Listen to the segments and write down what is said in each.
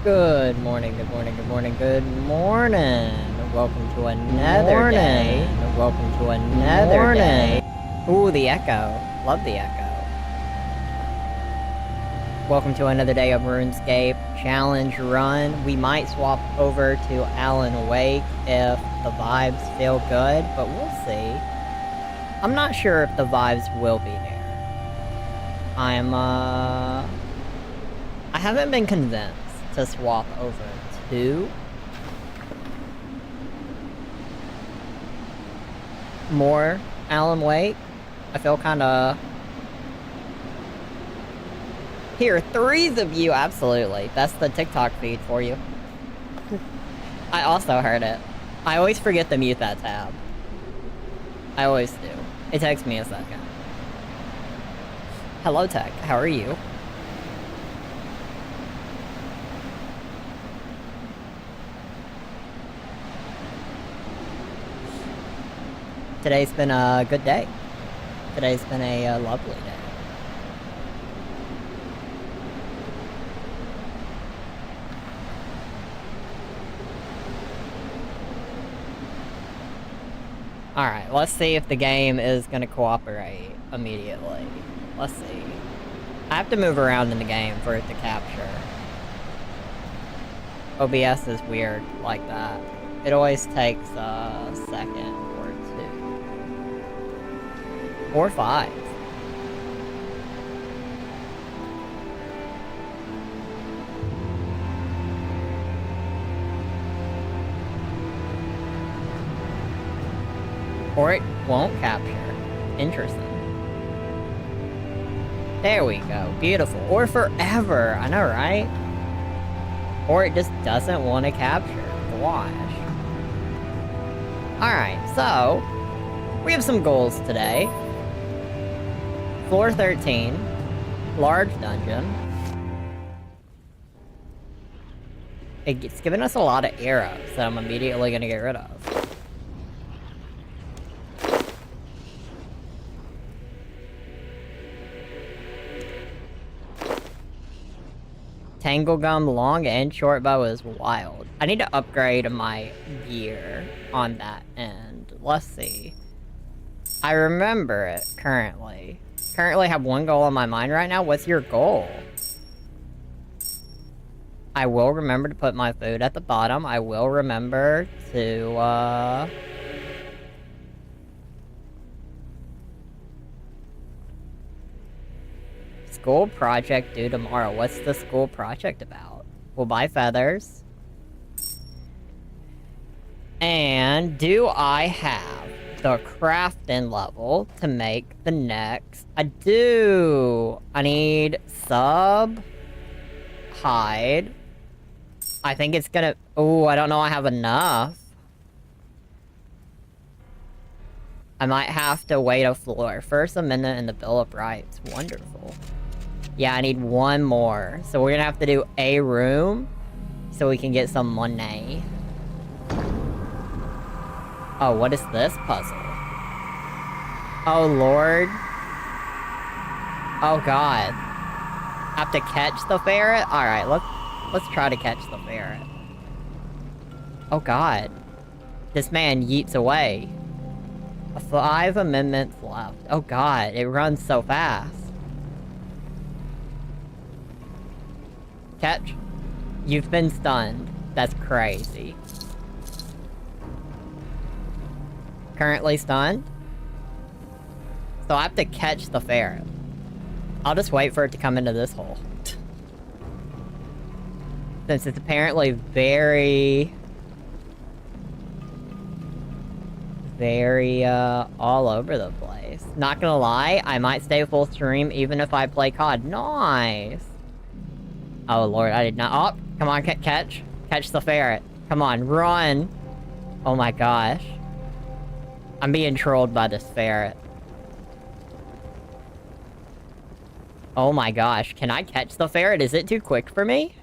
Good morning, good morning, good morning, good morning. Welcome to another day. Welcome to another day. Ooh, the echo. Love the echo. Welcome to another day of RuneScape challenge run. We might swap over to Alan Wake if the vibes feel good, but we'll see. I'm not sure if the vibes will be there. I haven't been convinced to swap over to more Alan Wake. I feel kinda... Here, threes of you, absolutely. That's the TikTok feed for you. I also heard it. I always forget to mute that tab. I always do. It takes me a second. Hello, Tech. How are you? Today's been a good day. Today's been a lovely day. Alright, let's see if the game is gonna cooperate immediately. Let's see. I have to move around in the game for it to capture. OBS is weird like that. It always takes a second or two. Or 5. Or it won't capture. Interesting. There we go. Beautiful. Or forever. I know, right? Or it just doesn't want to capture. Gosh. Alright, so... we have some goals today. Floor 13. Large dungeon. It's giving us a lot of arrows that I'm immediately going to get rid of. Tangle gum, long and short bow is wild. I need to upgrade my gear on that end. Let's see. I remember it currently. Currently have one goal on my mind right now. What's your goal? I will remember to put my food at the bottom. I will remember to, school project due tomorrow. What's the school project about? We'll buy feathers. And do I have the crafting level to make the next? I do. I need sub, hide. I think it's gonna... oh, I don't know I have enough. I might have to wait a floor. First Amendment in the Bill of Rights. Wonderful. Yeah, I need one more. So we're gonna have to do a room so we can get some money. Oh, what is this puzzle? Oh, Lord. Oh, God. Have to catch the ferret? Alright, let's try to catch the ferret. Oh, God. This man yeets away. 5 amendments left. Oh, God. It runs so fast. Catch. You've been stunned. That's crazy. Currently stunned. So I have to catch the ferret. I'll just wait for it to come into this hole. Since it's apparently very... all over the place. Not gonna lie, I might stay full stream even if I play COD. Nice! Oh, Lord, I did not... oh, come on, catch. Catch the ferret. Come on, run! Oh my gosh. I'm being trolled by this ferret. Oh my gosh, can I catch the ferret? Is it too quick for me?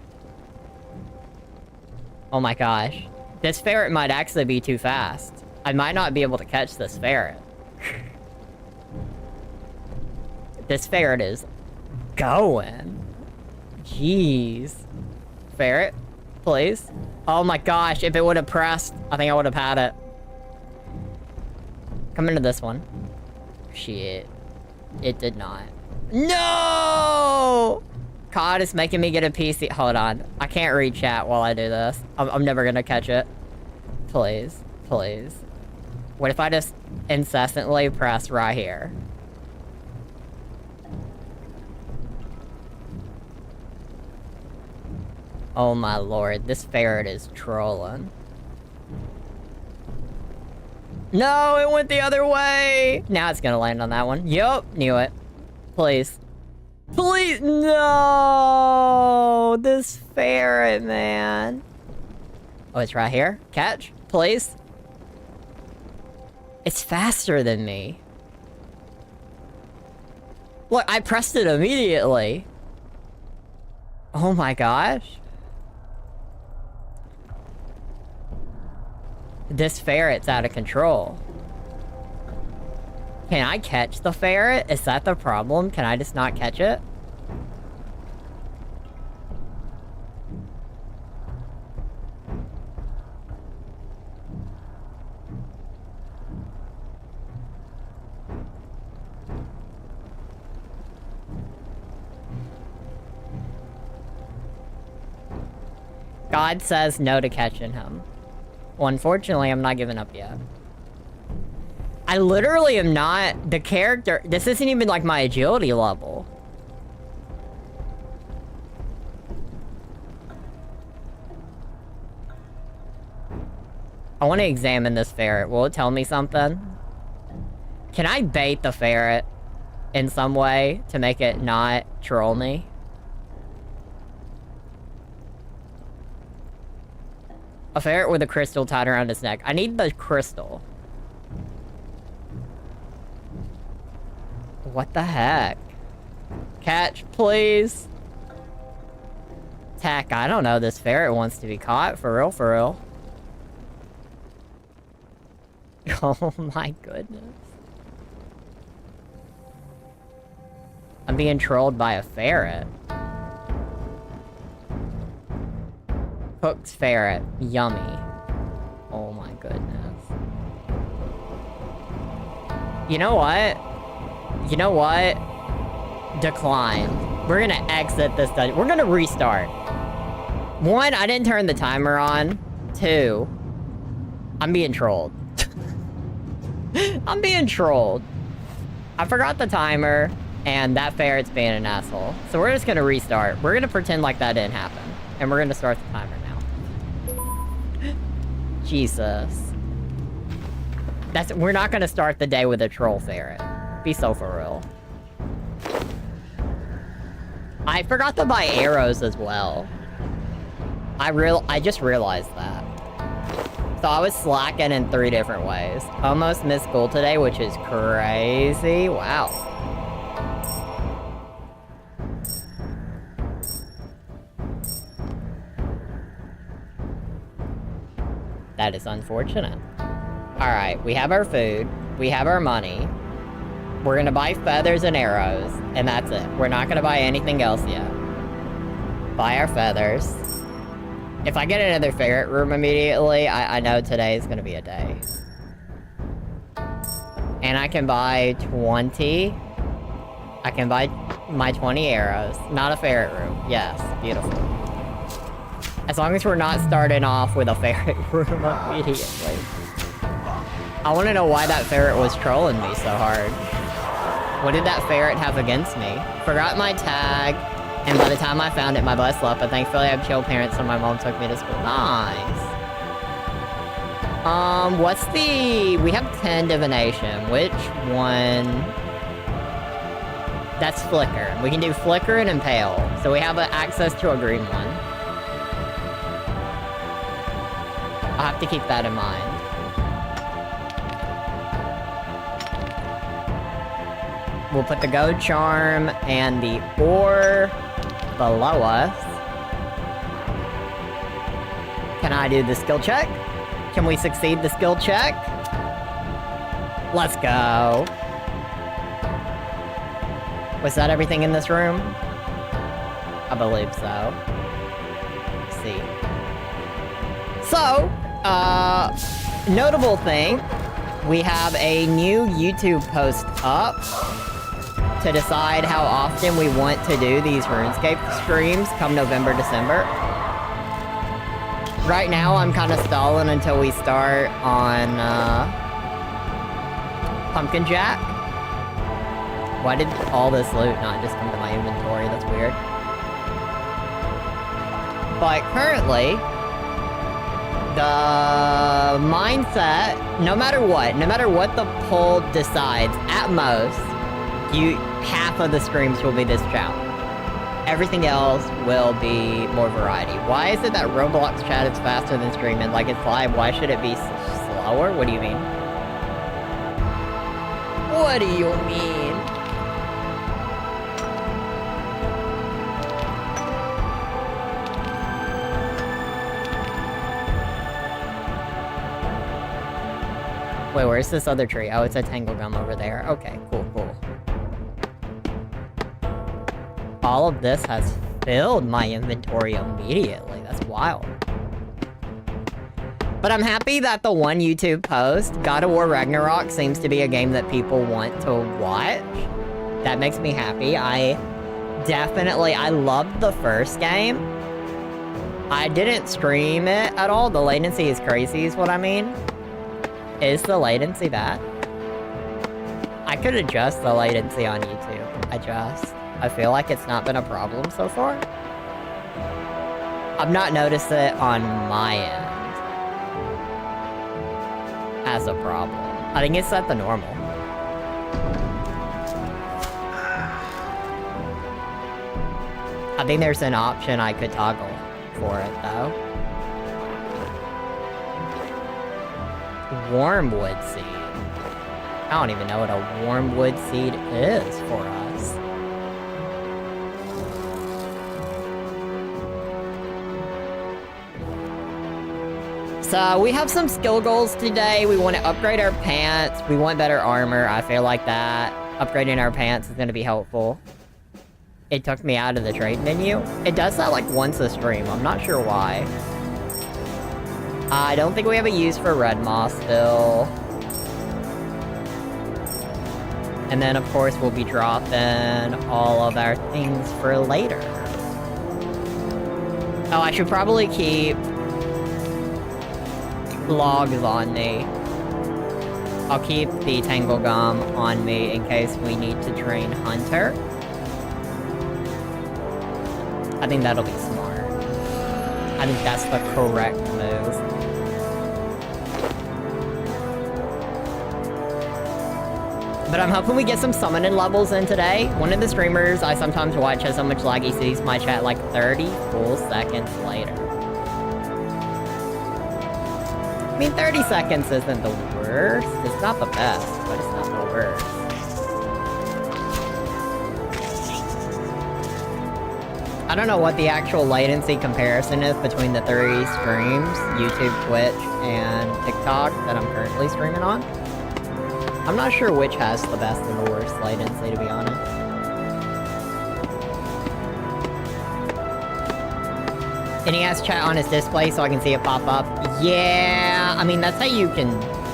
Oh my gosh. This ferret might actually be too fast. I might not be able to catch this ferret. This ferret is going. Jeez. Ferret, please. Oh my gosh, if it would have pressed, I think I would have had it. Come into this one. Shit. It did not. No! COD is making me get a PC. Hold on. I can't read chat while I do this. I'm never gonna catch it. Please. Please. What if I just incessantly press right here? Oh my lord, this ferret is trolling. No, it went the other way! Now it's gonna land on that one. Yup, knew it. Please. Please, no! This ferret, man. Oh, it's right here? Catch, please. It's faster than me. Look, I pressed it immediately. Oh my gosh. This ferret's out of control. Can I catch the ferret? Is that the problem? Can I just not catch it? God says no to catching him. Well, unfortunately, I'm not giving up yet. I literally am not... The character... This isn't even like my agility level. I want to examine this ferret. Will it tell me something? Can I bait the ferret in some way to make it not troll me? A ferret with a crystal tied around its neck. I need the crystal. What the heck? Catch, please. Tack, I don't know. This ferret wants to be caught. For real, for real. Oh my goodness. I'm being trolled by a ferret. Cooked ferret. Yummy. Oh my goodness. You know what? You know what? Decline. We're gonna exit this dungeon. We're gonna restart. 1, I didn't turn the timer on. 2, I'm being trolled. I'm being trolled. I forgot the timer, and that ferret's being an asshole. So we're just gonna restart. We're gonna pretend like that didn't happen. And we're gonna start the timer now. Jesus. We're not gonna start the day with a troll ferret. Be so for real. I forgot to buy arrows as well. I just realized that. So I was slacking in 3 different ways. Almost missed school today, which is crazy. Wow. That is unfortunate. Alright, we have our food. We have our money. We're gonna buy feathers and arrows. And that's it. We're not gonna buy anything else yet. Buy our feathers. If I get another ferret room immediately, I know today is gonna be a day. And I can buy 20. I can buy my 20 arrows. Not a ferret room. Yes, beautiful. As long as we're not starting off with a ferret room immediately. I want to know why that ferret was trolling me so hard. What did that ferret have against me? Forgot my tag, and by the time I found it, my bus left, but thankfully I have chill parents, so my mom took me to school. Nice. What's the... We have 10 divination. Which one? That's flicker. We can do flicker and impale. So we have access to a green one. I'll have to keep that in mind. We'll put the goad charm and the ore below us. Can I do the skill check? Can we succeed the skill check? Let's go. Was that everything in this room? I believe so. Let's see. So, notable thing, we have a new YouTube post up to decide how often we want to do these RuneScape streams come November, December. Right now, I'm kind of stalling until we start on, Pumpkin Jack. Why did all this loot not just come to my inventory? That's weird. But currently, the mindset, no matter what the poll decides, at most, half of the streams will be this challenge. Everything else will be more variety. Why is it that Roblox chat is faster than streaming? Like it's live, why should it be slower? What do you mean? What do you mean? Wait, where's this other tree? Oh, it's a tangle gum over there. Okay, cool, cool. All of this has filled my inventory immediately. That's wild. But I'm happy that the one YouTube post, God of War Ragnarok, seems to be a game that people want to watch. That makes me happy. I loved the first game. I didn't stream it at all. The latency is crazy is what I mean. Is the latency bad? I could adjust the latency on YouTube. I feel like it's not been a problem so far. I've not noticed it on my end as a problem. I think it's set to normal. I think there's an option I could toggle for it though. Wormwood seed. I don't even know what a wormwood seed is for us. So we have some skill goals today. We want to upgrade our pants. We want better armor. I feel like that upgrading our pants is going to be helpful. It took me out of the trade menu. It does that like once a stream. I'm not sure why. I don't think we have a use for red moss still. And then, of course, we'll be dropping all of our things for later. Oh, I should probably keep logs on me. I'll keep the tangle gum on me in case we need to train Hunter. I think that'll be smart. I think that's the correct move. But I'm hoping we get some summoning levels in today. One of the streamers I sometimes watch has so much lag he sees my chat like 30 full seconds later. I mean, 30 seconds isn't the worst. It's not the best, but it's not the worst. I don't know what the actual latency comparison is between the 3 streams, YouTube, Twitch, and TikTok that I'm currently streaming on. I'm not sure which has the best and the worst latency, to be honest. And he has chat on his display so I can see it pop up. Yeah, I mean, that's how you can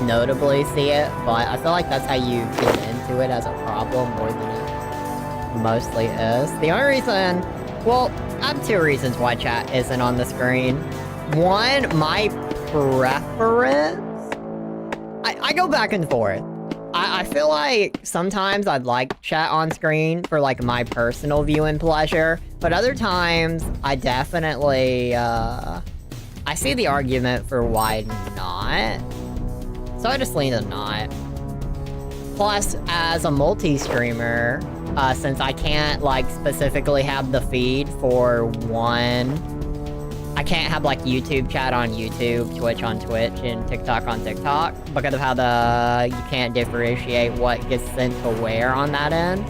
notably see it, but I feel like that's how you get into it as a problem more than it mostly is. The only reason, well, I have 2 reasons why chat isn't on the screen. One, my preference. I go back and forth. I feel like sometimes I'd like chat on screen for like my personal viewing pleasure, but other times I definitely, I see the argument for why not. So I just lean to not. Plus, as a multi-streamer, since I can't like specifically have the feed for one, I can't have like YouTube chat on YouTube, Twitch on Twitch, and TikTok on TikTok because of how you can't differentiate what gets sent to where on that end.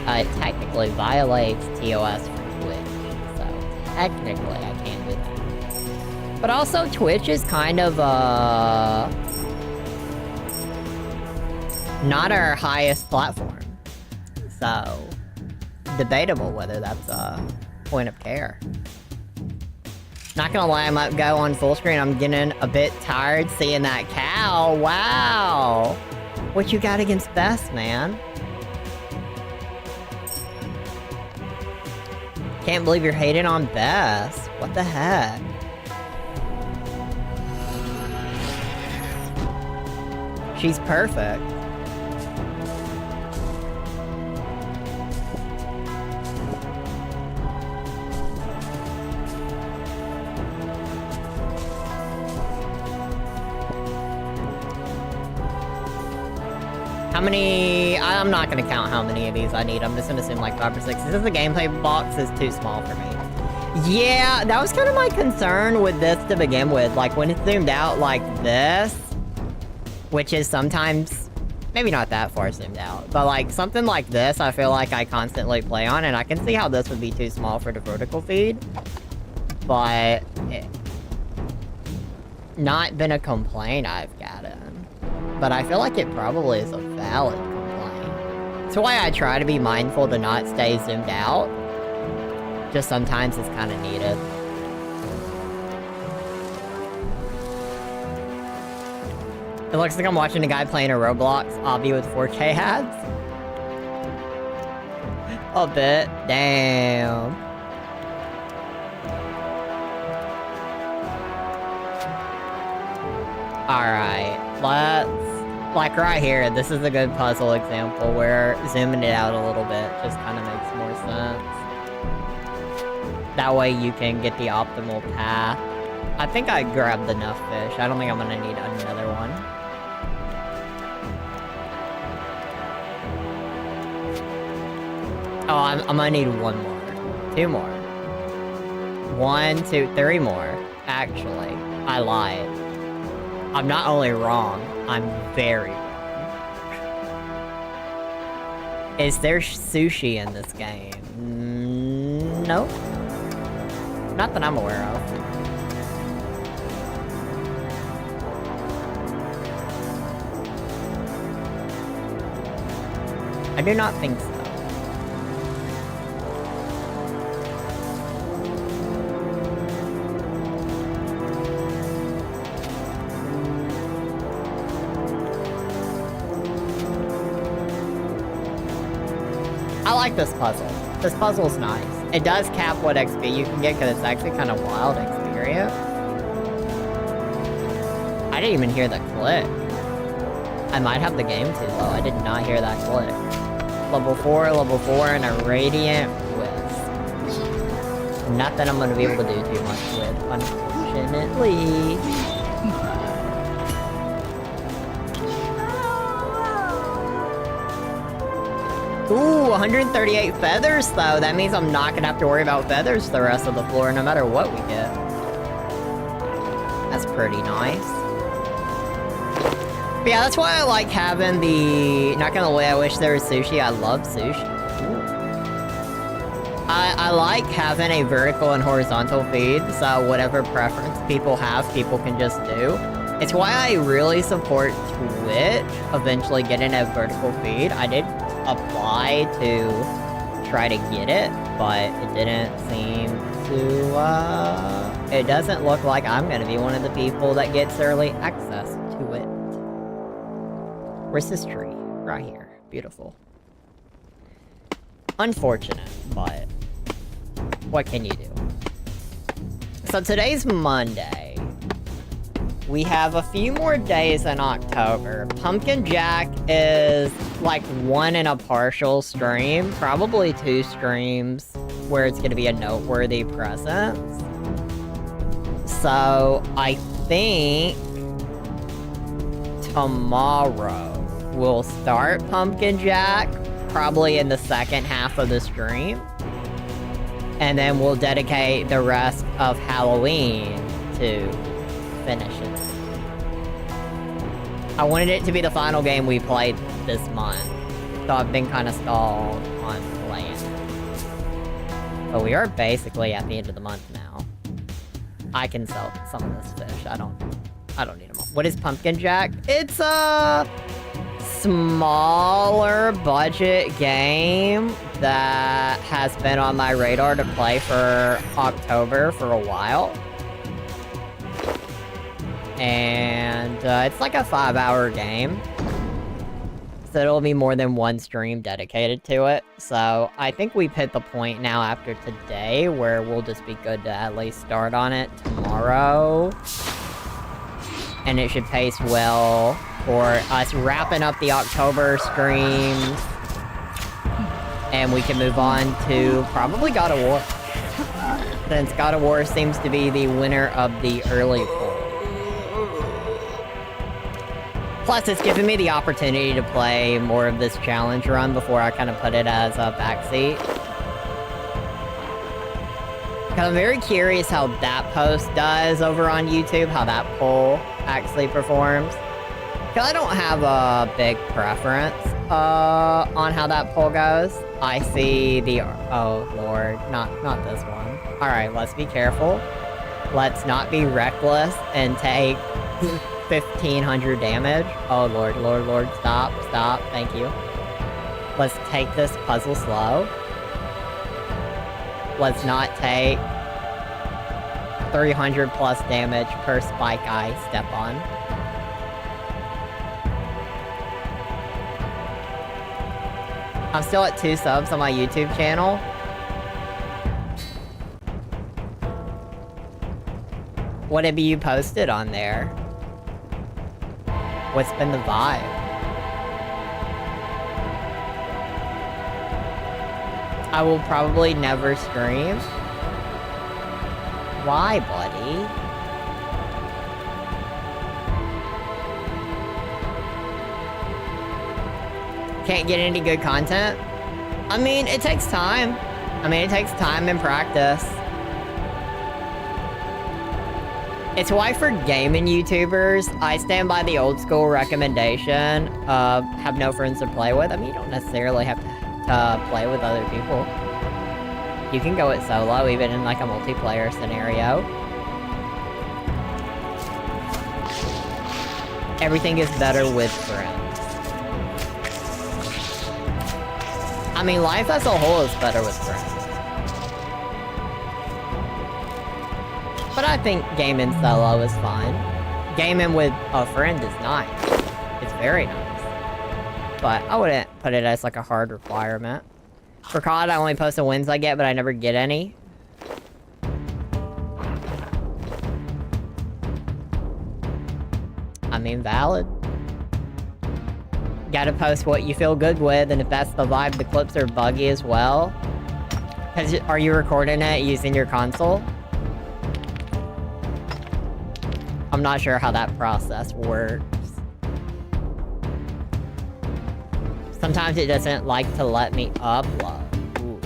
It technically violates TOS for Twitch, so technically I can't do that. But also Twitch is kind of not our highest platform, so debatable whether that's a point of care. Not gonna lie, I might go on full screen. I'm getting a bit tired seeing that cow. Wow. What you got against Bess, man? Can't believe you're hating on Bess. What the heck? She's perfect. How many... I'm not gonna count how many of these I need. I'm just gonna assume like 5 or 6. This is the gameplay box is too small for me. Yeah, that was kind of my concern with this to begin with. Like, when it's zoomed out like this, which is sometimes... maybe not that far zoomed out, but like something like this, I feel like I constantly play on, and I can see how this would be too small for the vertical feed. But... not been a complaint I've gotten. But I feel like it probably is a valid complaint. That's why I try to be mindful to not stay zoomed out. Just sometimes it's kind of needed. It looks like I'm watching a guy playing a Roblox obby with 4K ads. A bit. Damn. Alright, let's... like right here, this is a good puzzle example where zooming it out a little bit just kind of makes more sense. That way you can get the optimal path. I think I grabbed enough fish. I don't think I'm gonna need another one. Oh, I'm gonna need one more. 2 more. 1, 2, 3 more. Actually, I lied. I'm not only wrong, I'm very wrong. Is there sushi in this game? No. Not that I'm aware of. I do not think so. I like this puzzle. This puzzle's nice. It does cap what XP you can get because it's actually kind of wild experience. I didn't even hear the click. I might have the game too low. I did not hear that click. Level 4, and a Radiant Wisp. Not that I'm going to be able to do too much with, unfortunately. Ooh, 138 feathers, though. That means I'm not gonna have to worry about feathers the rest of the floor, no matter what we get. That's pretty nice. But yeah, that's why I like having the... not gonna lie, I wish there was sushi. I love sushi. Ooh. I like having a vertical and horizontal feed, so whatever preference people have, people can just do. It's why I really support Twitch eventually getting a vertical feed. I did apply to try to get it, but it didn't seem to, it doesn't look like I'm gonna be one of the people that gets early access to it. Where's this tree? Right here. Beautiful. Unfortunate, but what can you do? So today's Monday. We have a few more days in October. Pumpkin Jack is like 1 and a partial stream, probably 2 streams where it's gonna be a noteworthy presence. So I think tomorrow we'll start Pumpkin Jack, probably in the second half of the stream. And then we'll dedicate the rest of Halloween to finish it. I wanted it to be the final game we played this month, so I've been kind of stalled on playing it. But we are basically at the end of the month now. I can sell some of this fish. I don't need them all. What is Pumpkin Jack? It's a smaller budget game that has been on my radar to play for October for a while. And it's like a 5-hour game. So it'll be more than one stream dedicated to it. So I think we've hit the point now after today where we'll just be good to at least start on it tomorrow. And it should pace well for us wrapping up the October streams. And we can move on to probably God of War. Since God of War seems to be the winner of the early poll. Plus, it's given me the opportunity to play more of this challenge run before I kind of put it as a backseat. I'm very curious how that post does over on YouTube, how that poll actually performs. Because I don't have a big preference on how that poll goes. I see the... Oh, Lord. Not this one. Alright, let's be careful. Let's not be reckless and take 1,500 damage. Oh, Lord, Lord, Lord. Stop, stop. Thank you. Let's take this puzzle slow. Let's not take 300 plus damage per spike I step on. I'm still at 2 subs on my YouTube channel. What have you posted on there? What's been the vibe? I will probably never stream. Why, buddy? Can't get any good content? I mean, it takes time. It takes time and practice. It's why for gaming YouTubers, I stand by the old school recommendation of have no friends to play with. You don't necessarily have to play with other people. You can go it solo, even in like a multiplayer scenario. Everything is better with friends. Life as a whole is better with friends. But I think gaming solo is fun. Gaming with a friend is nice. It's very nice. But I wouldn't put it as like a hard requirement. For COD, I only post the wins I get, but I never get any. Valid. Gotta post what you feel good with, and if that's the vibe, the clips are buggy as well. Are you recording it using your console? I'm not sure how that process works. Sometimes it doesn't like to let me upload. Oof.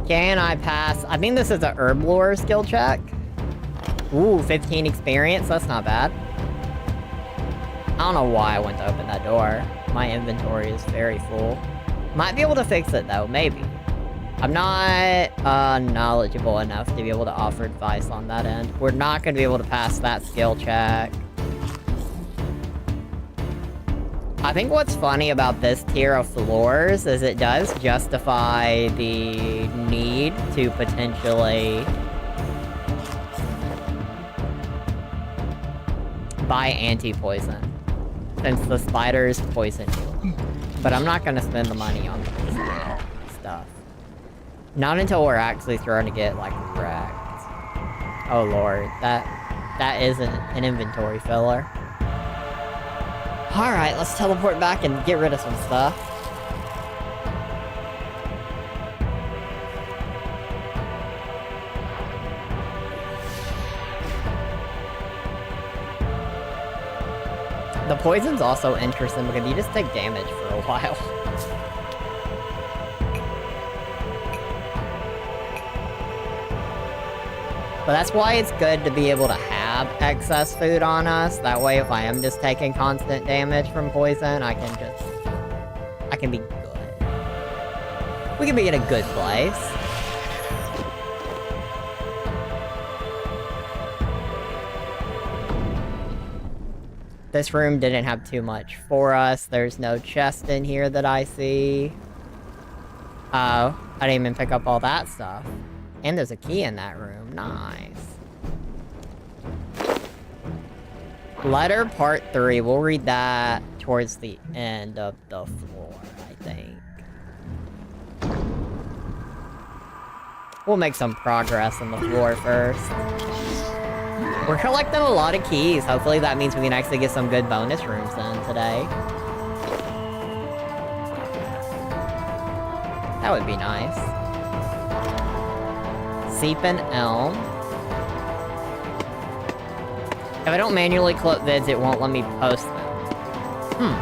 Can I pass? I think this is a herb lore skill check. Ooh, 15 experience. That's not bad. I don't know why I went to open that door. My inventory is very full. Might be able to fix it though, maybe. I'm not knowledgeable enough to be able to offer advice on that end. We're not going to be able to pass that skill check. I think what's funny about this tier of floors is it does justify the need to potentially buy anti-poison, since the spiders poison you. But I'm not gonna spend the money on this stuff. Not until we're actually starting to get, like, wrecked. Oh lord, that isn't an inventory filler. Alright, let's teleport back and get rid of some stuff. The poison's also interesting because you just take damage for a while. But that's why it's good to be able to have excess food on us. That way, if I am just taking constant damage from poison, I can be good. We can be in a good place. This room didn't have too much for us. There's no chest in here that I see. Oh, I didn't even pick up all that stuff. And there's a key in that room. Nice. Letter part 3. We'll read that towards the end of the floor, I think. We'll make some progress on the floor first. We're collecting a lot of keys. Hopefully that means we can actually get some good bonus rooms in today. That would be nice. Seepin' Elm. If I don't manually clip vids, it won't let me post them.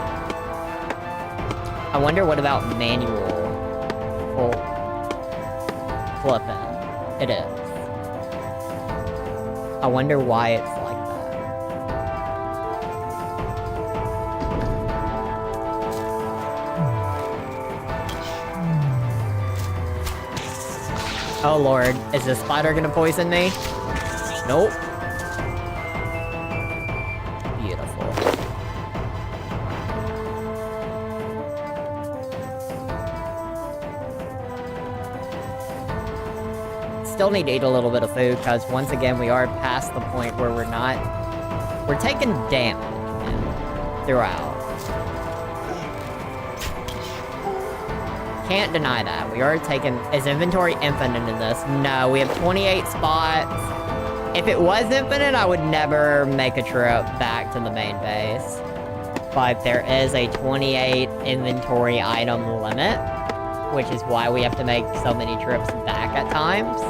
I wonder what about manual clipping. It is. I wonder why it's like that. Oh lord, is this spider gonna poison me? Nope. Beautiful. Still need to eat a little bit of food, because once again, we are past the point where we're taking damage throughout. Can't deny that. We are taking... Is inventory infinite in this? No, we have 28 spots. If it was infinite, I would never make a trip back to the main base. But there is a 28 inventory item limit, which is why we have to make so many trips back at times.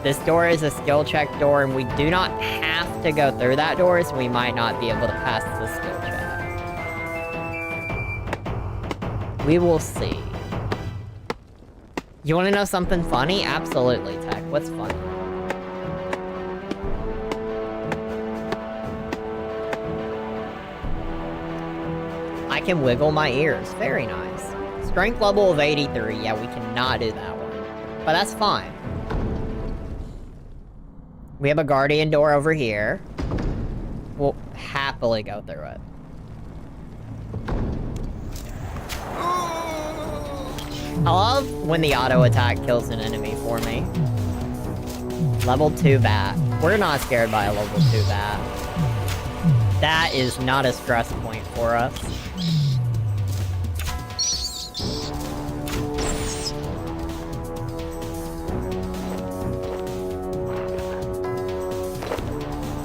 This door is a skill check door, and we do not have to go through that door, so we might not be able to pass the skill check. We will see. You want to know something funny? Absolutely, Tech. What's funny? I can wiggle my ears. Very nice. Strength level of 83. Yeah, we cannot do that one. But that's fine. We have a guardian door over here. We'll happily go through it. I love when the auto attack kills an enemy for me. Level 2 bat. We're not scared by a level 2 bat. That is not a stress point for us.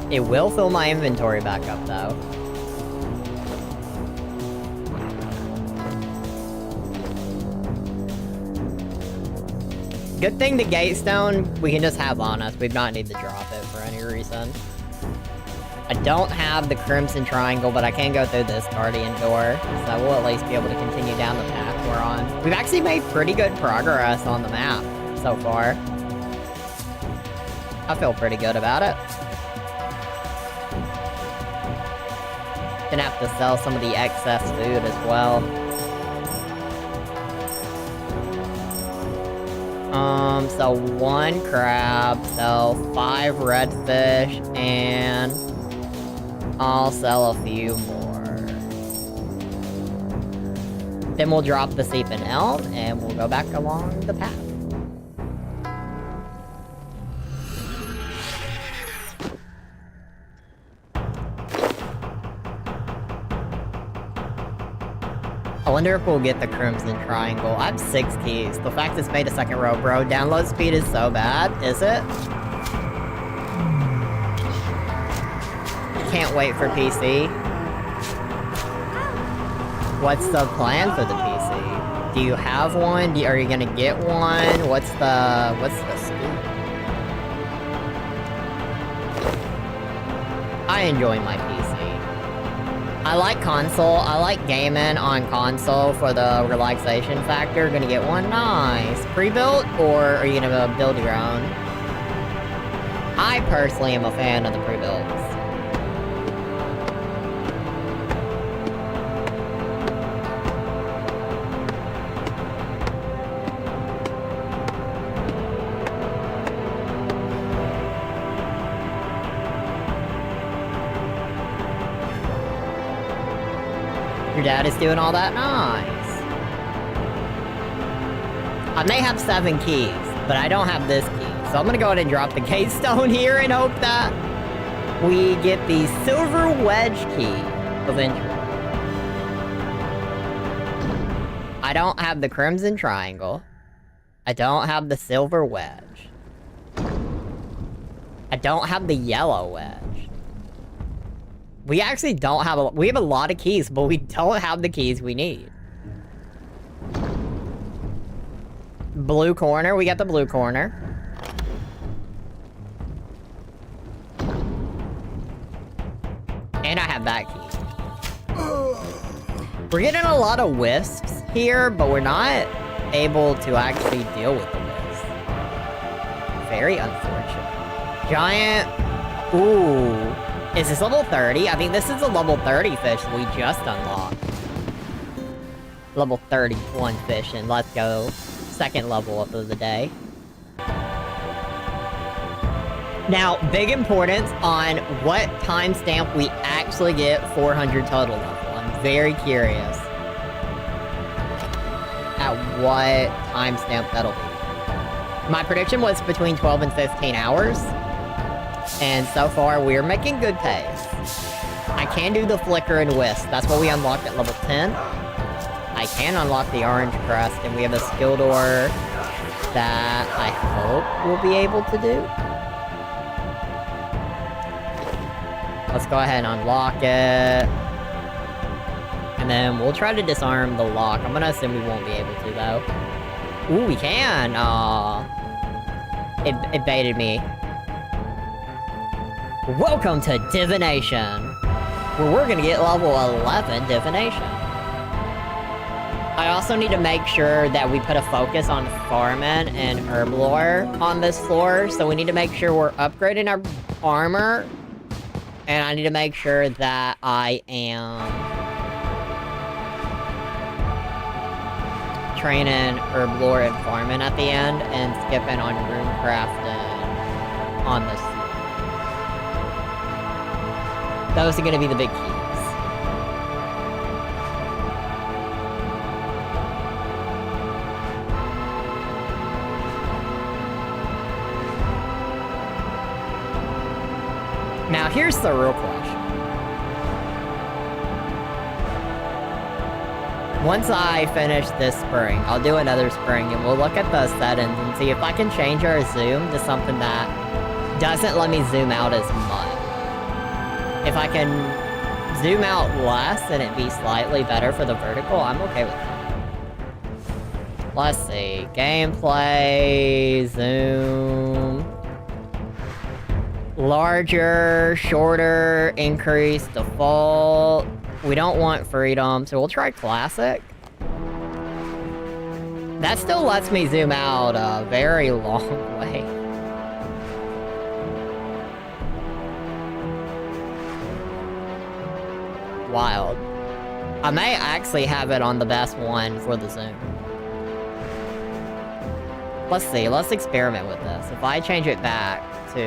It will fill my inventory back up, though. Good thing the gatestone we can just have on us. We've not need to drop it for any reason. I don't have the Crimson Triangle, but I can go through this guardian door. So we'll at least be able to continue down the path we're on. We've actually made pretty good progress on the map so far. I feel pretty good about it. Gonna have to sell some of the excess food as well. So 1 crab, sell 5 redfish, and I'll sell a few more. Then we'll drop the Seepin' Elm, and we'll go back along the path. I wonder if we'll get the Crimson Triangle. I have 6 keys. The fact it's made a second row, bro. Download speed is so bad, is it? Can't wait for PC. What's the plan for the PC? Do you have one? Are you gonna get one? What's the speed? I enjoy my PC. I like console. I like gaming on console for the relaxation factor. Gonna get one? Nice. Pre-built, or are you gonna build your own? I personally am a fan of the pre-builds. Your dad is doing all that? Nice. I may have 7 keys, but I don't have this key. So I'm gonna go ahead and drop the gate stone here and hope that we get the silver wedge key of entry. I don't have the crimson triangle. I don't have the silver wedge. I don't have the yellow wedge. We actually don't have we have a lot of keys, but we don't have the keys we need. Blue corner, we got the blue corner. And I have that key. We're getting a lot of wisps here, but we're not able to actually deal with the wisps. Very unfortunate. Giant. Ooh. Is this level 30? I think this is a level 30 fish we just unlocked. Level 31 fish, and let's go. Second level up of the day. Now, big importance on what timestamp we actually get 400 total level. I'm very curious at what timestamp that'll be. My prediction was between 12 and 15 hours. And so far, we're making good pace. I can do the flicker and wisp. That's what we unlocked at level 10. I can unlock the orange crest, and we have a skill door that I hope we'll be able to do. Let's go ahead and unlock it. And then we'll try to disarm the lock. I'm gonna assume we won't be able to, though. Ooh, we can! Aww. It baited me. Welcome to Divination, where we're gonna get level 11 Divination. I also need to make sure that we put a focus on farming and herb lore on this floor, so we need to make sure we're upgrading our armor, and I need to make sure that I am training herb lore and farming at the end, and skipping on rune crafting on this floor. Those are gonna be the big keys. Now, here's the real question. Once I finish this spring, I'll do another spring, and we'll look at the settings and see if I can change our zoom to something that doesn't let me zoom out as much. If I can zoom out less and it be slightly better for the vertical, I'm okay with that. Let's see. Gameplay, zoom. Larger, shorter, increase, default. We don't want freedom, so we'll try classic. That still lets me zoom out a very long way. Wild. I may actually have it on the best one for the zoom. Let's see, let's experiment with this. If I change it back to,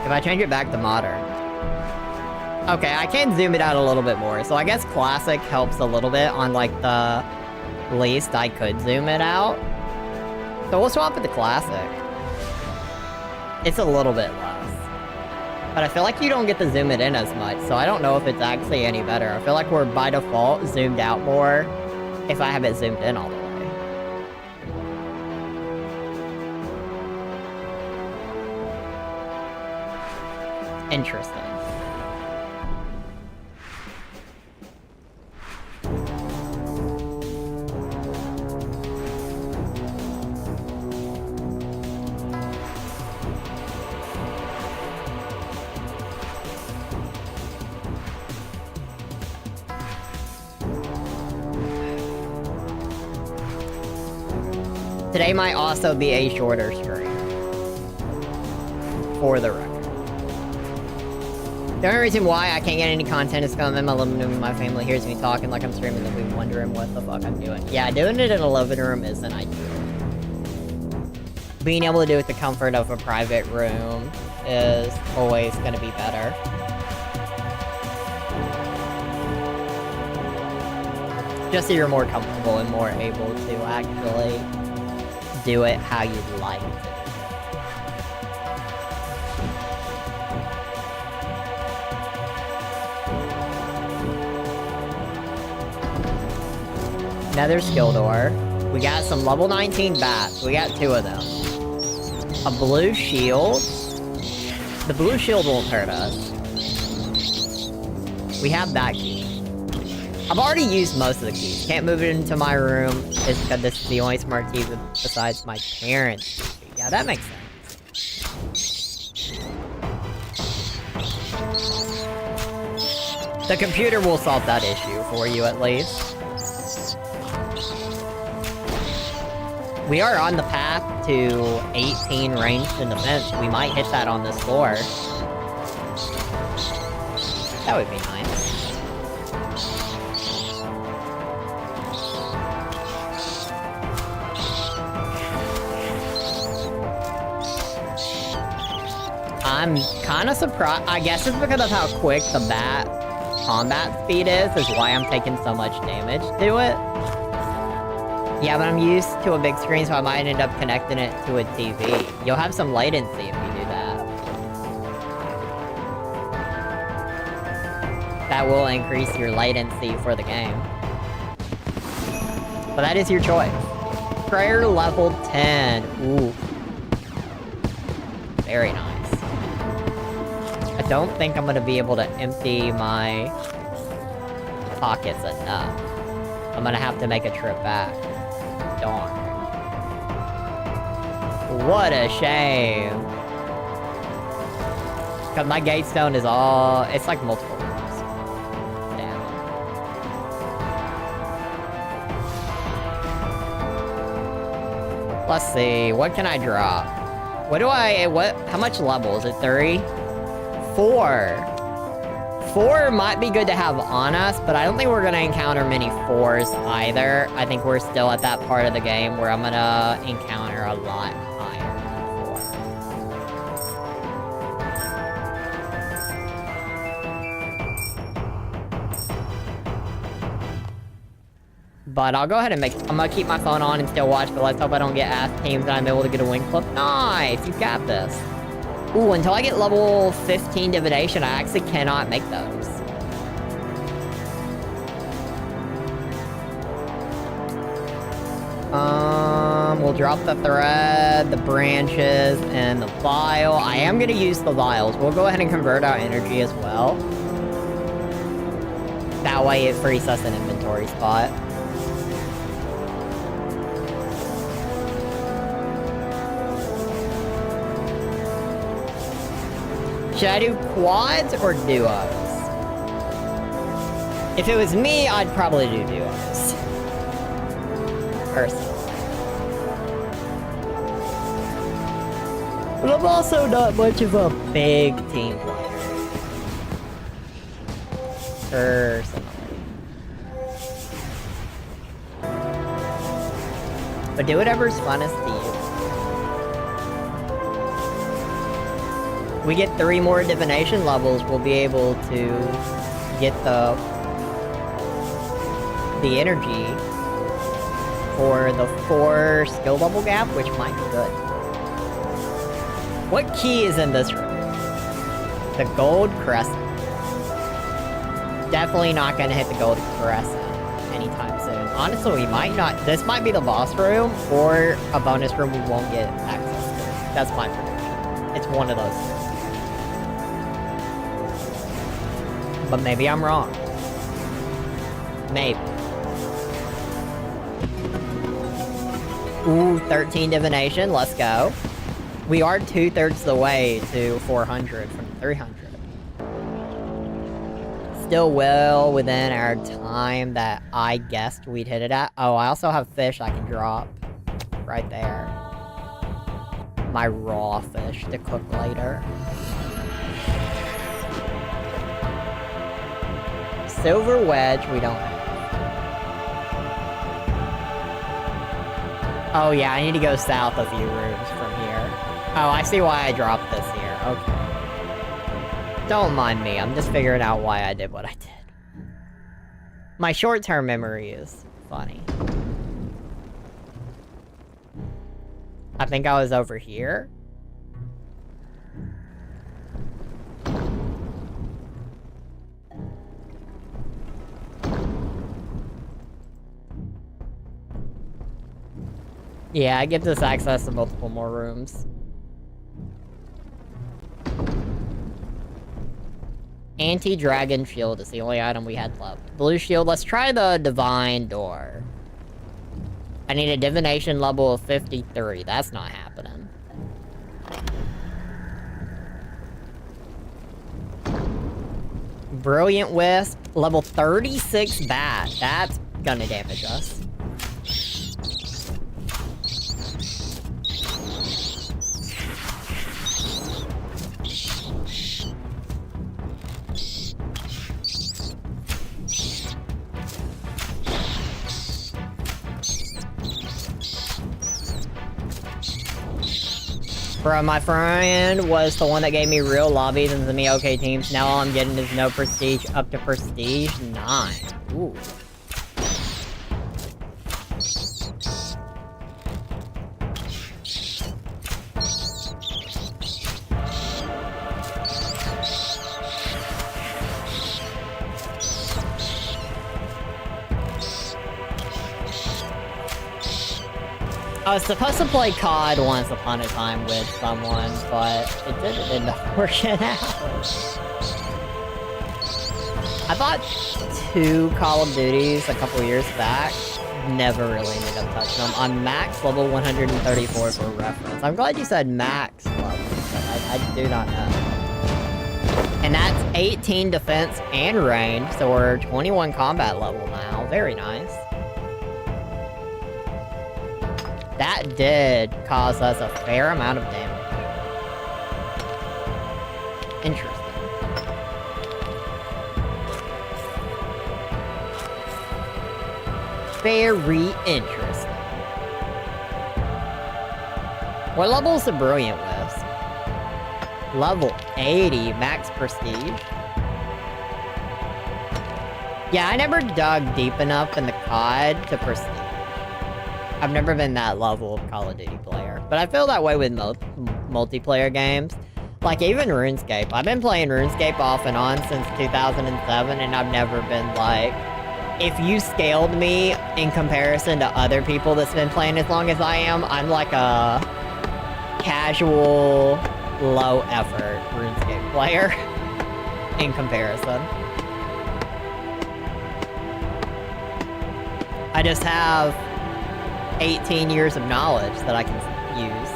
if I change it back to modern. Okay, I can zoom it out a little bit more. So I guess classic helps a little bit on, like, the least I could zoom it out. So we'll swap it to classic. It's a little bit less. But I feel like you don't get to zoom it in as much, so I don't know if it's actually any better. I feel like we're, by default, zoomed out more if I have it zoomed in all the way. Interesting. Today might also be a shorter stream. For the record. The only reason why I can't get any content is because my family hears me talking like I'm streaming, they'll be wondering what the fuck I'm doing. Yeah, doing it in a living room isn't ideal. being able to do it the comfort of a private room is always going to be better. Just so you're more comfortable and more able to actually do it how you'd like to. Another skill door. We got some level 19 bats. We got 2 of them. A blue shield. The blue shield won't hurt us. We have that key. I've already used most of the keys. Can't move it into my room. It's because this is the only smart key besides my parents. Yeah, that makes sense. The computer will solve that issue for you at least. We are on the path to 18 ranged in defense. We might hit that on this floor. That would be nice. I'm kind of surprised. I guess it's because of how quick the bat combat speed is why I'm taking so much damage to it. Yeah, but I'm used to a big screen, so I might end up connecting it to a TV. You'll have some latency if you do that. That will increase your latency for the game. But that is your choice. Prayer level 10. Ooh. Very nice. I don't think I'm gonna be able to empty my pockets enough. I'm gonna have to make a trip back. Darn. What a shame. Cause my gate stone is all... It's like multiple rooms. Damn. Let's see. What can I drop? What do I... How much level? Is it 3? 4. 4 might be good to have on us, but I don't think we're gonna encounter many 4s either. I think we're still at that part of the game where I'm gonna encounter a lot higher than 4. But I'll go ahead and I'm gonna keep my phone on and still watch, but let's hope I don't get ass teams and I'm able to get a wing clip. Nice! You got this. Ooh, until I get level 15 divination, I actually cannot make those. We'll drop the thread, the branches, and the vial. I am gonna use the vials. We'll go ahead and convert our energy as well. That way it frees us an inventory spot. Should I do quads or duos? If it was me, I'd probably do duos. Personally. But I'm also not much of a big team player. Personally. But do whatever's funnest to you. We get 3 more divination levels, we'll be able to get the energy for the 4 skill level gap, which might be good. What key is in this room? The gold crescent. Definitely not gonna hit the gold crescent anytime soon. Honestly, we might not. This might be the boss room or a bonus room we won't get access to. That's my prediction. It's one of those two. But maybe I'm wrong. Maybe. Ooh, 13 divination. Let's go. We are 2/3 the way to 400 from 300. Still well within our time that I guessed we'd hit it at. Oh, I also have fish I can drop right there. My raw fish to cook later. Silver wedge, we don't have. Oh yeah, I need to go south a few rooms from here. Oh, I see why I dropped this here. Okay. Don't mind me, I'm just figuring out why I did what I did. My short-term memory is funny. I think I was over here. Yeah, it gives us access to multiple more rooms. Anti-dragon shield is the only item we had left. Blue shield, let's try the divine door. I need a divination level of 53. That's not happening. Brilliant wisp, level 36 bat. That's gonna damage us. Bro, my friend was the one that gave me real lobbies and the okay teams. Now all I'm getting is no prestige up to prestige 9. Ooh. I was supposed to play COD once upon a time with someone, but it didn't end up working out. I bought 2 Call of Duties a couple years back. Never really ended up touching them. I'm max level 134 for reference. I'm glad you said max level, but I do not know. And that's 18 defense and range, so we're 21 combat level now. Very nice. That did cause us a fair amount of damage. Interesting. Very interesting. What level is the Brilliant Wisp? Level 80, max prestige. Yeah, I never dug deep enough in the COD to prestige. I've never been that level of Call of Duty player, but I feel that way with multiplayer games. Like, even RuneScape. I've been playing RuneScape off and on since 2007, and I've never been like... If you scaled me in comparison to other people that's been playing as long as I am, I'm like a casual, low-effort RuneScape player in comparison. I just have 18 years of knowledge that I can use.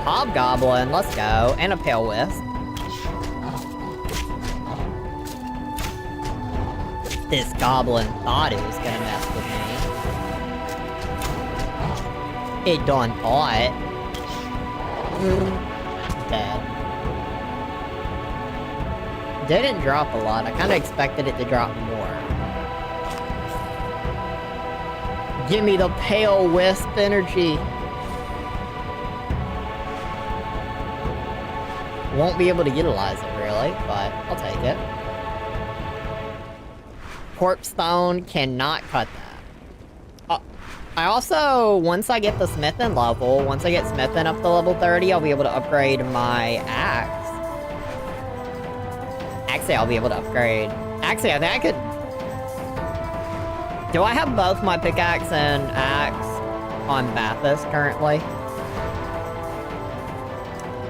Hobgoblin, let's go. And a Pale Wisp. This goblin thought it was gonna mess with me. It done thought. Dead. Didn't drop a lot. I kinda expected it to drop more. Give me the Pale Wisp energy. Won't be able to utilize it, really, but I'll take it. Corpse Stone cannot cut that. I also, once I get the smithing level, once I get smithing up to level 30, I'll be able to upgrade my axe. Actually, I'll be able to upgrade... Actually, I think I could... Do I have both my pickaxe and axe on Bathos currently?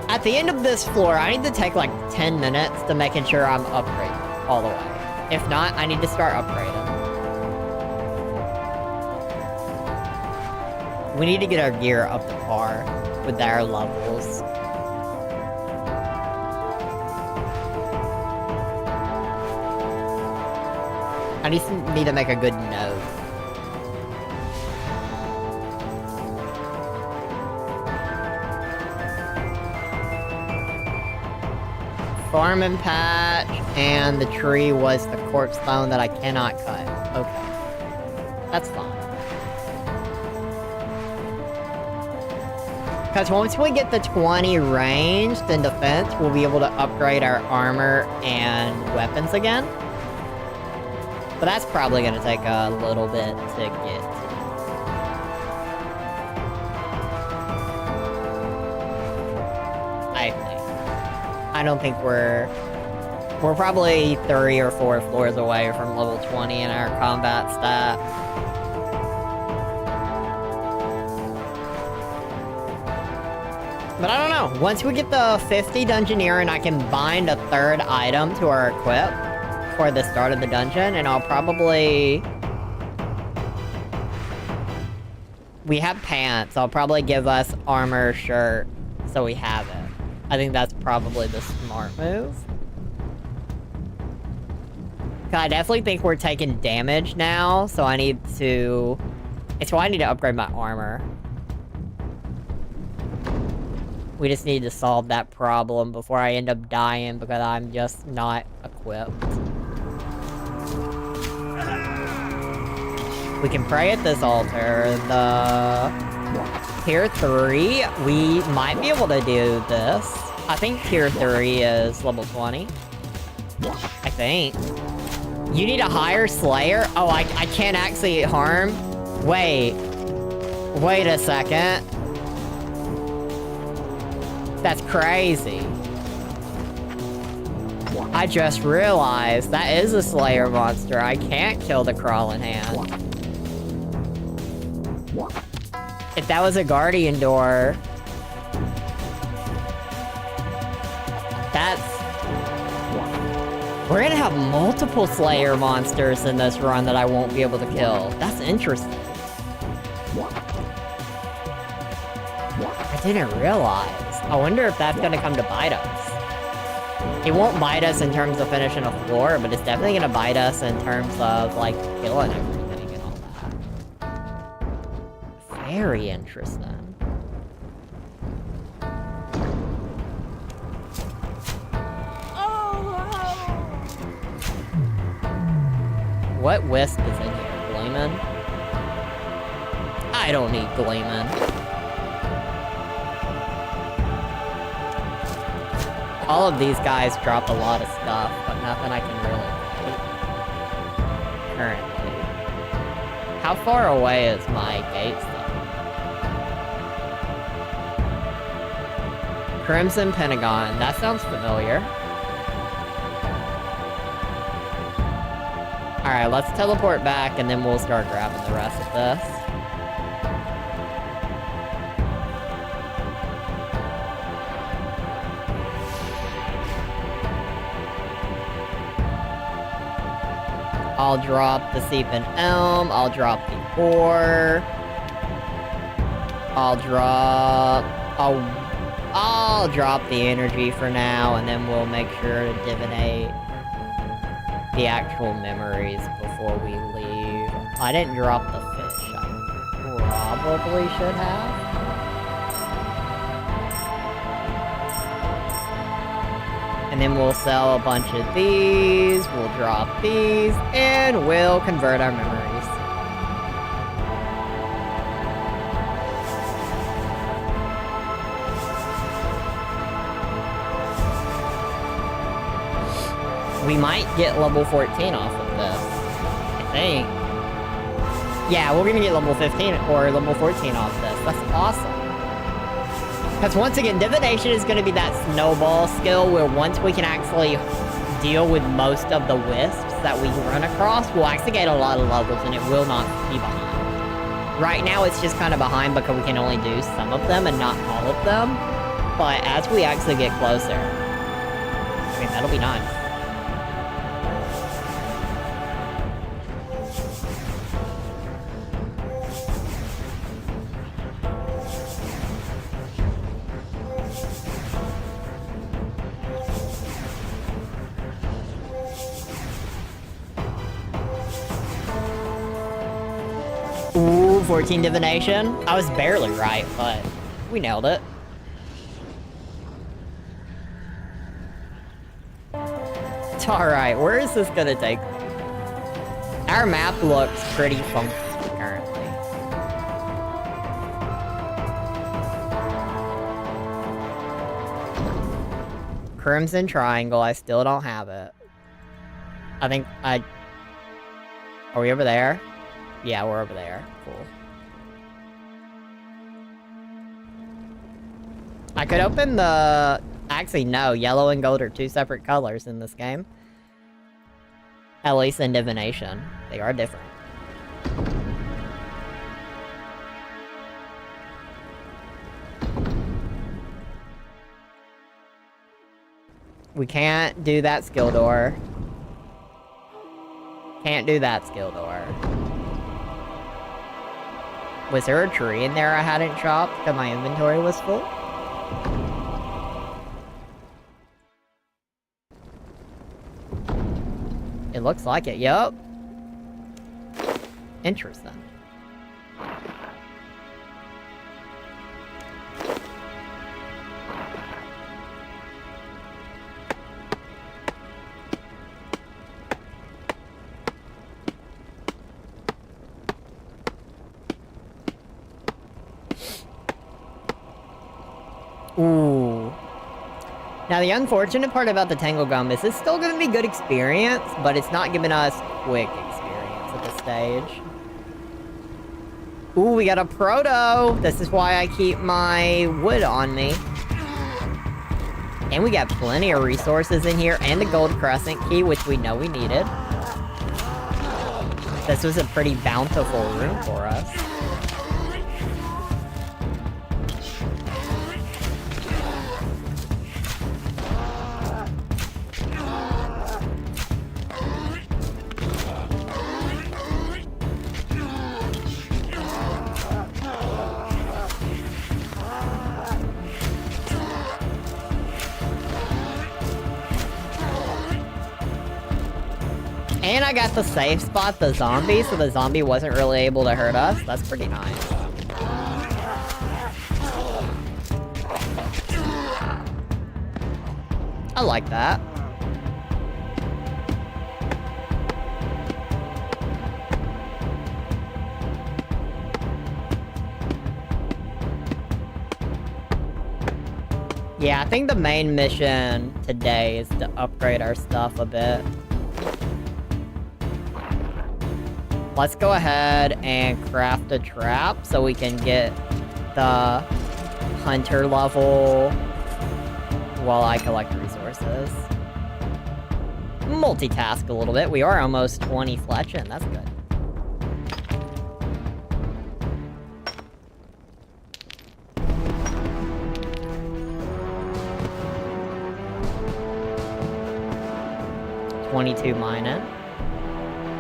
At the end of this floor, I need to take like 10 minutes to making sure I'm upgraded all the way. If not, I need to start upgrading. We need to get our gear up to par with our levels. I need to make a good note. Farming patch, and the tree was the corpse stone that I cannot cut. Okay. That's fine. Because once we get the 20 ranged in defense, we'll be able to upgrade our armor and weapons again. But that's probably going to take a little bit to get. I think. I don't think we're probably 3 or 4 floors away from level 20 in our combat stat. But I don't know. Once we get the 50 Dungeoneer and I can bind a 3rd item to our equip for the start of the dungeon, and I'll probably... We have pants. I'll probably give us armor shirt so we have it. I think that's probably the smart move. I definitely think we're taking damage now, so I need to... It's why I need to upgrade my armor. We just need to solve that problem before I end up dying because I'm just not equipped. We can pray at this altar. The tier 3, we might be able to do this. I think tier 3 is level 20. I think. You need a higher Slayer? Oh, I can't actually harm? Wait. Wait a second. That's crazy. I just realized that is a Slayer monster. I can't kill the crawling hand. If that was a Guardian Door... That's... We're gonna have multiple Slayer monsters in this run that I won't be able to kill. That's interesting. I didn't realize. I wonder if that's gonna come to bite us. It won't bite us in terms of finishing a floor, but it's definitely gonna bite us in terms of, like, killing everything and all that. Very interesting. What wisp is in here? Gleeman? I don't need Gleeman. All of these guys drop a lot of stuff, but nothing I can really do currently. How far away is my gate stuff? Crimson Pentagon. That sounds familiar. Alright, let's teleport back and then we'll start grabbing the rest of this. I'll drop the Seeping Elm, I'll drop the Ore. I'll drop the energy for now, and then we'll make sure to divinate the actual memories before we leave. I didn't drop the fish. I probably should have. And then we'll sell a bunch of these, we'll drop these, and we'll convert our memories. We might get level 14 off of this, I think. Yeah, we're gonna get level 15 or level 14 off this. That's awesome. Because once again, Divination is gonna be that snowball skill where once we can actually deal with most of the wisps that we run across, we'll actually get a lot of levels and it will not be behind. Right now, it's just kind of behind because we can only do some of them and not all of them. But as we actually get closer, I mean, that'll be nice. Ooh, 14 Divination. I was barely right, but we nailed it. Alright, where is this gonna take me? Our map looks pretty funky currently. Crimson Triangle, I still don't have it. I think I... Are we over there? Yeah, we're over there. Cool. I could open the... Actually, no. Yellow and gold are two separate colors in this game. At least in divination. They are different. We can't do that skill door. Can't do that skill door. Was there a tree in there I hadn't chopped because my inventory was full? It looks like it, yup. Interesting. Ooh. Now, the unfortunate part about the Tangle Gum is it's still going to be good experience, but it's not giving us quick experience at this stage. Ooh, we got a Proto! This is why I keep my wood on me. And we got plenty of resources in here, and the Gold Crescent Key, which we know we needed. This was a pretty bountiful room for us. And I got the safe spot, the zombie, so the zombie wasn't really able to hurt us. That's pretty nice. I like that. Yeah, I think the main mission today is to upgrade our stuff a bit. Let's go ahead and craft a trap so we can get the hunter level while I collect resources. Multitask a little bit. We are almost 20 fletching. That's good. $22 mining.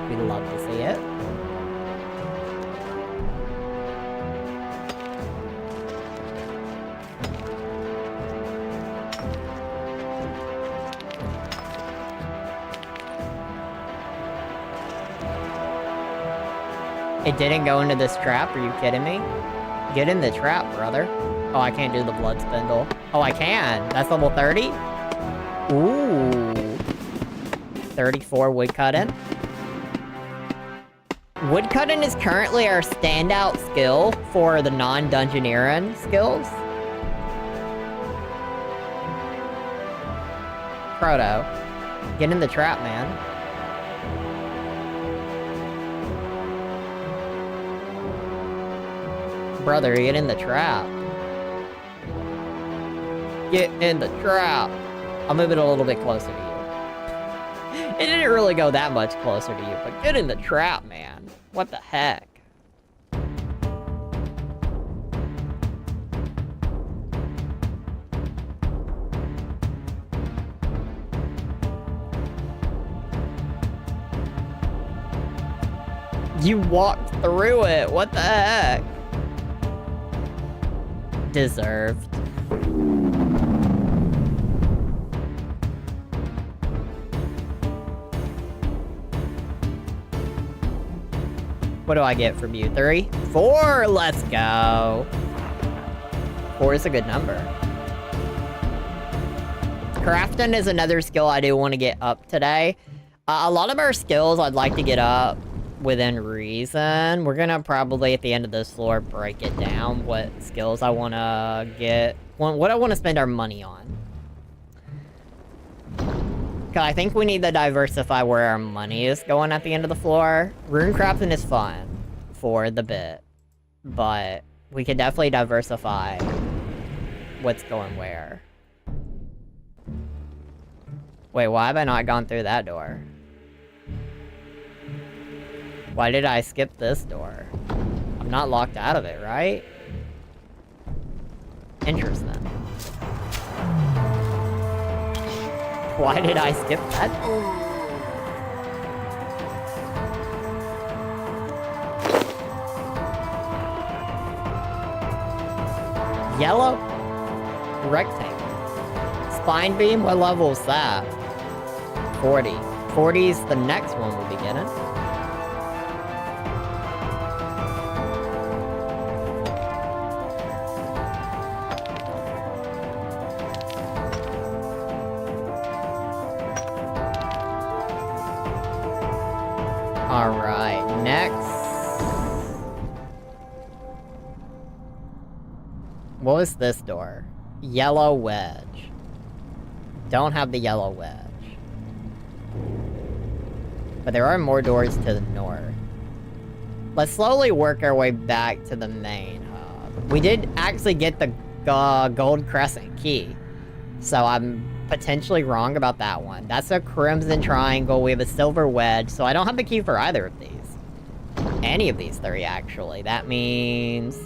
We'd love to see it. It didn't go into this trap, are you kidding me? Get in the trap, brother. Oh, I can't do the blood spindle. Oh, I can! That's level 30? Ooh. 34 woodcutting. Woodcutting is currently our standout skill for the non-dungeoneering skills. Proto. Get in the trap, man. Brother, get in the trap. Get in the trap. I'll move it a little bit closer to you. It didn't really go that much closer to you, but get in the trap, man. What the heck? You walked through it. What the heck? Deserved. What do I get from you? 3? 4? Let's go. 4 is a good number. Crafting is another skill I do want to get up today. A lot of our skills I'd like to get up within reason. We're gonna probably at the end of this floor break it down what skills I want to get, what I want to spend our money on. 'Cause I think we need to diversify where our money is going at the end of the floor. Rune crafting is fun for the bit, but we could definitely diversify what's going where. Wait, why have I not gone through that door? Why did I skip this door? I'm not locked out of it, right? Interesting. Why did I skip that? Yellow? Rectangle. Spine beam? What level is that? 40. 40 is the next one we'll be getting. Alright, next. What was this door? Yellow wedge. Don't have the yellow wedge. But there are more doors to the north. Let's slowly work our way back to the main hub. We did actually get the gold crescent key. So I'm potentially wrong about that one. That's a crimson triangle. We have a silver wedge. So I don't have the key for either of these. Any of these three, actually. That means...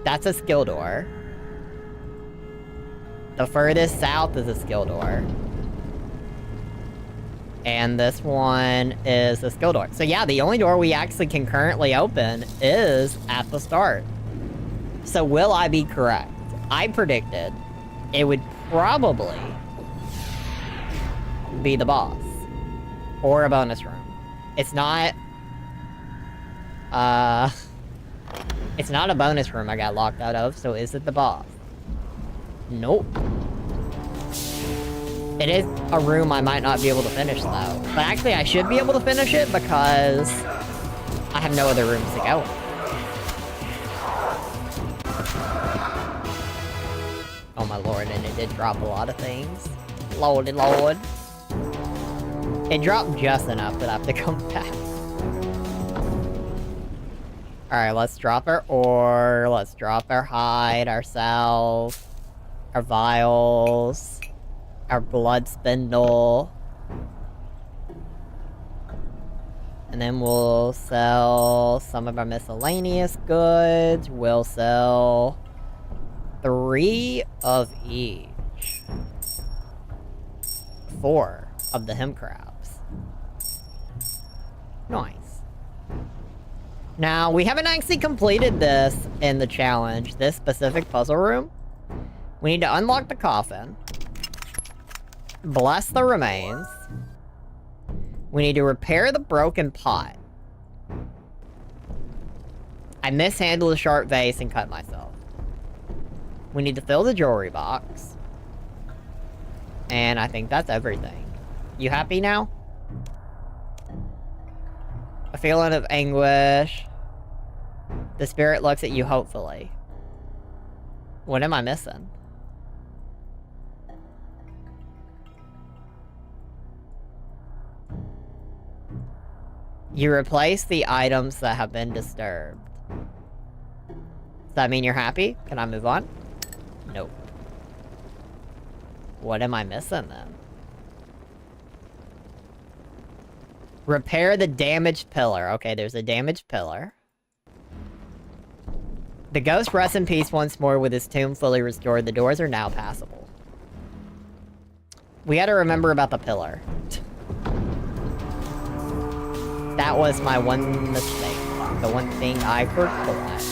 that's a skill door. The furthest south is a skill door. And this one is a skill door. So yeah, the only door we actually can currently open is at the start. So will I be correct? I predicted it would probably be the boss. Or a bonus room. It's not... it's not a bonus room I got locked out of, so is it the boss? Nope. It is a room I might not be able to finish, though. But actually, I should be able to finish it because I have no other rooms to go in. Oh my lord, and it did drop a lot of things. Lordy lord. It dropped just enough that I have to come back. Alright, let's drop our ore, let's drop our hide, our salve, our vials, our blood spindle. And then we'll sell some of our miscellaneous goods. We'll sell 3 of each. 4 of the hem crabs. Nice. Now, we haven't actually completed this in the challenge, this specific puzzle room. We need to unlock the coffin. Bless the remains. We need to repair the broken pot. I mishandled a sharp vase and cut myself. We need to fill the jewelry box. And I think that's everything. You happy now? A feeling of anguish. The spirit looks at you hopefully. What am I missing? You replace the items that have been disturbed. Does that mean you're happy? Can I move on? Nope. What am I missing then? Repair the damaged pillar. Okay, there's a damaged pillar. The ghost rests in peace once more with his tomb fully restored. The doors are now passable. We had to remember about the pillar. That was my one mistake. The one thing I forgot.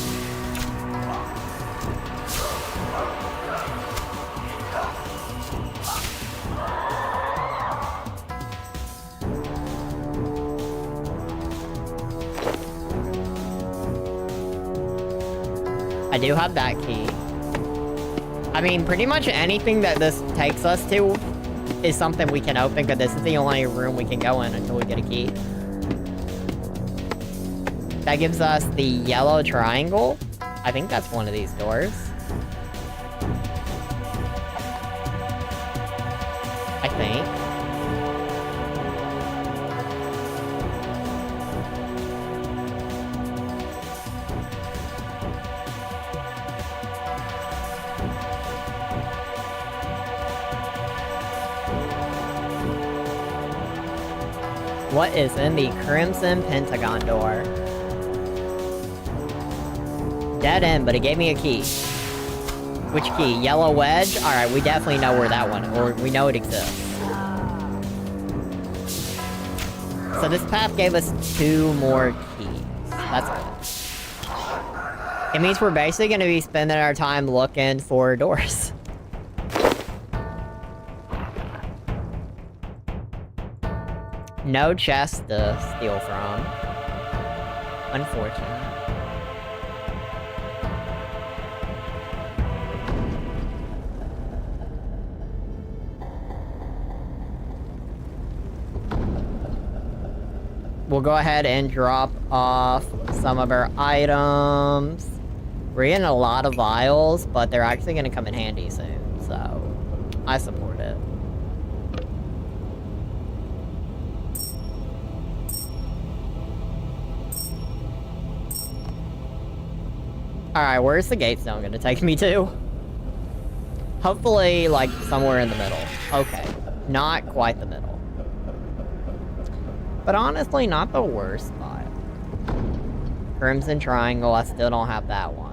I do have that key. I mean, pretty much anything that this takes us to is something we can open, because this is the only room we can go in until we get a key. That gives us the yellow triangle. I think that's one of these doors. I think. What is in the Crimson Pentagon door? Dead end, but it gave me a key. Which key? Yellow wedge? Alright, we definitely know where that one, or we know it exists. So this path gave us 2 more keys. That's good. It means we're basically going to be spending our time looking for doors. No chest to steal from. Unfortunate. We'll go ahead and drop off some of our items. We're getting a lot of vials, but they're actually going to come in handy soon, so I support it. Alright, where's the gate stone gonna take me to? Hopefully, like, somewhere in the middle. Okay, not quite the middle. But honestly, not the worst spot. Crimson Triangle, I still don't have that one.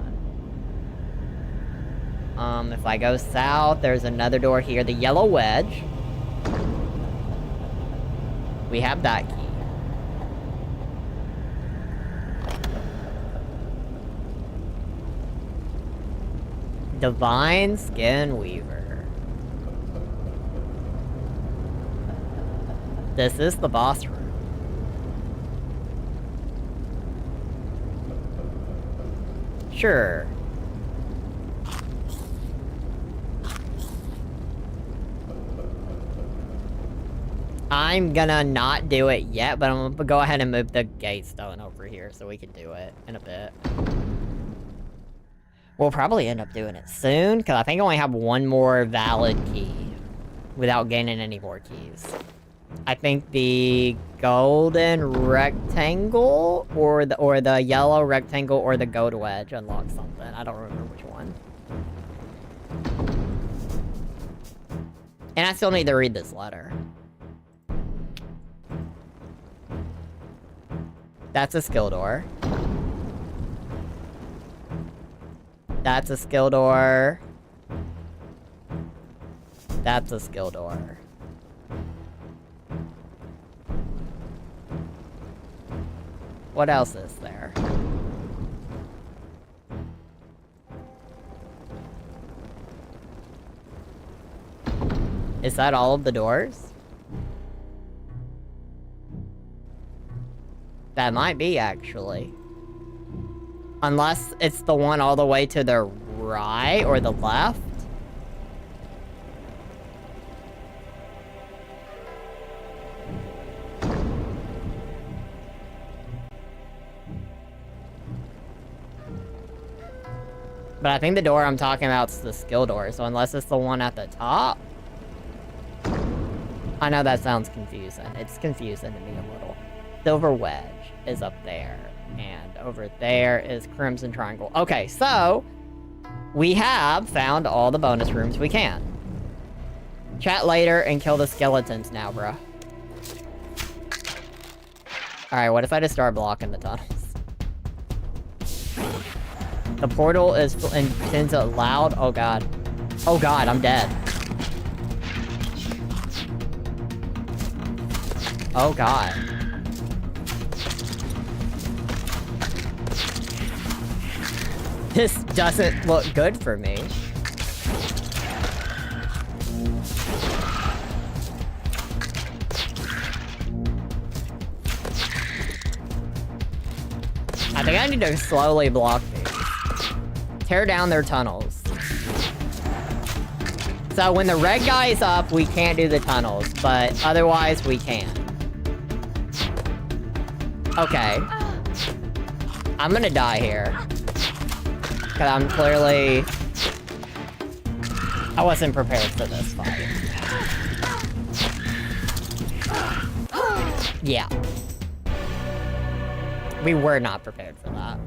If I go south, there's another door here. The Yellow Wedge. We have that key. Divine Skin Weaver. This is the boss room. Sure. I'm gonna not do it yet, but I'm gonna go ahead and move the gate stone over here so we can do it in a bit. We'll probably end up doing it soon, because I think I only have one more valid key without gaining any more keys. I think the golden rectangle or the yellow rectangle or the gold wedge unlocks something. I don't remember which one. And I still need to read this letter. That's a skill door. That's a skill door. That's a skill door. What else is there? Is that all of the doors? That might be, actually. Unless it's the one all the way to the right or the left. But I think the door I'm talking about is the skill door, so unless it's the one at the top. I know that sounds confusing. It's confusing to me a little. Silver Wedge is up there. And over there is Crimson Triangle. Okay, so we have found all the bonus rooms we can. Chat later and kill the skeletons now, bruh. Alright, what if I just start blocking the tunnels? The portal is intends it loud. Oh god. Oh god, I'm dead. Oh god. This doesn't look good for me. I think I need to slowly block these. Tear down their tunnels. So when the red guy is up, we can't do the tunnels, but otherwise we can. Okay. I'm gonna die here. Because I'm clearly... I wasn't prepared for this fight. Yeah. We were not prepared for that.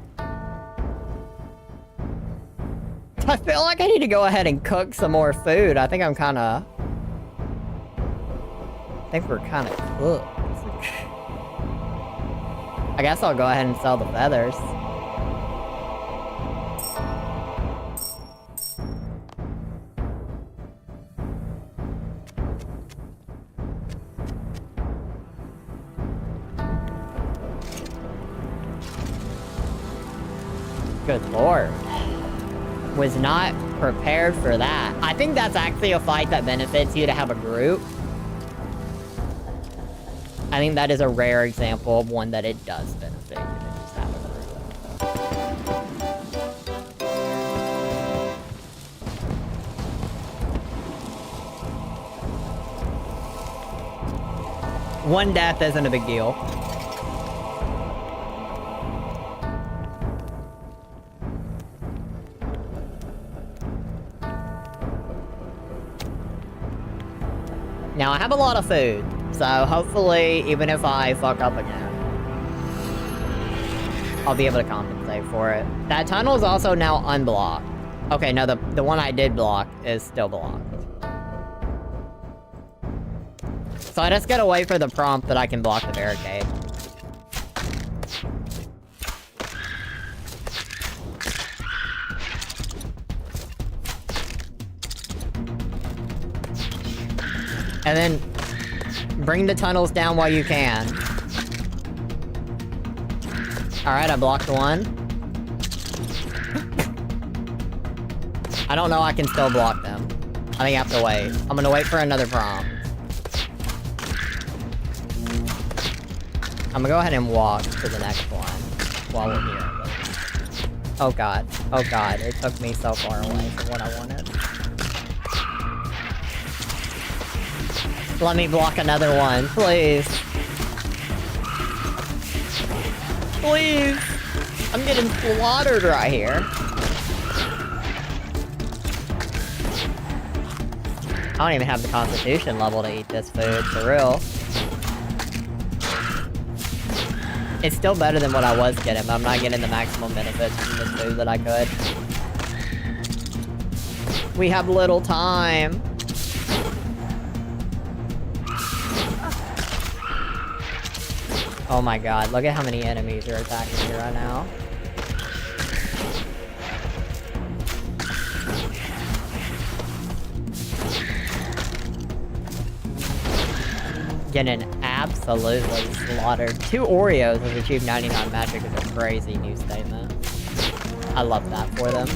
I feel like I need to go ahead and cook some more food. I think we're kind of cooked. I guess I'll go ahead and sell the feathers. Good lord. Was not prepared for that. I think that's actually a fight that benefits you to have a group. I think that is a rare example of one that it does benefit you to just have a group. One death isn't a big deal. Now, I have a lot of food, so hopefully, even if I fuck up again, I'll be able to compensate for it. That tunnel is also now unblocked. Okay, no, the one I did block is still blocked. So I just gotta wait for the prompt that I can block the barricade. And then bring the tunnels down while you can. Alright, I blocked one. I don't know I can still block them. I think I have to wait. I'm gonna wait for another prompt. I'm gonna go ahead and walk to the next one while we're here. Oh god. Oh god. It took me so far away from what I wanted. Let me block another one, please. Please! I'm getting slaughtered right here. I don't even have the constitution level to eat this food, for real. It's still better than what I was getting, but I'm not getting the maximum benefits from this food that I could. We have little time. Oh my god, look at how many enemies are attacking me right now. Getting absolutely slaughtered. 2 Oreos has achieved 99 magic is a crazy new statement. I love that for them.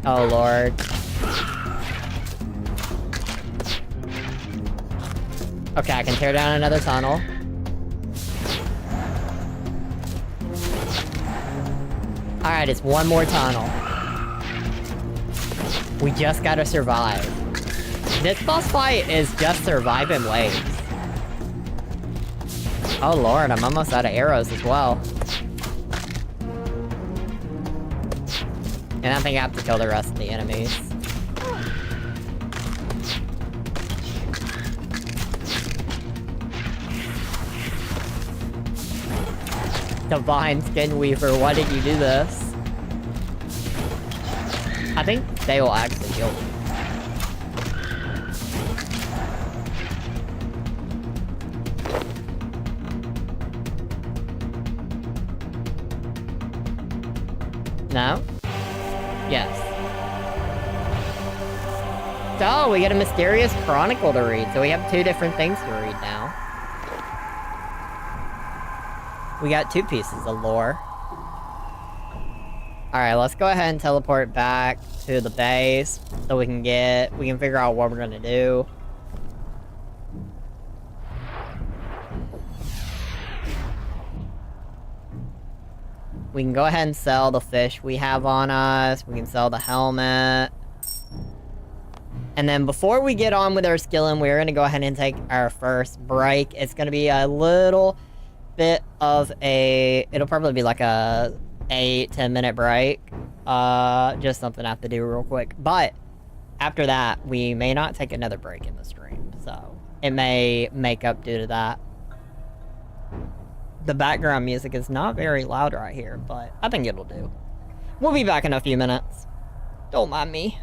Oh lord. Okay, I can tear down another tunnel. Alright, it's one more tunnel. We just gotta survive. This boss fight is just surviving waves. Oh lord, I'm almost out of arrows as well. And I think I have to kill the rest of the enemies. Divine Skin Weaver, why did you do this? I think they will actually heal me. No? Yes. So, we get a mysterious chronicle to read, so we have 2 different things to read now. We got 2 pieces of lore. Alright, let's go ahead and teleport back to the base so we can figure out what we're gonna do. We can go ahead and sell the fish we have on us. We can sell the helmet. And then before we get on with our skilling, we're gonna go ahead and take our first break. It's gonna be a little bit of it'll probably be like a 8-10 minute break. Just something I have to do real quick. But after that, we may not take another break in the stream. So it may make up due to that. The background music is not very loud right here, but I think it'll do. We'll be back in a few minutes. Don't mind me.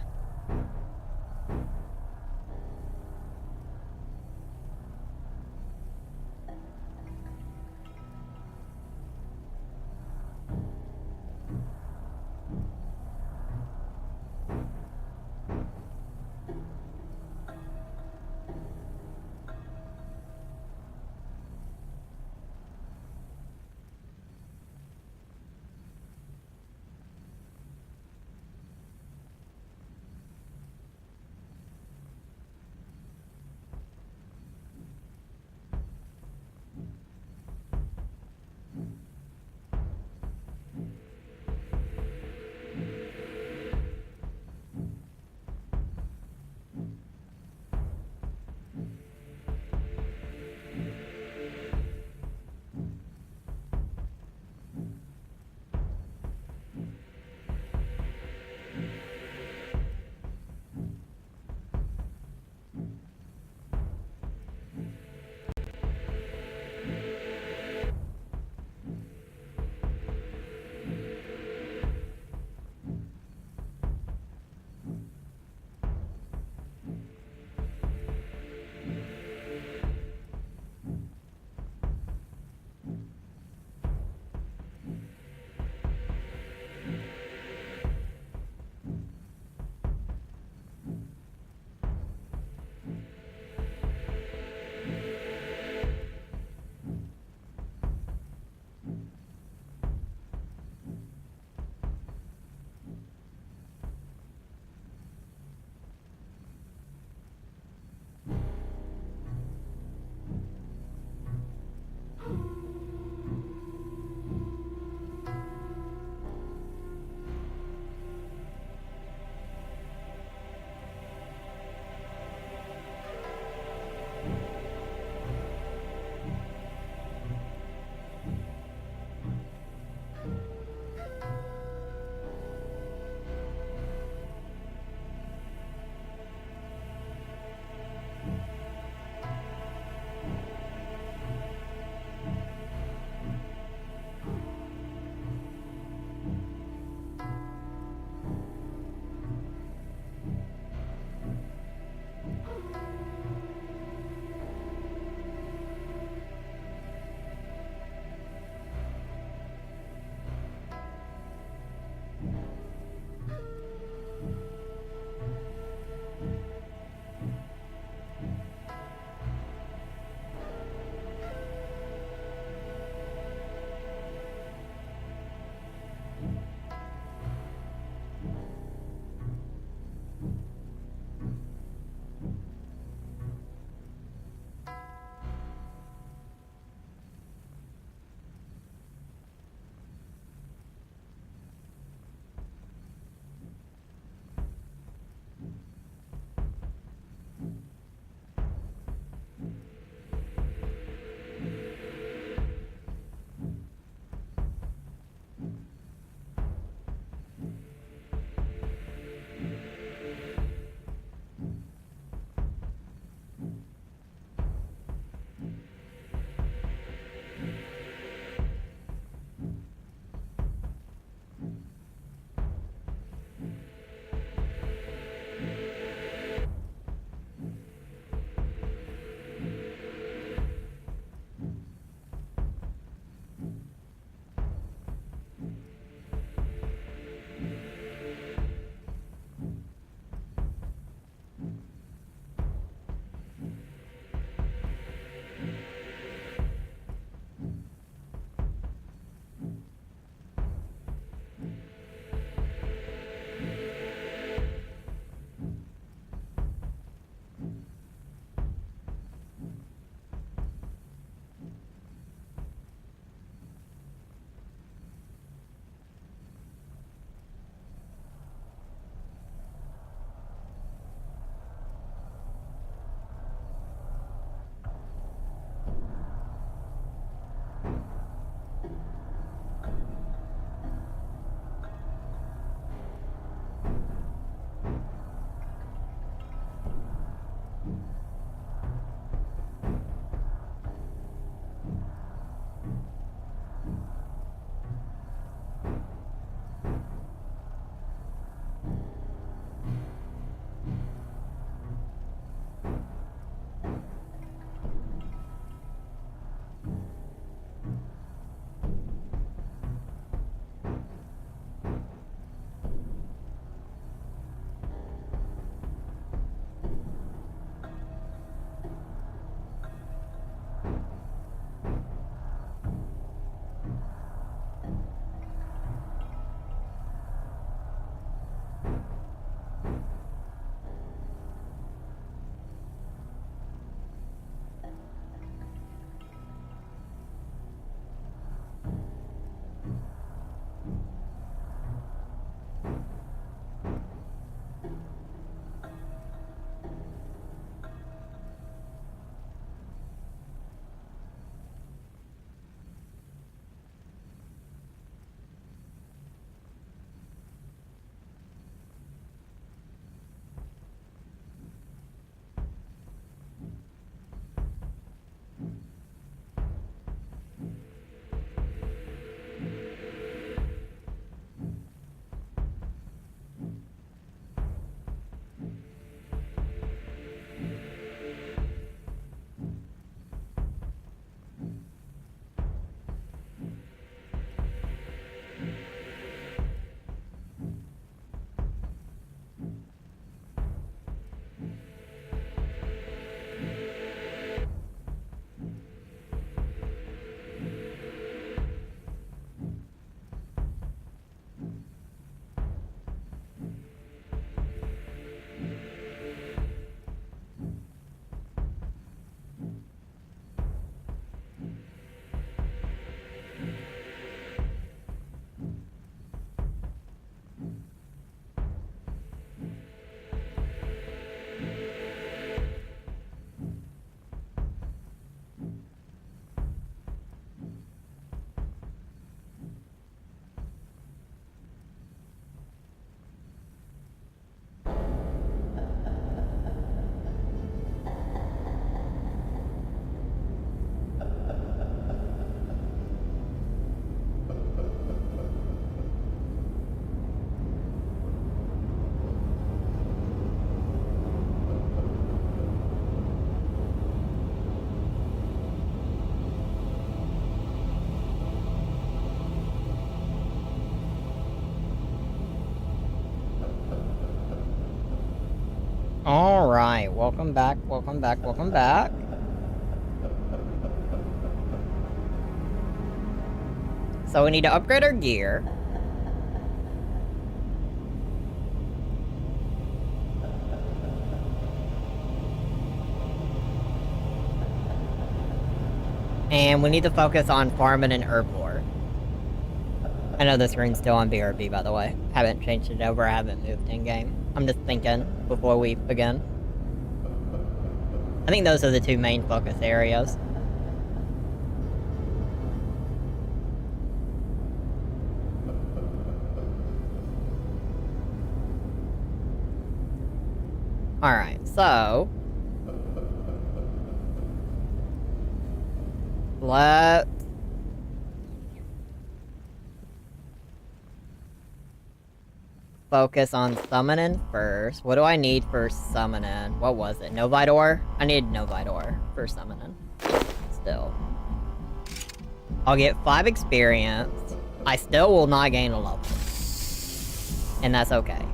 Alright, welcome back, welcome back, welcome back. So we need to upgrade our gear. And we need to focus on farming and herblore. I know this rune's still on BRB, by the way. Haven't changed it over, I haven't moved in-game. I'm just thinking before we begin. I think those are the two main focus areas. Alright, so... let's... focus on summoning first. What do I need for summoning? What was it? Novidor? I need Novidor for summoning. Still. I'll get 5 experience. I still will not gain a level. And that's okay.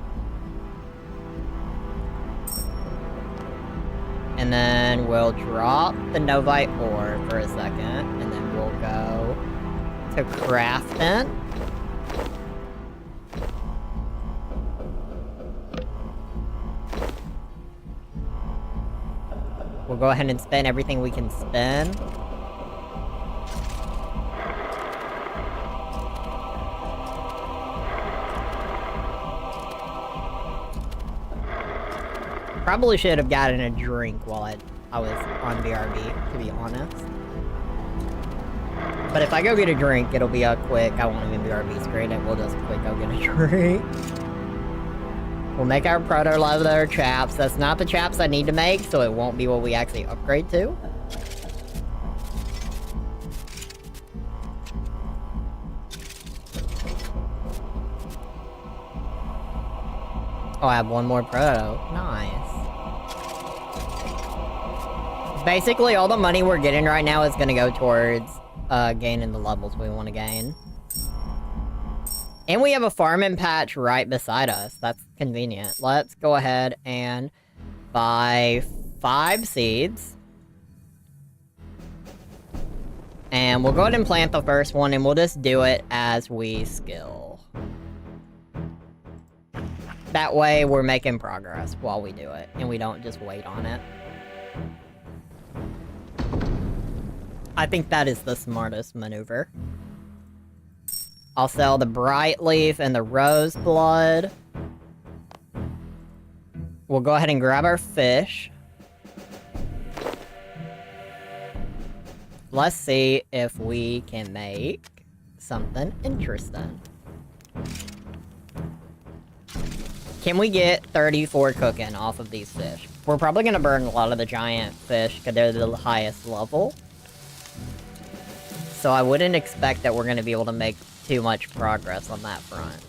And then we'll drop the Novite ore for a second. And then we'll go to crafting. We'll go ahead and spend everything we can spend. Probably should have gotten a drink while I was on BRB, to be honest. But if I go get a drink, it'll be a quick, I won't even BRB screen it, we'll just quick go get a drink. We'll make our proto-leather chaps. That's not the chaps I need to make, so it won't be what we actually upgrade to. Oh, I have one more proto. Nice. Basically, all the money we're getting right now is gonna go towards gaining the levels we want to gain. And we have a farming patch right beside us. That's convenient. Let's go ahead and buy 5 seeds. And we'll go ahead and plant the first one, and we'll just do it as we skill. That way, we're making progress while we do it, and we don't just wait on it. I think that is the smartest maneuver. I'll sell the bright leaf and the rose blood. We'll go ahead and grab our fish. Let's see if we can make something interesting. Can we get 34 cooking off of these fish? We're probably gonna burn a lot of the giant fish because they're the highest level. So I wouldn't expect that we're gonna be able to make too much progress on that front.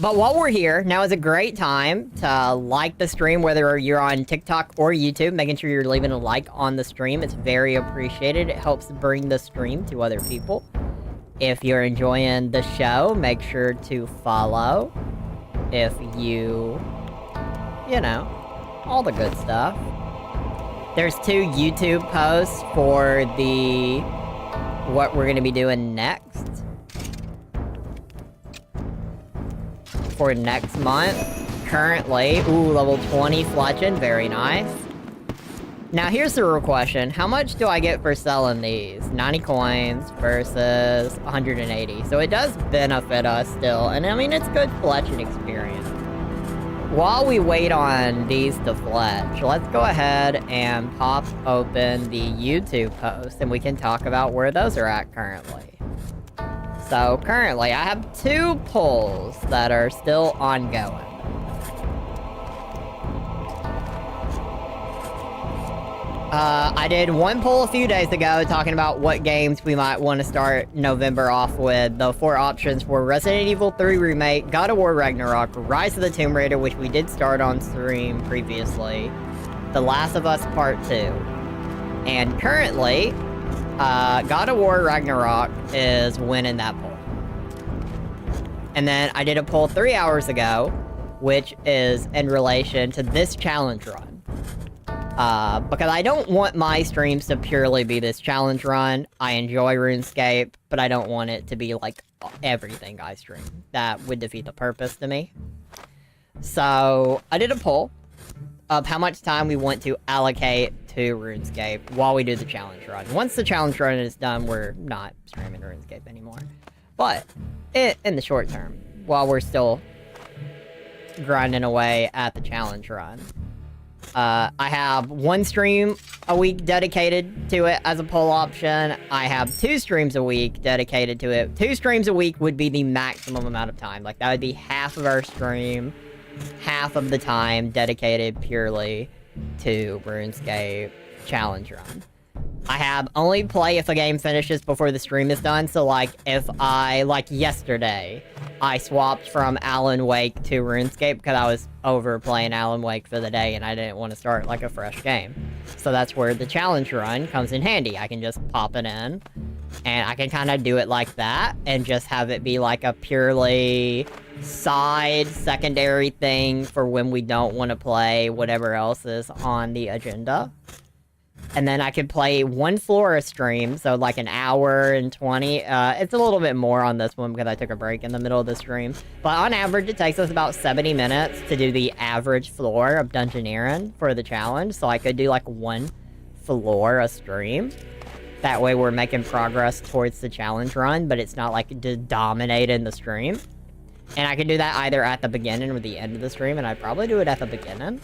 But while we're here, now is a great time to like the stream, whether you're on TikTok or YouTube, making sure you're leaving a like on the stream. It's very appreciated. It helps bring the stream to other people. If you're enjoying the show, make sure to follow. If you know, all the good stuff. There's 2 YouTube posts for what we're gonna be doing next. For next month. Currently, ooh, level 20 fletching, very nice. Now here's the real question, how much do I get for selling these? 90 coins versus 180. So it does benefit us still, and I mean, it's good fletching experience. While we wait on these to fletch, let's go ahead and pop open the YouTube post, and we can talk about where those are at currently. So currently, I have 2 polls that are still ongoing. I did one poll a few days ago talking about what games we might want to start November off with. The 4 options were Resident Evil 3 Remake, God of War Ragnarok, Rise of the Tomb Raider, which we did start on stream previously, The Last of Us Part 2. And currently, God of War Ragnarok is winning that poll. And then I did a poll 3 hours ago, which is in relation to this challenge run. Because I don't want my streams to purely be this challenge run. I enjoy RuneScape, but I don't want it to be like everything I stream. That would defeat the purpose to me. So I did a poll of how much time we want to allocate to RuneScape while we do the challenge run. Once the challenge run is done, we're not streaming RuneScape anymore. But in the short term, while we're still grinding away at the challenge run, I have 1 stream a week dedicated to it as a poll option. I have 2 streams a week dedicated to it. 2 streams a week would be the maximum amount of time. Like, that would be half of our stream, half of the time dedicated purely to RuneScape challenge run. I have only play if a game finishes before the stream is done. So, like, if like yesterday, I swapped from Alan Wake to RuneScape because I was over playing Alan Wake for the day and I didn't want to start, like, a fresh game. So that's where the challenge run comes in handy. I can just pop it in, and I can kind of do it like that and just have it be, like, a purely side, secondary thing for when we don't want to play whatever else is on the agenda. And then I could play 1 floor a stream, so like an hour and 20. It's a little bit more on this one because I took a break in the middle of the stream. But on average, it takes us about 70 minutes to do the average floor of Dungeoneering for the challenge. So I could do like 1 floor a stream. That way we're making progress towards the challenge run, but it's not like just dominating the stream. And I can do that either at the beginning or the end of the stream, and I'd probably do it at the beginning.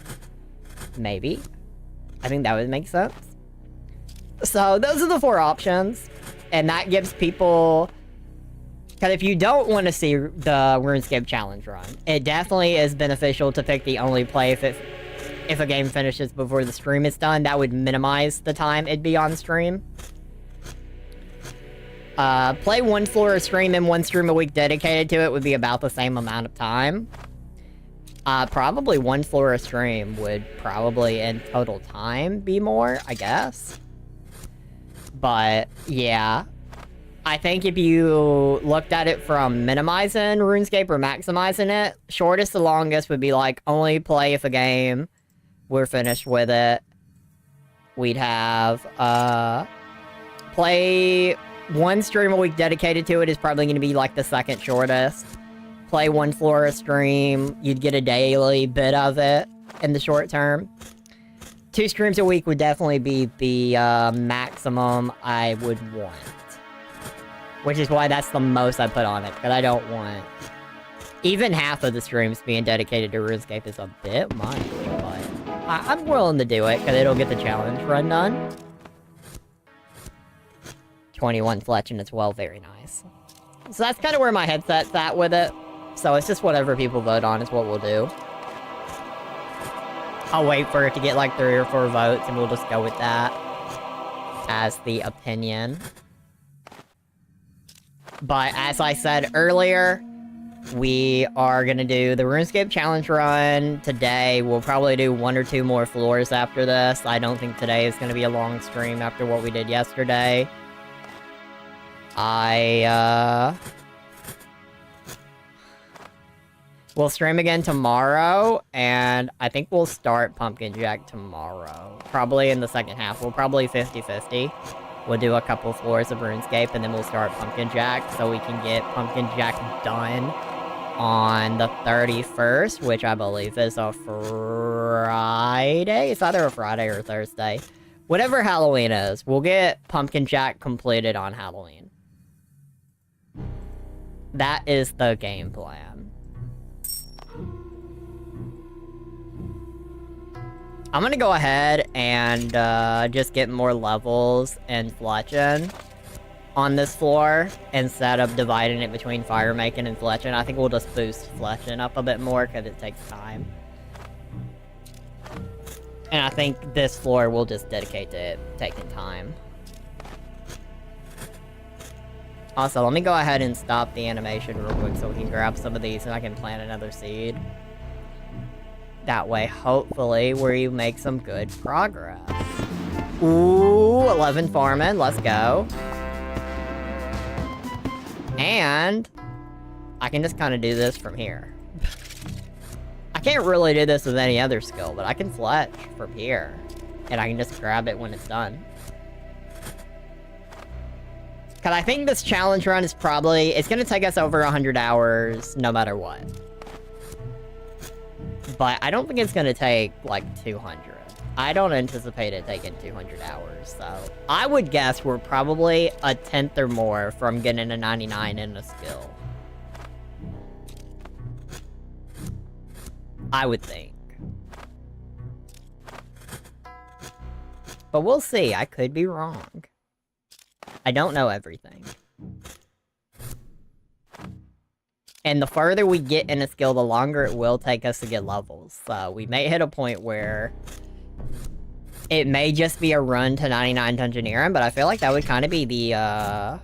Maybe. I think that would make sense. So those are the 4 options, and that gives people... Because if you don't want to see the RuneScape challenge run, it definitely is beneficial to pick the only play if a game finishes before the stream is done. That would minimize the time it'd be on stream. Play 1 floor a stream and 1 stream a week dedicated to it would be about the same amount of time. Probably 1 floor a stream would probably in total time be more, I guess. But, yeah. I think if you looked at it from minimizing RuneScape or maximizing it, shortest to longest would be like, only play if a game, we're finished with it. We'd have, play 1 stream a week dedicated to it is probably going to be like the second shortest. Play 1 floor a stream, you'd get a daily bit of it in the short term. 2 streams a week would definitely be the maximum I would want. Which is why that's the most I put on it, because I don't want... Even half of the streams being dedicated to RuneScape is a bit much, but I'm willing to do it, because it'll get the challenge run done. 21 fletching as well, very nice. So that's kind of where my headset's at with it. So it's just whatever people vote on is what we'll do. I'll wait for it to get like 3 or 4 votes, and we'll just go with that as the opinion. But as I said earlier, we are gonna do the RuneScape challenge run today. We'll probably do 1 or 2 more floors after this. I don't think today is gonna be a long stream after what we did yesterday. We'll stream again tomorrow, and I think we'll start Pumpkin Jack tomorrow. Probably in the second half. We'll probably 50-50. We'll do a couple floors of RuneScape, and then we'll start Pumpkin Jack, so we can get Pumpkin Jack done on the 31st, which I believe is a Friday? It's either a Friday or a Thursday. Whatever Halloween is, we'll get Pumpkin Jack completed on Halloween. That is the game plan. I'm gonna go ahead and just get more levels and fletching on this floor instead of dividing it between fire making and fletching. I think we'll just boost fletching up a bit more because it takes time. And I think this floor we'll just dedicate to it taking time. Also, let me go ahead and stop the animation real quick so we can grab some of these and I can plant another seed. That way, hopefully, we make some good progress. Ooh, 11 farming. Let's go. And I can just kind of do this from here. I can't really do this with any other skill, but I can fletch from here. And I can just grab it when it's done. Because I think this challenge run is probably... It's going to take us over 100 hours no matter what. But I don't think it's going to take, like, 200. I don't anticipate it taking 200 hours, so... I would guess we're probably a 10th or more from getting a 99 in a skill. I would think. But we'll see. I could be wrong. I don't know everything. And the further we get in a skill, the longer it will take us to get levels. So we may hit a point where it may just be a run to 99 Dungeoneering, but I feel like that would kind of be the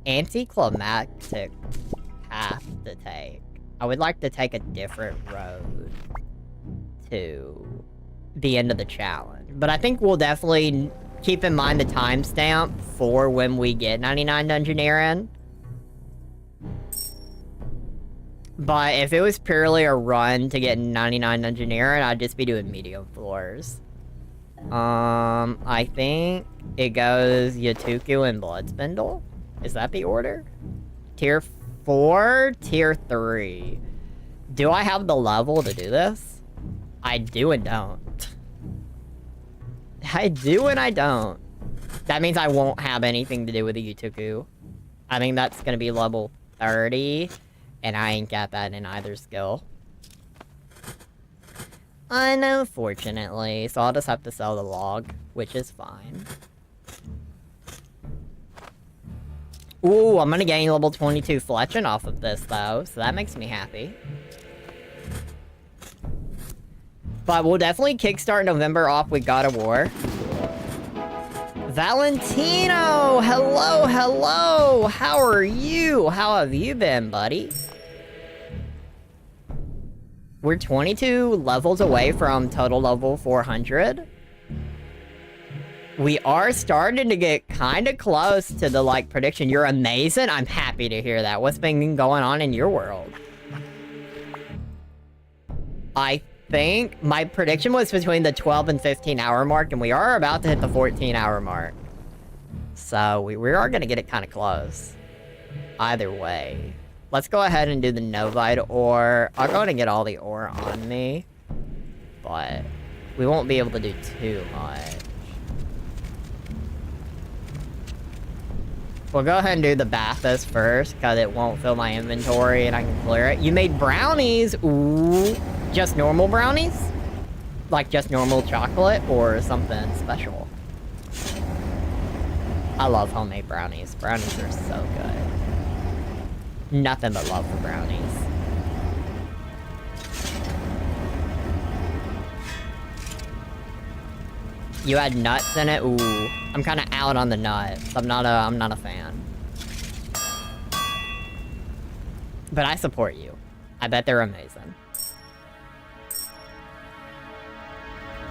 anticlimactic path to take. I would like to take a different road to the end of the challenge. But I think we'll definitely keep in mind the timestamp for when we get 99 Dungeoneering. But if it was purely a run to get 99 Dungeoneering, I'd just be doing medium floors. I think it goes Yatuku and Bloodspindle. Is that the order? Tier 4, Tier 3. Do I have the level to do this? I do and don't. I do and I don't. That means I won't have anything to do with the Yatuku. I think that's gonna be level 30. And I ain't got that in either skill. Unfortunately, so I'll just have to sell the log, which is fine. Ooh, I'm gonna gain level 22 fletching off of this, though, so that makes me happy. But we'll definitely kickstart November off with God of War. Valentino! Hello, hello! How are you? How have you been, buddy? We're 22 levels away from total level 400. We are starting to get kind of close to the, like, prediction. You're amazing. I'm happy to hear that. What's been going on in your world? I think my prediction was between the 12 and 15 hour mark, and we are about to hit the 14 hour mark. So we are going to get it kind of close. Either way. Let's go ahead and do the Novite ore. I'll go ahead and get all the ore on me. But we won't be able to do too much. We'll go ahead and do the Bathos first, because it won't fill my inventory and I can clear it. You made brownies! Ooh. Just normal brownies? Like just normal chocolate or something special? I love homemade brownies. Brownies are so good. Nothing but love for brownies. You had nuts in it? Ooh. I'm kind of out on the nuts. I'm not a fan. But I support you. I bet they're amazing.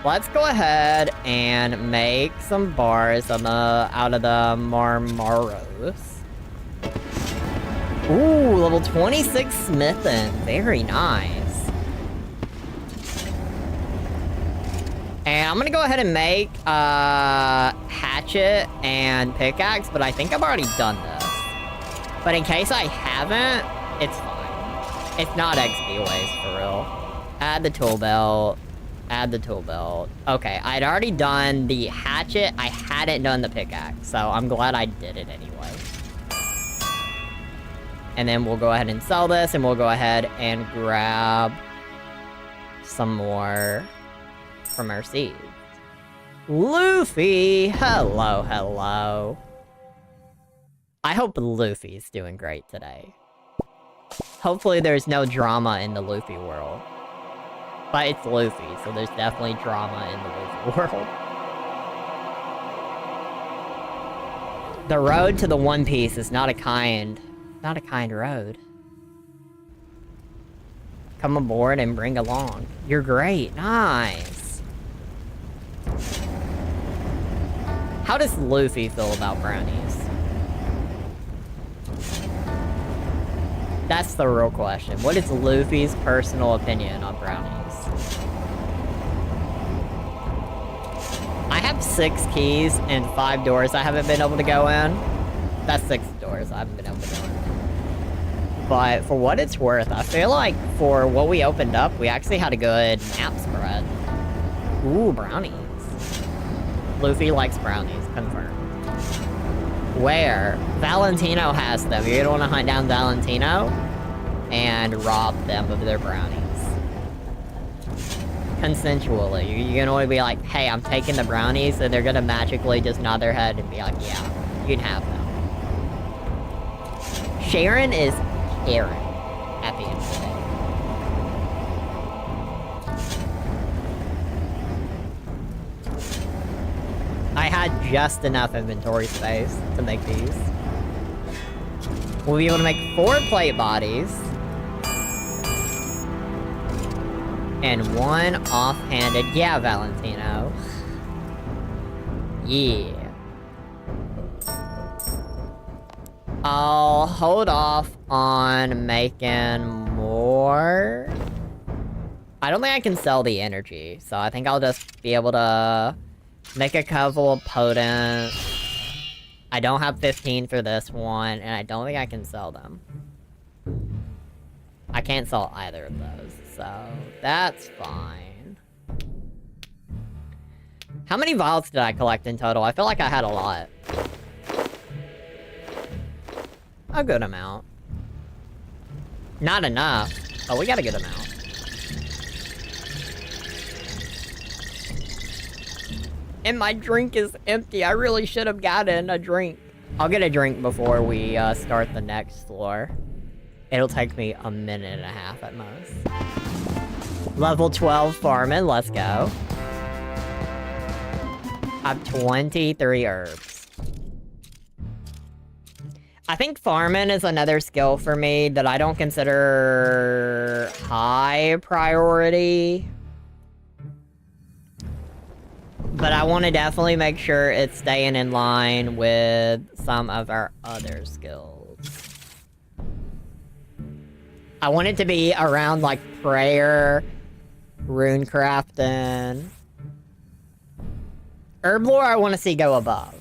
Let's go ahead and make some bars on out of the Marmaros. Ooh, level 26 smithing. Very nice. And I'm gonna go ahead and make hatchet and pickaxe, but I think I've already done this. But in case I haven't, it's fine. It's not XP waste for real. Add the tool belt. Add the tool belt. Okay, I'd already done the hatchet. I hadn't done the pickaxe, so I'm glad I did it anyway. And then we'll go ahead and sell this, and we'll go ahead and grab some more from our seeds. Luffy! Hello, hello. I hope Luffy's doing great today. Hopefully there's no drama in the Luffy world. But it's Luffy, so there's definitely drama in the Luffy world. The road to the One Piece is not a kind road. Come aboard and bring along. You're great. Nice. How does Luffy feel about brownies? That's the real question. What is Luffy's personal opinion on brownies? I have 6 keys and 5 doors I haven't been able to go in. That's 6 doors I haven't been able to go in. But for what it's worth, I feel like for what we opened up, we actually had a good map spread. Ooh, brownies. Luffy likes brownies, confirmed. Where? Valentino has them. You're gonna want to hunt down Valentino and rob them of their brownies. Consensually. You're gonna want to be like, hey, I'm taking the brownies, and they're gonna magically just nod their head and be like, yeah, you can have them. Sharon is Karen at the end of the day. I had just enough inventory space to make these. We'll be able to make 4 plate bodies. And 1 offhanded. Yeah, Valentino. Yeah. I'll hold off on making more. I don't think I can sell the energy, so I think I'll just be able to make a couple of potent. I don't have 15 for this one, and I don't think I can sell them. I can't sell either of those, so that's fine. How many vials did I collect in total? I feel like I had a lot. A good amount. Not enough. Oh, we got a good amount. And my drink is empty. I really should have gotten a drink. I'll get a drink before we start the next floor. It'll take me a minute and a half at most. Level 12 farming, let's go. I have 23 herbs. I think farming is another skill for me that I don't consider high priority. But I want to definitely make sure it's staying in line with some of our other skills. I want it to be around, like, prayer, rune crafting. Herb lore I want to see go above.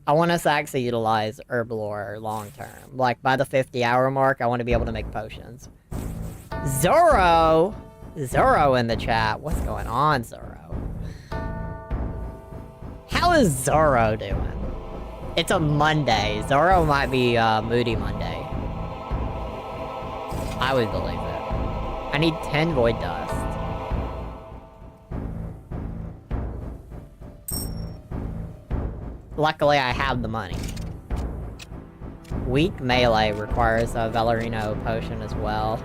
I want us to actually utilize herb lore long term. Like, by the 50-hour mark, I want to be able to make potions. Zoro! Zoro in the chat. What's going on, Zoro? How is Zoro doing? It's a Monday. Zoro might be Moody Monday. I would believe it. I need 10 void dust. Luckily, I have the money. Weak melee requires a Valerino potion as well.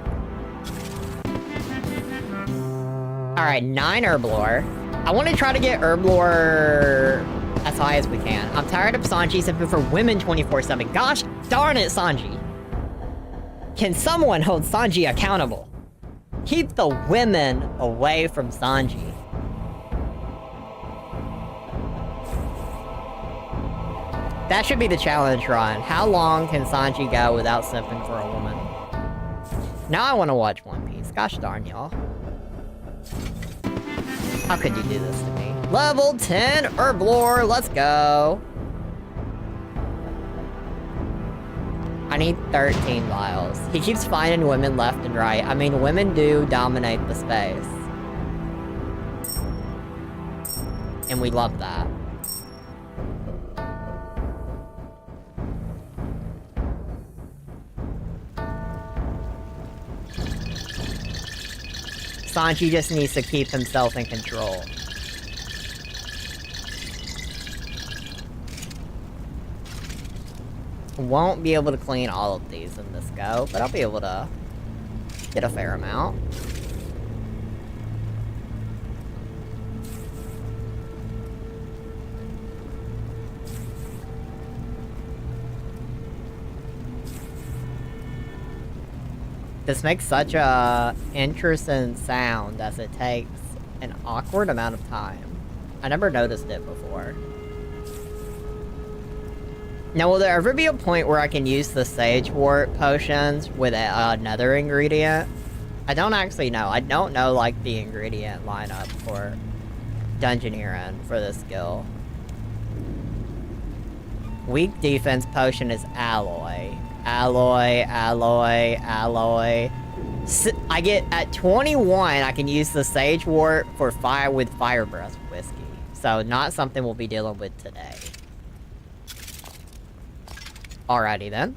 Alright, 9 herb lore. I want to try to get herb lore as high as we can. I'm tired of Sanji simping for women 24/7. Gosh darn it, Sanji. Can someone hold Sanji accountable? Keep the women away from Sanji. That should be the challenge run. How long can Sanji go without simping for a woman? Now I want to watch One Piece. Gosh darn y'all. How could you do this to me? Level 10 herb lore, let's go. I need 13 vials. He keeps finding women left and right. I mean, women do dominate the space. And we love that. Sanji just needs to keep himself in control. Won't be able to clean all of these in this go, but I'll be able to get a fair amount. This makes such a interesting sound as it takes an awkward amount of time. I never noticed it before. Now, will there ever be a point where I can use the sage wort potions with another ingredient? I don't actually know. I don't know, like, the ingredient lineup for Dungeoneering for this skill. Weak defense potion is alloy. Alloy. I get, at 21, I can use the sage wort for fire with fire breath whiskey. So, not something we'll be dealing with today. Alrighty then.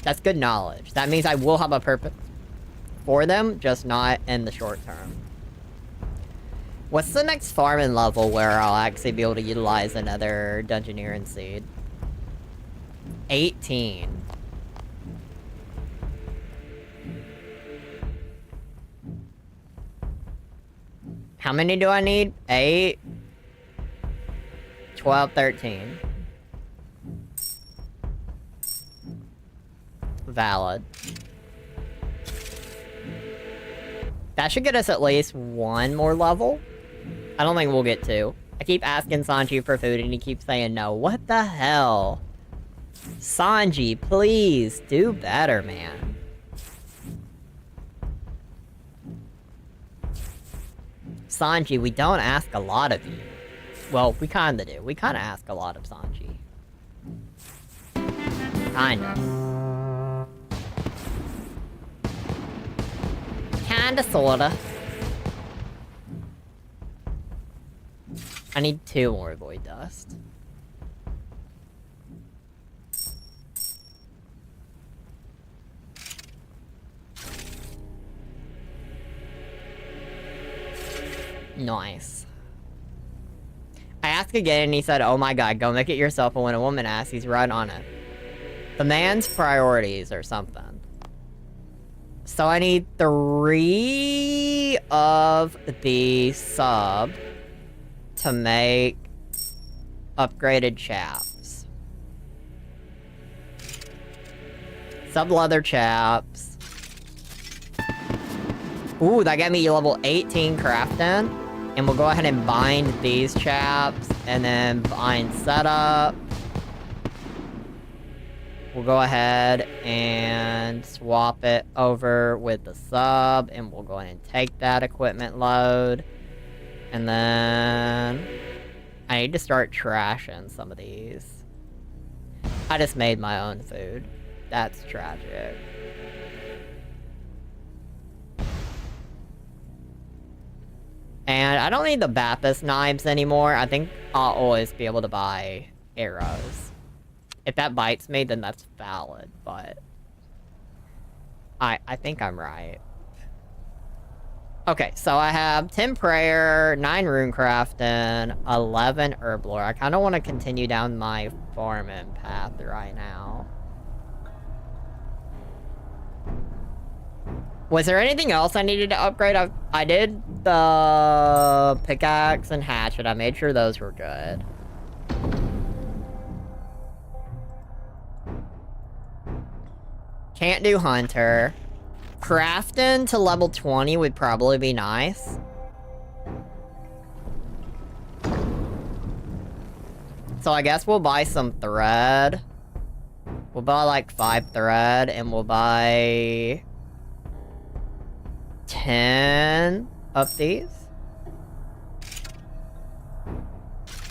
That's good knowledge. That means I will have a purpose for them, just not in the short term. What's the next farming level where I'll actually be able to utilize another Dungeoneering seed? 18. How many do I need? 8, 12, 13. Valid. That should get us at least one more level. I don't think we'll get two. I keep asking Sanji for food and he keeps saying no. What the hell? Sanji, please do better, man. Sanji, we don't ask a lot of you. Well, we kinda do. We kinda ask a lot of Sanji. Kinda. Kinda, sorta. I need 2 more void dust. Nice. I asked again and he said, oh my god, go make it yourself, and when a woman asks, he's right on it. The man's priorities or something. So I need 3 of the sub to make upgraded chaps. Sub leather chaps. Ooh, that got me level 18 crafting. And we'll go ahead and bind these chaps, and then bind setup. We'll go ahead and swap it over with the sub, and we'll go ahead and take that equipment load. And then I need to start trashing some of these. I just made my own food. That's tragic. And I don't need the Baptist knives anymore. I think I'll always be able to buy arrows. If that bites me, then that's valid, but I think I'm right. Okay, so I have 10 prayer, 9 rune crafting, 11 herb lore. I kind of want to continue down my farming path right now. Was there anything else I needed to upgrade? I did the pickaxe and hatchet. I made sure those were good. Can't do hunter. Crafting to level 20 would probably be nice. So I guess we'll buy some thread. We'll buy like 5 thread, and we'll buy 10 of these.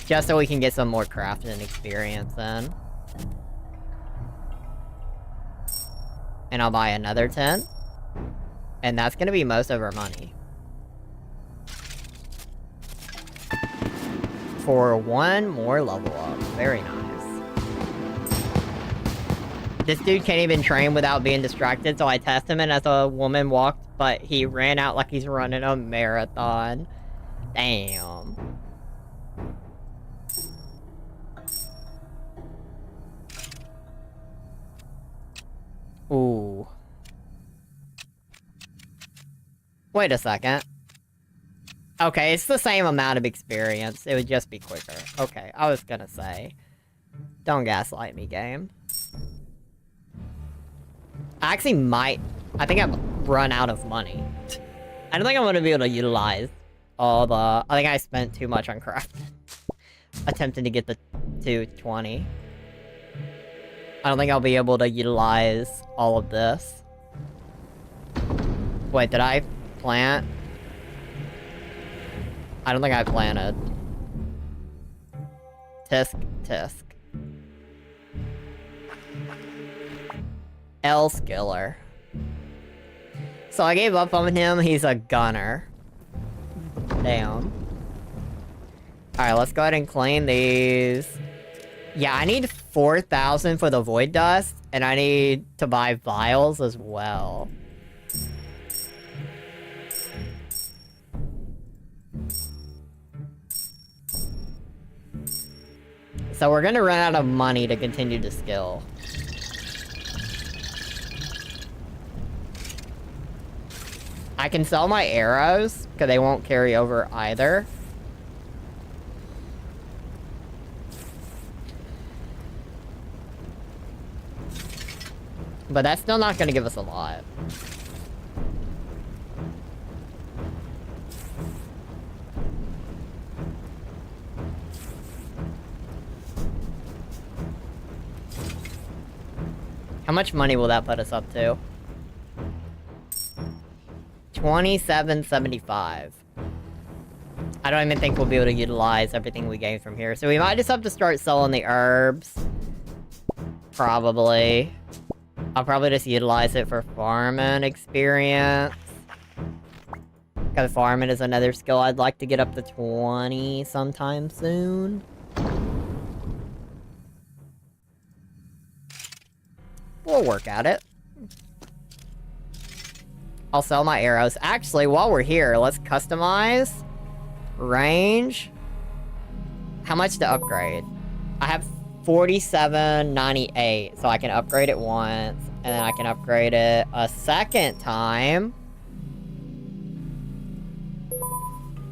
Just so we can get some more crafting experience in. And I'll buy another 10. And that's gonna be most of our money. For 1 more level up. Very nice. This dude can't even train without being distracted, so I test him, and as a woman walked, but he ran out like he's running a marathon. Damn. Ooh. Wait a second. Okay, it's the same amount of experience. It would just be quicker. Okay, I was gonna say. Don't gaslight me, game. I actually might... I think I've run out of money. I don't think I'm gonna be able to utilize all the... I think I spent too much on crafting. Attempting to get the 220. I don't think I'll be able to utilize all of this. Wait, did I plant? I don't think I planted. Tisk, tisk. L Skiller. So I gave up on him, he's a gunner. Damn. Alright, let's go ahead and claim these. Yeah, I need 4,000 for the Void Dust, and I need to buy vials as well. So we're gonna run out of money to continue to skill. I can sell my arrows, because they won't carry over either. But that's still not gonna give us a lot. How much money will that put us up to? 2775. I don't even think we'll be able to utilize everything we gain from here. So we might just have to start selling the herbs. Probably. I'll probably just utilize it for farming experience. Because farming is another skill I'd like to get up to 20 sometime soon. We'll work at it. I'll sell my arrows. Actually, while we're here, let's customize. Range. How much to upgrade? I have 4798, so I can upgrade it once, and then I can upgrade it a second time.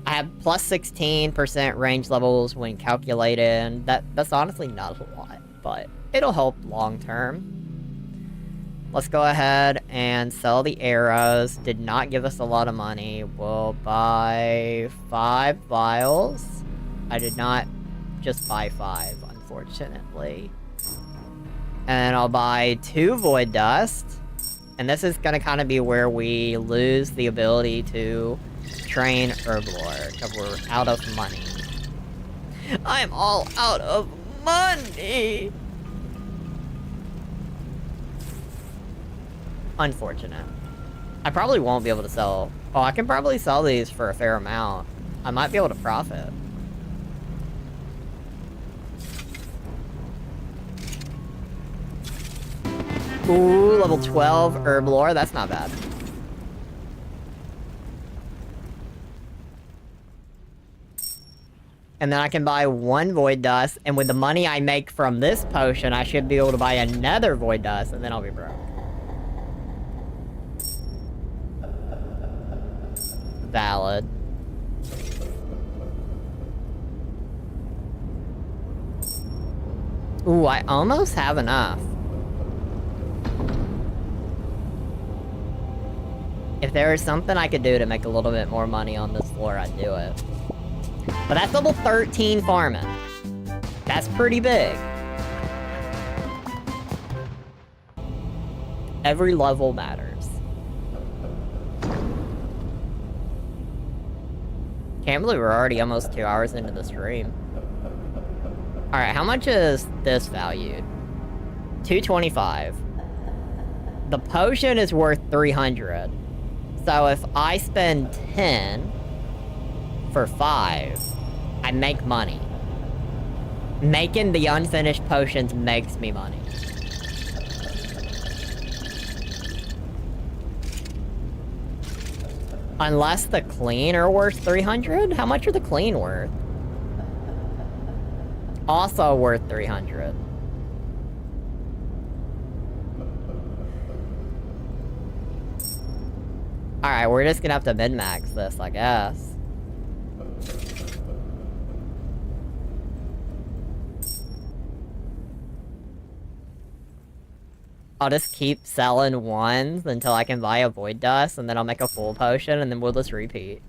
I have plus 16% range levels when calculated. That's honestly not a lot, but it'll help long term. Let's go ahead and sell the arrows. Did not give us a lot of money. We'll buy 5 vials. I did not just buy 5, unfortunately. And I'll buy 2 Void Dust. And this is gonna kind of be where we lose the ability to train Herblore, because we're out of money. I'm all out of money! Unfortunate. I probably won't be able to sell... Oh, I can probably sell these for a fair amount. I might be able to profit. Ooh, level 12 Herblore. That's not bad. And then I can buy 1 Void Dust, and with the money I make from this potion, I should be able to buy another Void Dust, and then I'll be broke. Valid. Ooh, I almost have enough. If there is something I could do to make a little bit more money on this floor, I'd do it. But that's level 13 farming. That's pretty big. Every level matters. Can't believe we're already almost 2 hours into the stream. Alright, how much is this valued? 225. The potion is worth 300. So if I spend 10 for 5, I make money. Making the unfinished potions makes me money. Unless the clean are worth 300? How much are the clean worth? Also worth 300. Alright, we're just gonna have to min-max this, I guess. I'll just keep selling ones until I can buy a Void Dust, and then I'll make a full potion, and then we'll just repeat.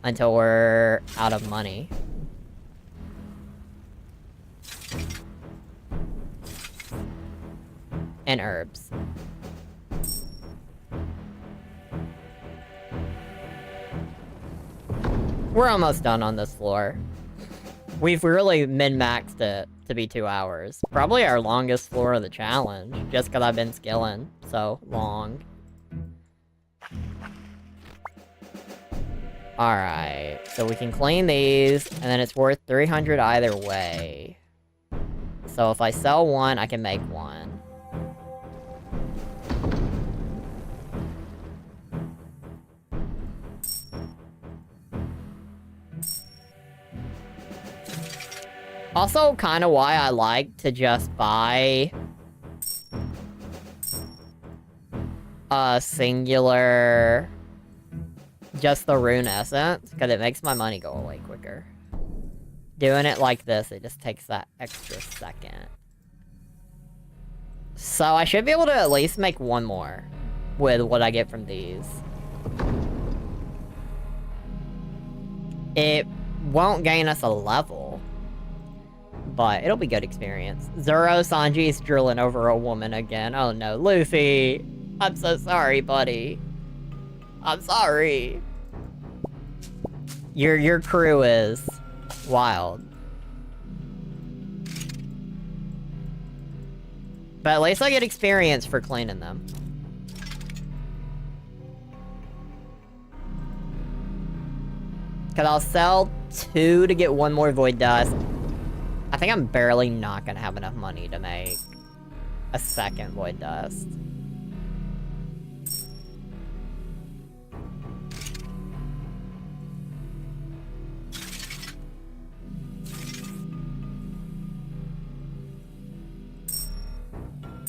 Until we're out of money. and herbs. We're almost done on this floor. We've really min-maxed it to be 2 hours. Probably our longest floor of the challenge, just because I've been skilling so long. Alright, so we can clean these, and then it's worth 300 either way. So if I sell one, I can make one. Also, kind of why I like to just buy a singular, just the rune essence, because it makes my money go away quicker. Doing it like this, it just takes that extra second. So I should be able to at least make one more with what I get from these. It won't gain us a level, but it'll be good experience. Zoro Sanji's drilling over a woman again. Oh no, Luffy. I'm so sorry, buddy. I'm sorry. Your crew is wild. But at least I get experience for cleaning them. Cause I'll sell 2 to get 1 more Void Dust. I think I'm barely not gonna have enough money to make a second Void Dust.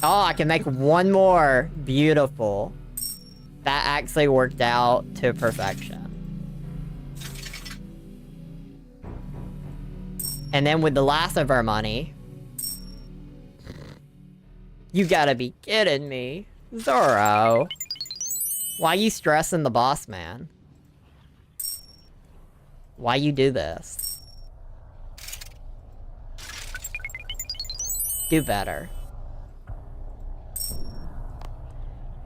Oh, I can make 1 more. Beautiful. That actually worked out to perfection. And then with the last of our money... You gotta be kidding me. Zoro. Why you stressing the boss man? Why you do this? Do better.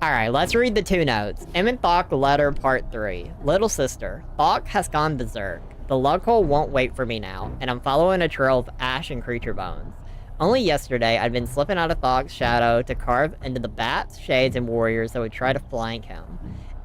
Alright, let's read the 2 notes. Emmett Thok letter part 3. Little sister, Thok has gone berserk. The lug hole won't wait for me now, and I'm following a trail of ash and creature bones. Only yesterday, I'd been slipping out of Thok's shadow to carve into the bats, shades, and warriors that would try to flank him.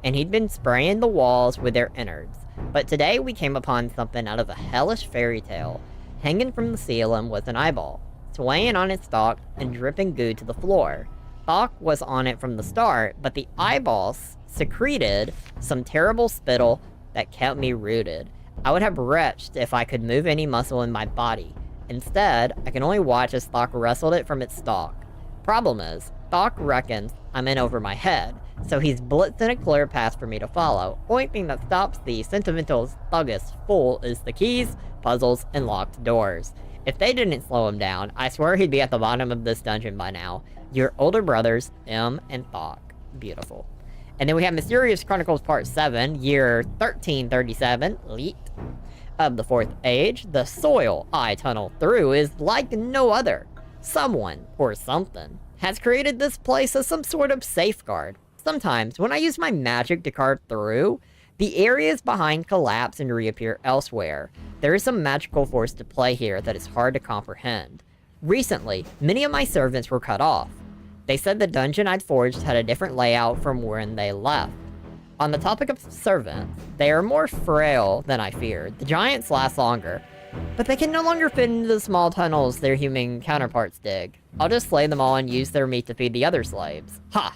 And he'd been spraying the walls with their innards. But today, we came upon something out of a hellish fairy tale. Hanging from the ceiling was an eyeball, swaying on its stalk and dripping goo to the floor. Thok was on it from the start, but the eyeballs secreted some terrible spittle that kept me rooted. I would have retched if I could move any muscle in my body. Instead, I can only watch as Thok wrestled it from its stalk. Problem is, Thok reckons I'm in over my head, so he's blitzing a clear path for me to follow. Only thing that stops the sentimental thuggus fool is the keys, puzzles, and locked doors. If they didn't slow him down, I swear he'd be at the bottom of this dungeon by now. Your older brothers, M and Thok. Beautiful. And then we have Mysterious Chronicles Part 7, year 1337, Leet, of the 4th Age. The soil I tunnel through is like no other. Someone, or something, has created this place as some sort of safeguard. Sometimes, when I use my magic to carve through, the areas behind collapse and reappear elsewhere. There is some magical force to play here that is hard to comprehend. Recently, many of my servants were cut off. They said the dungeon I'd forged had a different layout from when they left. On the topic of servants, they are more frail than I feared. The giants last longer, but they can no longer fit into the small tunnels their human counterparts dig. I'll just slay them all and use their meat to feed the other slaves. Ha!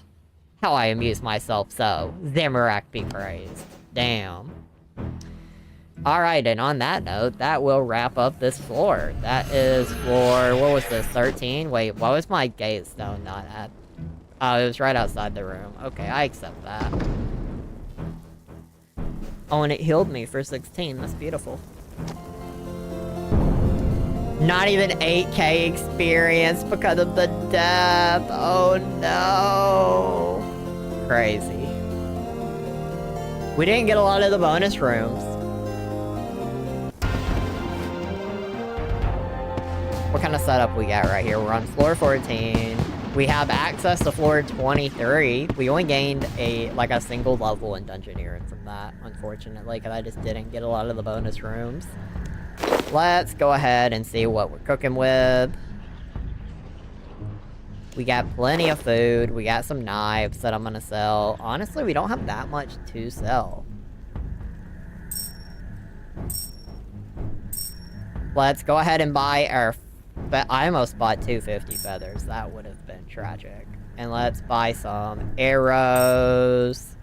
How I amuse myself so. Zamorak be praised. Damn. Alright, and on that note, that will wrap up this floor. That is floor, what was this, 13? Wait, why was my gate stone not at? Oh, it was right outside the room. Okay, I accept that. Oh, and it healed me for 16. That's beautiful. Not even 8k experience because of the death. Oh no. Crazy. We didn't get a lot of the bonus rooms. What kind of setup we got right here? We're on floor 14. We have access to floor 23. We only gained like a single level in Dungeoneering from that, unfortunately, because I just didn't get a lot of the bonus rooms. Let's go ahead and see what we're cooking with. We got plenty of food. We got some knives that I'm gonna sell. Honestly, we don't have that much to sell. Let's go ahead and buy our... But I almost bought 250 feathers. That would have been tragic. And let's buy some arrows.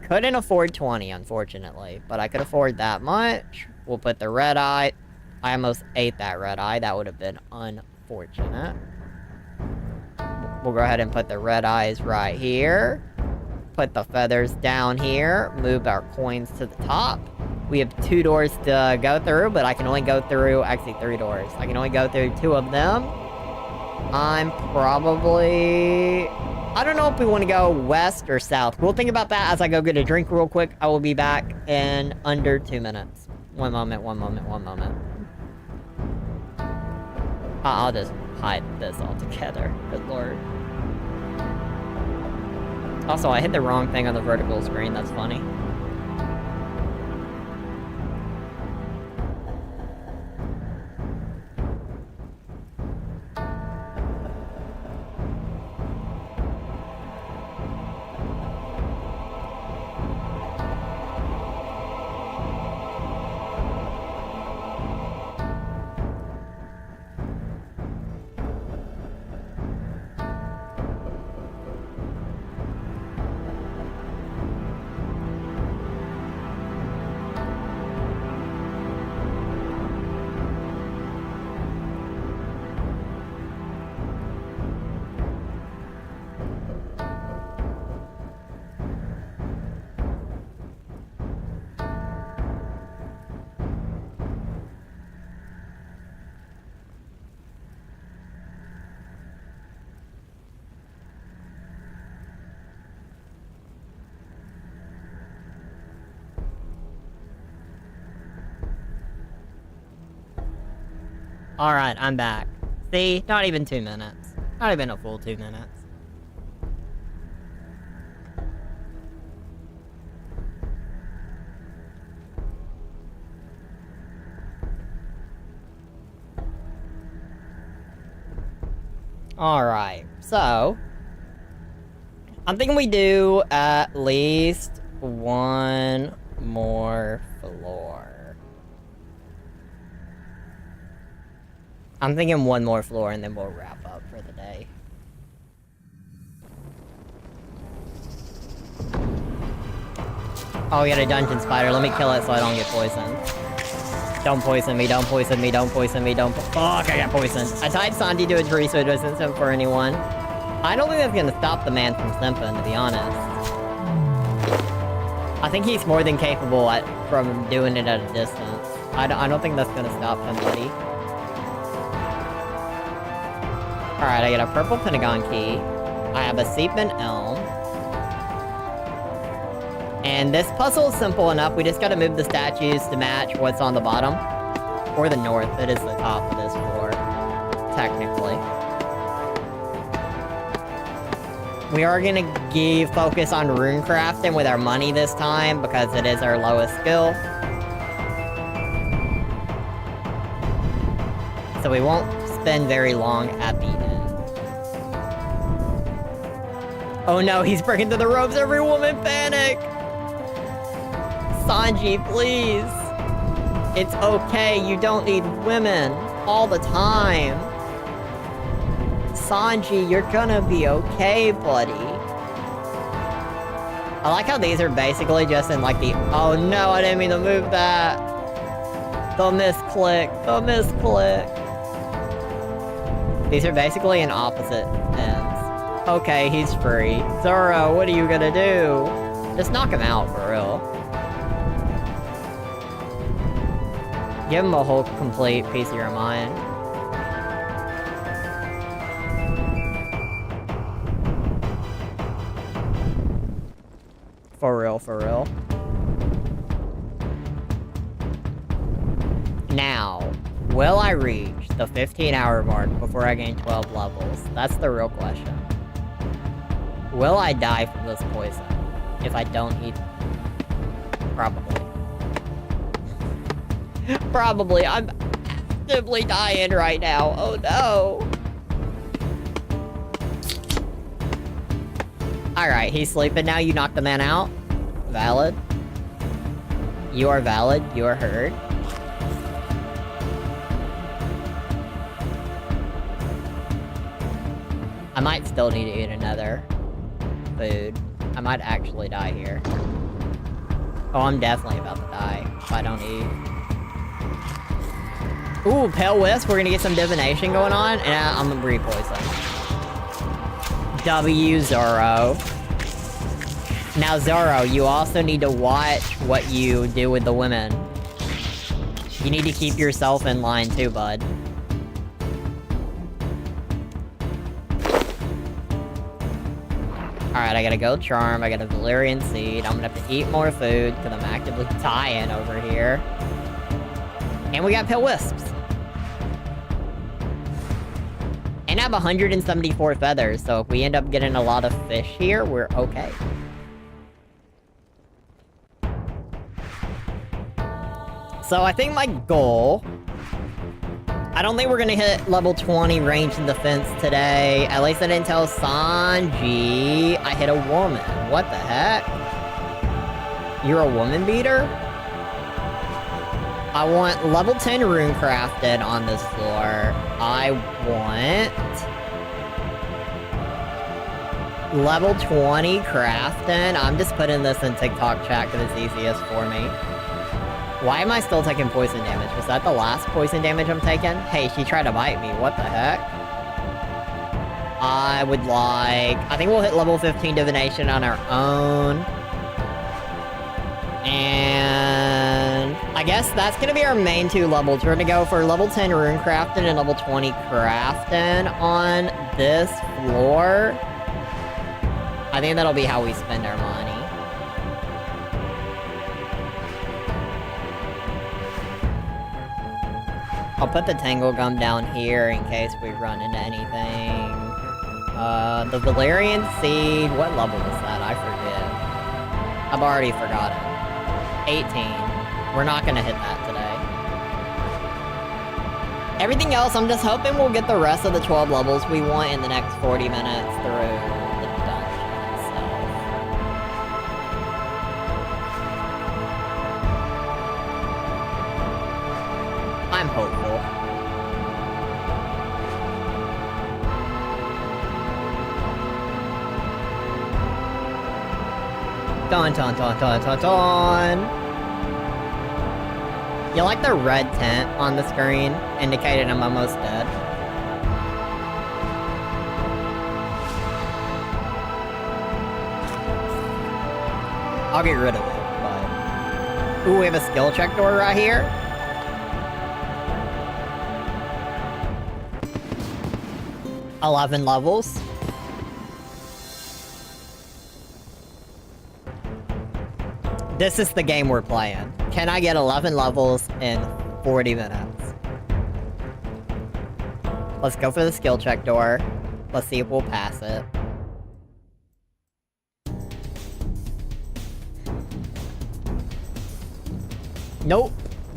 Couldn't afford 20, unfortunately. But I could afford that much. We'll put the red eye. I almost ate that red eye. That would have been unfortunate. We'll go ahead and put the red eyes right here. Put the feathers down here. Move our coins to the top. We have 2 doors to go through, but I can only go through... Actually, 3 doors. I can only go through 2 of them. I'm probably... I don't know if we want to go west or south. We'll think about that as I go get a drink real quick. I will be back in under 2 minutes. One moment. I'll just hide this altogether. Good lord. Also, I hit the wrong thing on the vertical screen. That's funny. Alright, I'm back. See? Not even 2 minutes. Not even a full 2 minutes. Alright, so... I'm thinking we do at least 1 more floor. I'm thinking 1 more floor and then we'll wrap up for the day. Oh, we got a dungeon spider. Let me kill it so I don't get poisoned. Don't poison me, don't poison me, don't poison me, don't fuck, I got poisoned. I tied Sandy to a tree so it doesn't simp for anyone. I don't think that's gonna stop the man from simping, to be honest. I think he's more than capable from doing it at a distance. I don't think that's gonna stop somebody. Alright, I get a purple pentagon key. I have a Seepman Elm. And this puzzle is simple enough. We just gotta move the statues to match what's on the bottom. Or the north. It is the top of this floor. Technically. We are gonna focus on rune crafting with our money this time because it is our lowest skill. So we won't spend very long at the end. Oh no, he's breaking through the ropes. Every woman panic! Sanji, please. It's okay. You don't need women all the time. Sanji, you're gonna be okay, buddy. I like how these are basically just in like the... Oh no, I didn't mean to move that. The misclick. The misclick. These are basically in opposite ends. Okay, he's free. Zoro, what are you gonna do? Just knock him out, for real. Give him a whole complete piece of your mind. For real, for real. Now, will I reach the 15-hour mark before I gain 12 levels? That's the real question. Will I die from this poison if I don't eat? Probably. Probably. I'm actively dying right now. Oh no. Alright, he's sleeping now. You knocked the man out. Valid. You are valid. You are heard. I might still need to eat another food. I might actually die here. Oh, I'm definitely about to die if I don't eat. Ooh, Pale Wisp. We're gonna get some divination going on, and I'm gonna re-poison. W, Zoro. Now, Zoro, you also need to watch what you do with the women. You need to keep yourself in line too, bud. Alright, I got a Gold Charm, I got a Valyrian Seed, I'm gonna have to eat more food, because I'm actively dying over here. And we got Pale Wisps. And I have 174 feathers, so if we end up getting a lot of fish here, we're okay. So I think my goal... I don't think we're gonna hit level 20 range and defense today. At least I didn't tell Sanji I hit a woman. What the heck? You're a woman beater? I want level 10 rune crafted on this floor. I want... level 20 crafting. I'm just putting this in TikTok chat because it's easiest for me. Why am I still taking poison damage? Was that the last poison damage I'm taking? Hey, she tried to bite me. What the heck? I would like... I think we'll hit level 15 divination on our own. And... I guess that's gonna be our main two levels. We're gonna go for level 10 rune crafting and level 20 crafting on this floor. I think that'll be how we spend our money. I'll put the Tangle Gum down here in case we run into anything. The Valyrian Seed, what level is that? I forget. I've already forgotten. 18. We're not gonna hit that today. Everything else, I'm just hoping we'll get the rest of the 12 levels we want in the next 40 minutes through the dungeon itself. I'm hopeful. Dun dun dun dun dun dun. You like the red tint on the screen, indicating I'm almost dead? I'll get rid of it, but... Ooh, we have a skill check door right here. $11 levels. This is the game we're playing. Can I get 11 levels in 40 minutes? Let's go for the skill check door. Let's see if we'll pass it. Nope.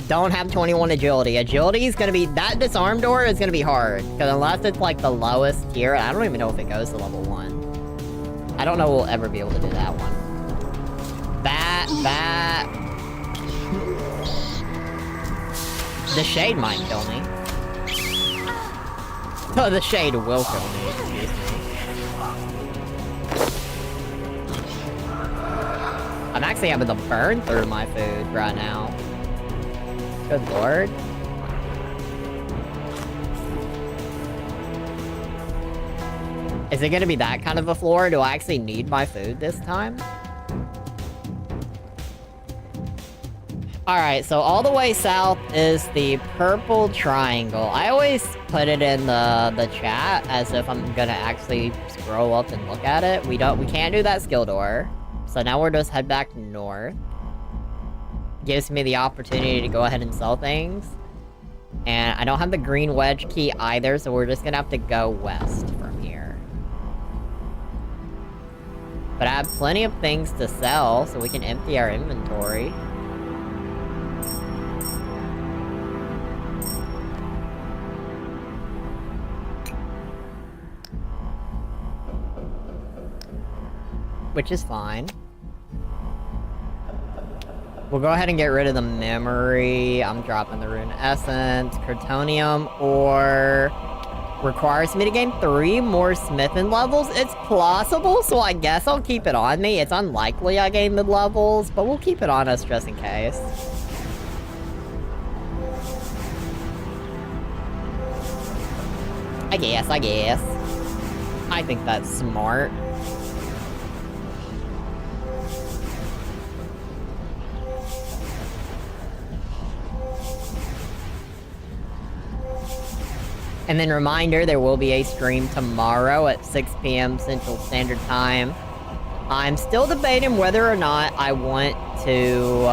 Don't have 21 agility. Agility is gonna be... That disarm door is gonna be hard. Because unless it's like the lowest tier, I don't even know if it goes to level 1. I don't know we'll ever be able to do that one. That... The shade might kill me. Oh, the shade will kill me, excuse me. I'm actually having to burn through my food right now. Good lord. Is it gonna be that kind of a floor? Do I actually need my food this time? Alright, so all the way south is the purple triangle. I always put it in the chat as if I'm gonna actually scroll up and look at it. We can't do that skill door. So now we're just head back north. Gives me the opportunity to go ahead and sell things. And I don't have the green wedge key either, so we're just gonna have to go west from here. But I have plenty of things to sell, so we can empty our inventory. Which is fine. We'll go ahead and get rid of the memory. I'm dropping the rune essence. Crotonium or requires me to gain 3 more smithing levels. It's plausible, so I guess I'll keep it on me. It's unlikely I gain mid-levels, but we'll keep it on us just in case. I guess. I think that's smart. And then reminder, there will be a stream tomorrow at 6 p.m. Central Standard Time. I'm still debating whether or not I want to,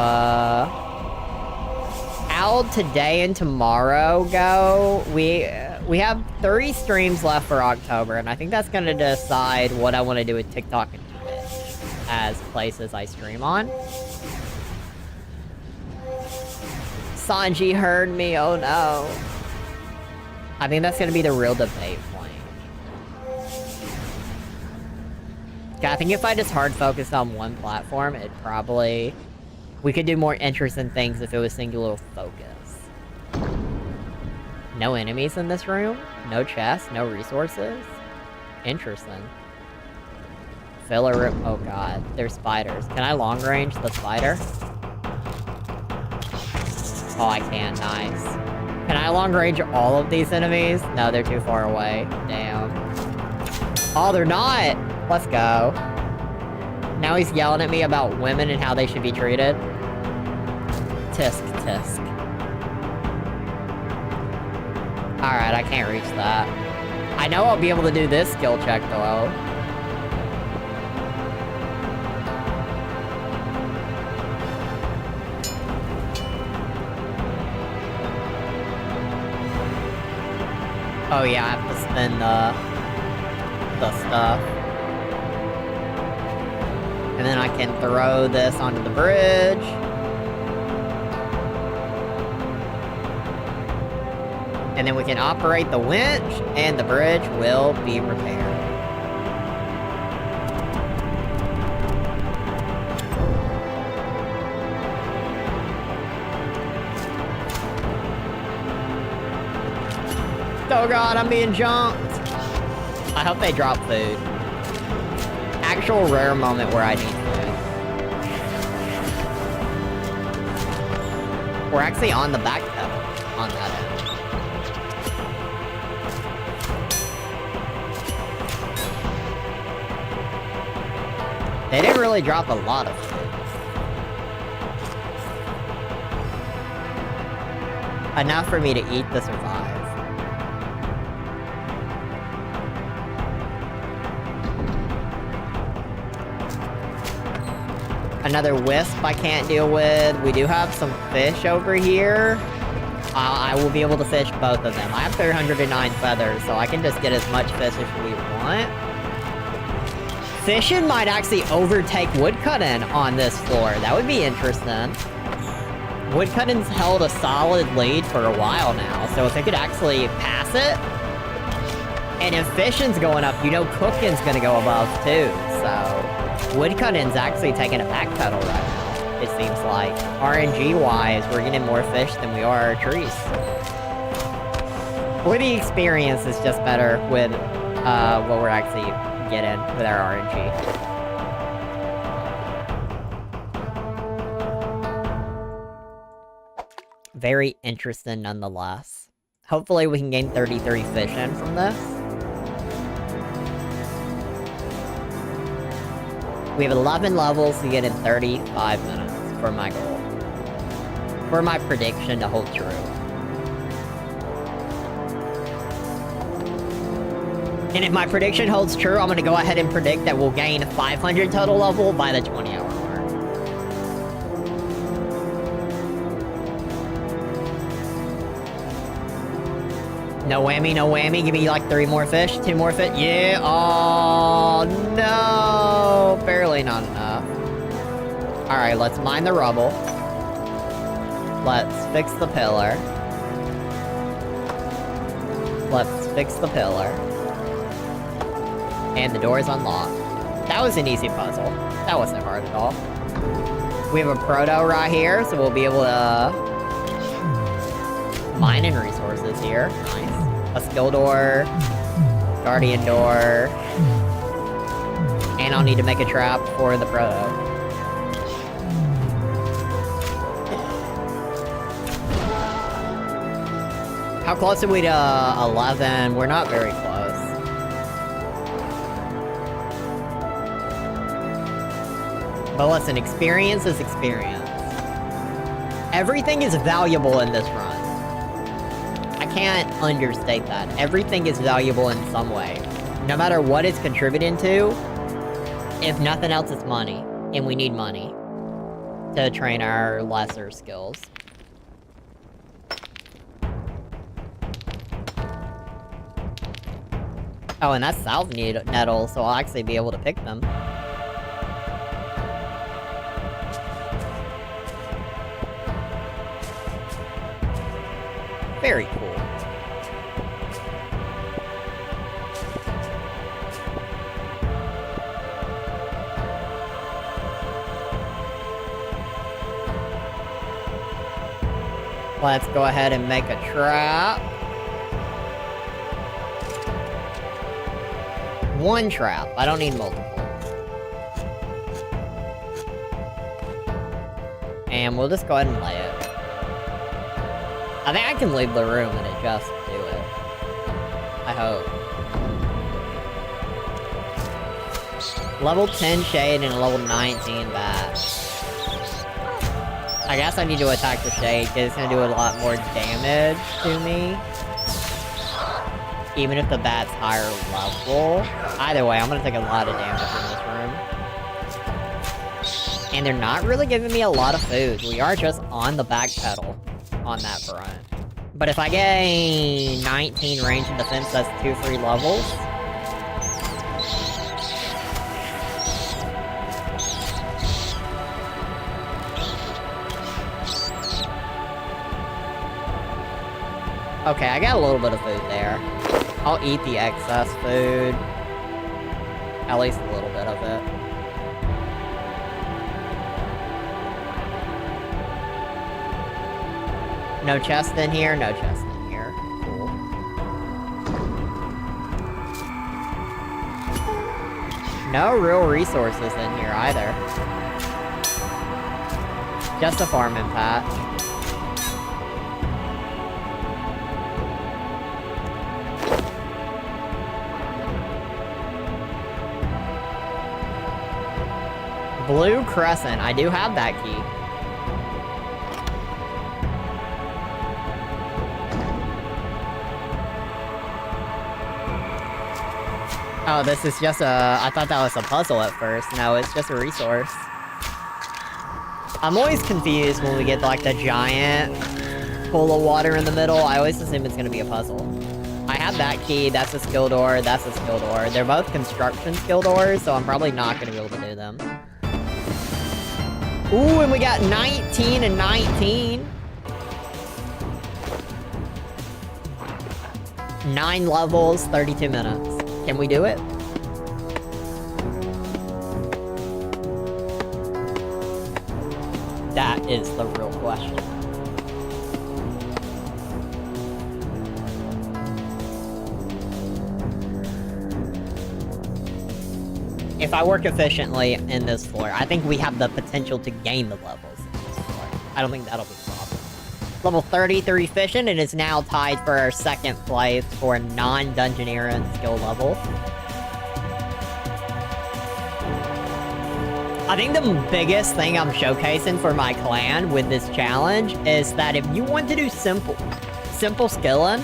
how today and tomorrow go. We have 30 streams left for October, and I think that's gonna decide what I want to do with TikTok and Twitch as places I stream on. Sanji heard me, oh no. I think that's gonna be the real debate point. I think if I just hard focused on one platform, it probably... We could do more interesting things if it was singular focus. No enemies in this room? No chests? No resources? Interesting. Filler rip... Oh god, there's spiders. Can I long range the spider? Oh, I can. Nice. Can I long range all of these enemies? No, they're too far away. Damn. Oh, they're not! Let's go. Now he's yelling at me about women and how they should be treated. Tisk, tisk. Alright, I can't reach that. I know I'll be able to do this skill check, though. Oh yeah, I have to spend the stuff. And then I can throw this onto the bridge. And then we can operate the winch, and the bridge will be repaired. Oh god, I'm being jumped! I hope they drop food. Actual rare moment where I need food. We're actually on the back pedal on that end. They didn't really drop a lot of food. Enough for me to eat to survive. Another wisp I can't deal with. We do have some fish over here. I will be able to fish both of them. I have 309 feathers, so I can just get as much fish as we want. Fishing might actually overtake woodcutting on this floor. That would be interesting. Woodcutting's held a solid lead for a while now, so if it could actually pass it... And if fishing's going up, you know cooking's gonna go above too, so... Woodcutting's actually taking a backpedal right now, it seems like. RNG-wise, we're getting more fish than we are trees. Or the experience is just better with what we're actually getting with our RNG. Very interesting nonetheless. Hopefully we can gain 33 fish in from this. We have 11 levels to get in 35 minutes for my goal. For my prediction to hold true. And if my prediction holds true, I'm gonna go ahead and predict that we'll gain 500 total level by the 20-hour mark. No whammy, no whammy. Give me like 3 more fish, 2 more fish. Yeah. Oh, no. Barely not enough. All right, let's mine the rubble. Let's fix the pillar. Let's fix the pillar. And the door is unlocked. That was an easy puzzle. That wasn't hard at all. We have a proto right here, so we'll be able to mine in resources here. Nice. A skill door. Guardian door. And I'll need to make a trap for the proto. How close are we to 11? We're not very close. But listen, experience is experience. Everything is valuable in this run. I can't understate that. Everything is valuable in some way. No matter what it's contributing to, if nothing else, it's money. And we need money to train our lesser skills. Oh, and that's south nettles, so I'll actually be able to pick them. Very cool. Let's go ahead and make a trap. 1 trap. I don't need multiple. And we'll just go ahead and lay it. I think I can leave the room and it just do it. I hope. Level 10 shade and a level 19 bat. I guess I need to attack the shade because it's gonna do a lot more damage to me. Even if the bat's higher level. Either way, I'm gonna take a lot of damage in this room. And they're not really giving me a lot of food. We are just on the back pedal on that front. But if I get a 19 range and defense, that's 2 free levels. Okay, I got a little bit of food there. I'll eat the excess food. At least a little bit of it. No chest in here, no chest in here. Cool. No real resources in here either. Just a farming patch. Blue Crescent. I do have that key. Oh, this is just a... I thought that was a puzzle at first. No, it's just a resource. I'm always confused when we get, like, the giant pool of water in the middle. I always assume it's gonna be a puzzle. I have that key. That's a skill door. That's a skill door. They're both construction skill doors, so I'm probably not gonna be able to do them. Ooh, and we got 19 and 19. 9 levels, 32 minutes. Can we do it? That is the real question. If I work efficiently in this floor, I think we have the potential to gain the levels in this floor. I don't think that'll be a problem. Level 33 fishing, and is now tied for our 2nd place for a non-dungeoneering skill level. I think the biggest thing I'm showcasing for my clan with this challenge is that if you want to do simple skilling,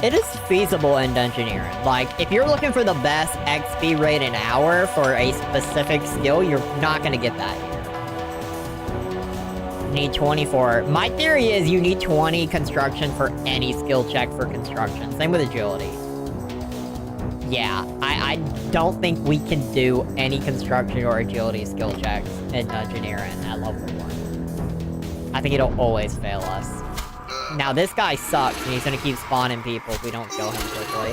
it is feasible in dungeoneering. Like, if you're looking for the best XP rate an hour for a specific skill, you're not gonna get that here. Need 24. My theory is you need 20 construction for any skill check for construction. Same with agility. Yeah, I don't think we can do any construction or agility skill checks in Dungeoneering at level 1. I think it'll always fail us. Now, this guy sucks, and he's gonna keep spawning people if we don't kill him quickly.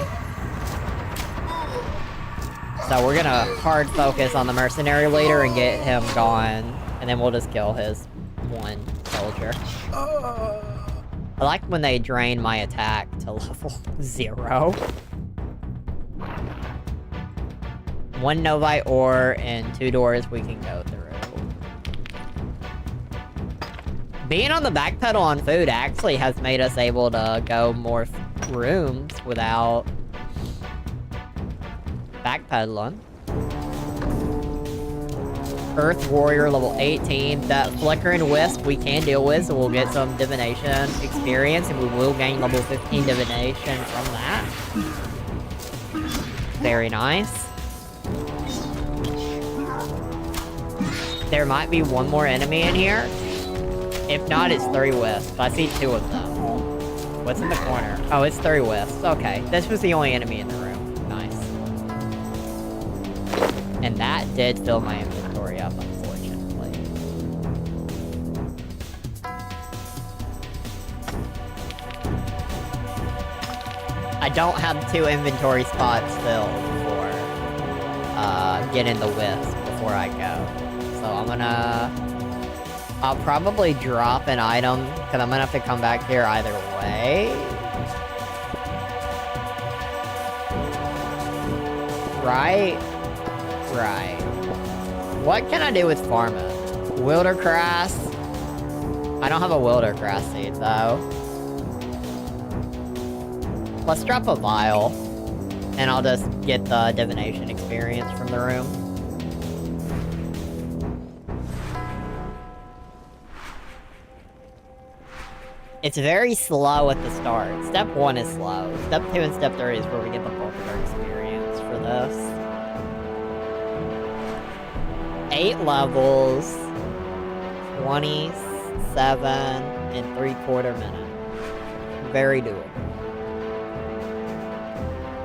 So we're gonna hard focus on the mercenary leader and get him gone, and then we'll just kill his one soldier. I like when they drain my attack to level 0. 1 Novite ore and 2 doors we can go through. Being on the back pedal on food actually has made us able to go more rooms without backpedaling. Earth Warrior level 18. That Flickering Wisp we can deal with, so we'll get some divination experience, and we will gain level 15 divination from that. Very nice. There might be one more enemy in here. If not, it's 3 wisps. I see 2 of them. What's in the corner? Oh, it's 3 wisps. Okay, this was the only enemy in the room. Nice. And that did fill my inventory up, unfortunately. I don't have 2 inventory spots filled for getting the wisp before I go. So I'm gonna... I'll probably drop an item, because I'm gonna have to come back here either way. Right? Right. What can I do with farming? Wildercrass? I don't have a Wildercrass seed, though. Let's drop a vial, and I'll just get the divination experience from the room. It's very slow at the start. Step 1 is slow. Step 2 and Step 3 is where we get the bulk of our experience for this. 8 levels, 27 and 3/4 minute. Very doable.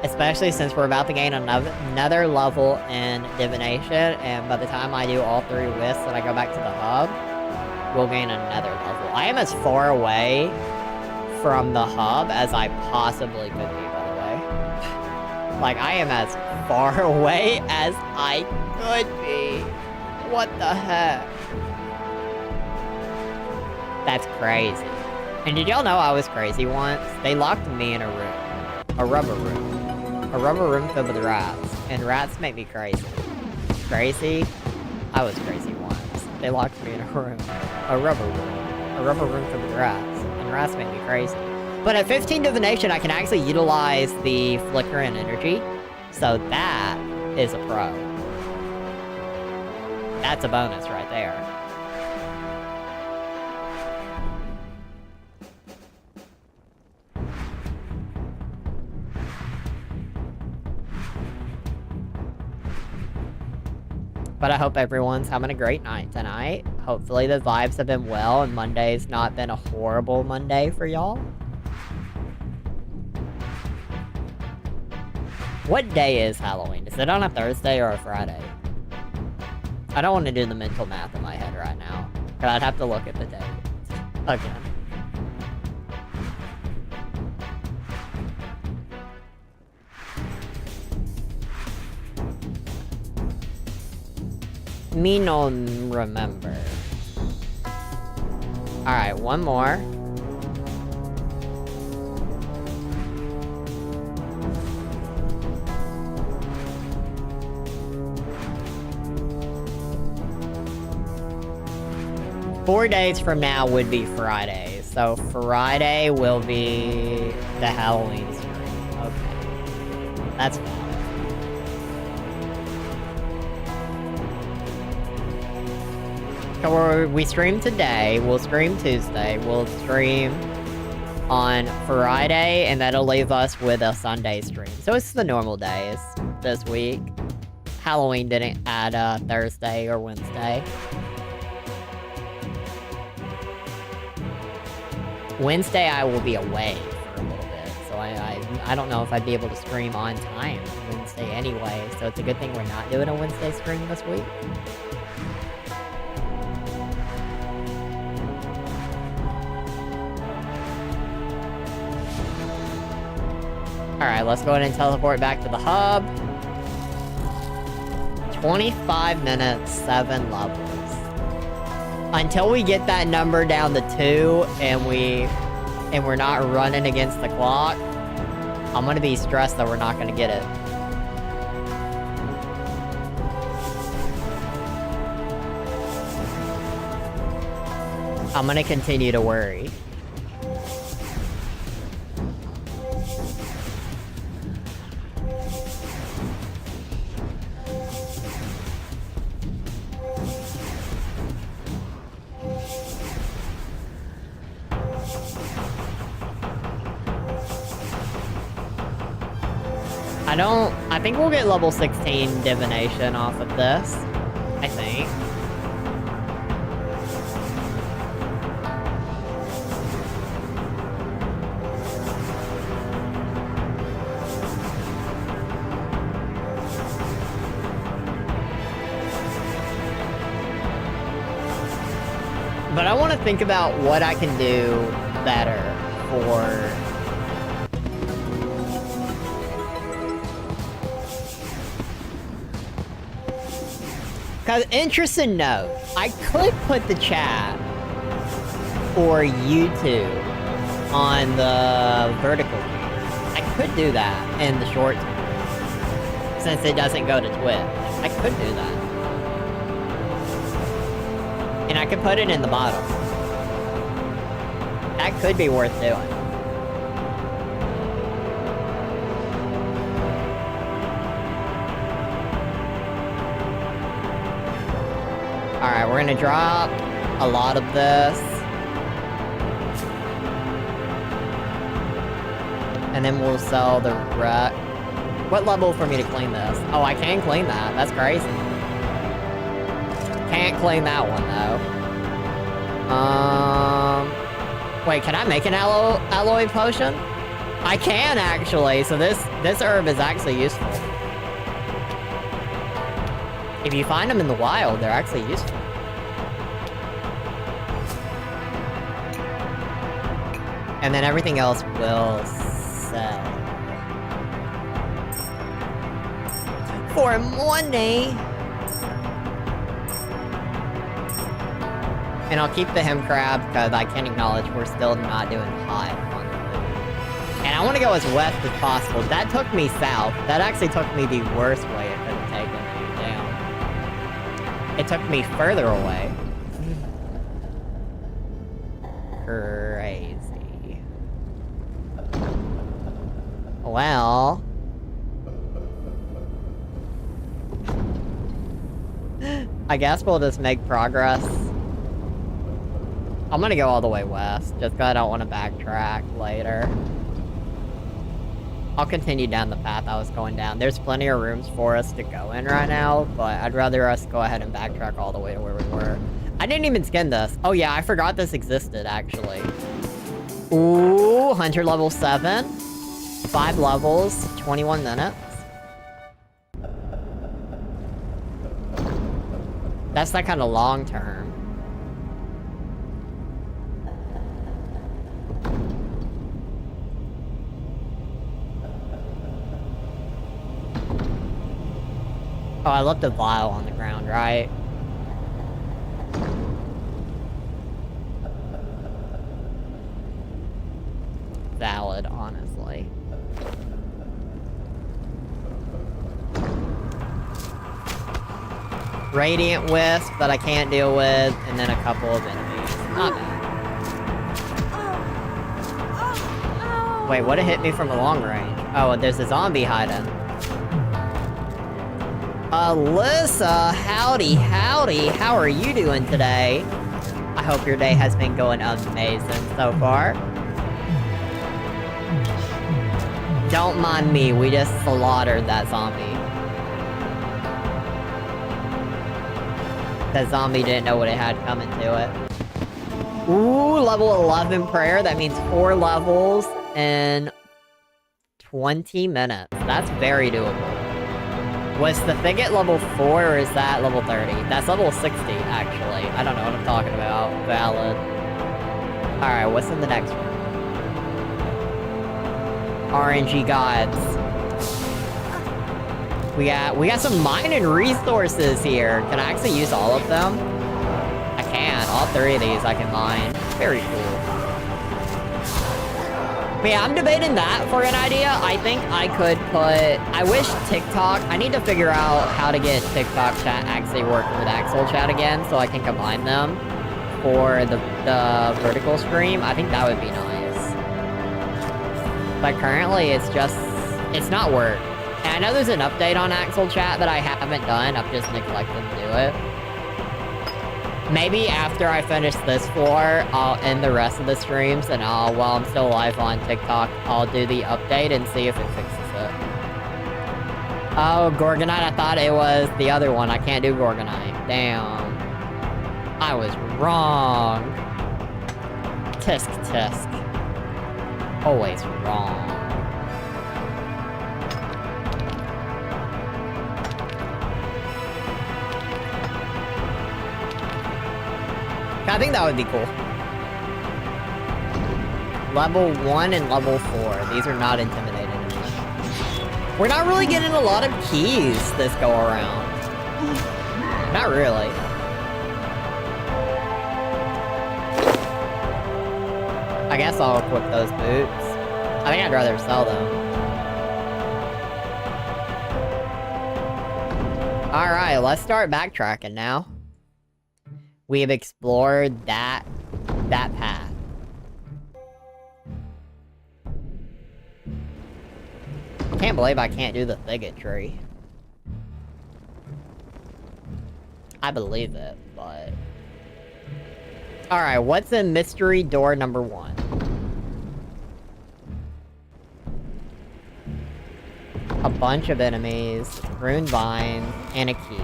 Especially since we're about to gain another level in divination, and by the time I do all 3 wisps and I go back to the hub, we'll gain another level. I am as far away from the hub as I possibly could be, by the way. Like, I am as far away as I could be. What the heck? That's crazy. And did y'all know I was crazy once? They locked me in a room. A rubber room. A rubber room filled with rats. And rats make me crazy. Crazy? I was crazy once. They locked me in a room. A rubber room. A rubber room filled with rats. And rats make me crazy. But at 15 divination, I can actually utilize the flickering energy. So that is a pro. That's a bonus right there. But I hope everyone's having a great night tonight. Hopefully the vibes have been well and Monday's not been a horrible Monday for y'all. What day is Halloween? Is it on a Thursday or a Friday? I don't want to do the mental math in my head right now, because I'd have to look at the date again. Me no remember. Alright, one more. Four days from now would be Friday. So Friday will be the Halloween stream. Okay. That's fine. So we stream today, we'll stream Tuesday, we'll stream on Friday, and that'll leave us with a Sunday stream. So it's the normal days this week. Halloween didn't add Thursday or Wednesday. Wednesday I will be away for a little bit, so I don't know if I'd be able to stream on time Wednesday anyway, so it's a good thing we're not doing a Wednesday stream this week. Alright, let's go ahead and teleport back to the hub. 25 minutes, 7 levels. Until we get that number down to 2 and we're not running against the clock, I'm gonna be stressed that we're not gonna get it. I'm gonna continue to worry. I think we'll get level 16 divination off of this. I think. But I want to think about what I can do better for... Cause interesting note, I could put the chat for YouTube on the vertical. I could do that in the short term, since it doesn't go to Twitch. I could do that. And I could put it in the bottom. That could be worth doing. Alright, we're gonna drop a lot of this. And then we'll sell the wreck. What level for me to clean this? Oh, I can clean that. That's crazy. Can't clean that one, though. Wait, can I make an alloy potion? I can, actually. So this herb is actually useful. If you find them in the wild, they're actually useful. And then everything else will sell. For money! And I'll keep the hem crab, because I can acknowledge we're still not doing hot on the food. And I want to go as west as possible. That took me south. That actually took me the worst way it could have taken me down. It took me further away. Crazy. Well... I guess we'll just make progress. I'm gonna go all the way west, just because I don't want to backtrack later. I'll continue down the path I was going down. There's plenty of rooms for us to go in right now, but I'd rather us go ahead and backtrack all the way to where we were. I didn't even skin this. Oh yeah, I forgot this existed, actually. Ooh, Hunter level 7. 5 levels, 21 minutes. That's that kind of long term. Oh, I left a vial on the ground, right? Valid, honestly. Radiant Wisp that I can't deal with, and then a couple of enemies. Not bad. Wait, what hit me from a long range? Oh, there's a zombie hiding. Alyssa, howdy, howdy. How are you doing today? I hope your day has been going amazing so far. Don't mind me, we just slaughtered that zombie. That zombie didn't know what it had coming to it. Ooh, level 11 prayer. That means 4 levels in 20 minutes. That's very doable. Was the Thicket level 4 or is that level 30? That's level 60, actually. I don't know what I'm talking about. Valid. Alright, what's in the next one? RNG gods. We got some mining resources here. Can I actually use all of them? I can. All 3 of these I can mine. Very cool. But yeah, I'm debating that for an idea. I think I could put... I wish TikTok... I need to figure out how to get TikTok chat actually working with Axel chat again so I can combine them for the vertical stream. I think that would be nice. But currently, it's just... It's not work. And I know there's an update on Axel chat that I haven't done. I've just neglected to do it. Maybe after I finish this floor, I'll end the rest of the streams, and while I'm still live on TikTok, I'll do the update and see if it fixes it. Oh, Gorgonite, I thought it was the other one. I can't do Gorgonite. Damn. I was wrong. Tisk tisk. Always wrong. I think that would be cool. Level 1 and level 4. These are not intimidating to me. We're not really getting a lot of keys this go around. Not really. I guess I'll equip those boots. I think I'd rather sell them. Alright, let's start backtracking now. We have explored that path. Can't believe I can't do the Thicket tree. I believe it, but... Alright, what's in mystery door number 1? A bunch of enemies, rune vines, and a key.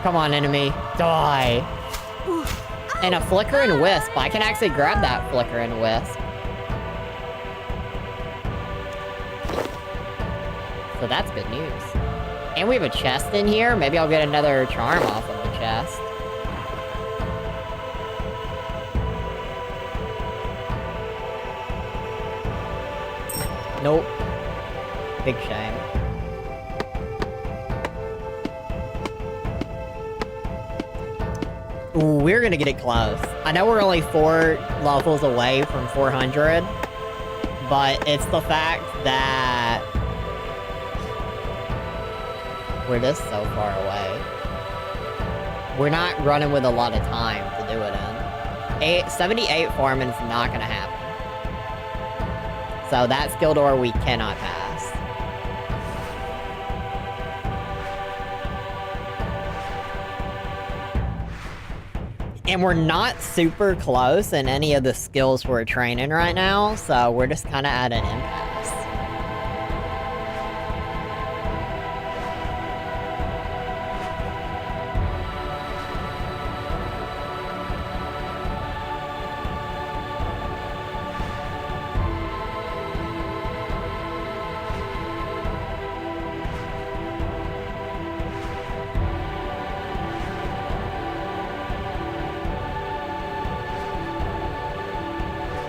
Come on, enemy. Die! And a flicker and wisp. I can actually grab that flicker and wisp. So that's good news. And we have a chest in here. Maybe I'll get another charm off of the chest. Nope. Big shame. Ooh, we're gonna get it close. I know we're only 4 levels away from 400, but it's the fact that we're just so far away. We're not running with a lot of time to do it in. 78 farming is not gonna happen. So that skill door we cannot pass. And we're not super close in any of the skills we're training right now, so we're just kind of at an impasse.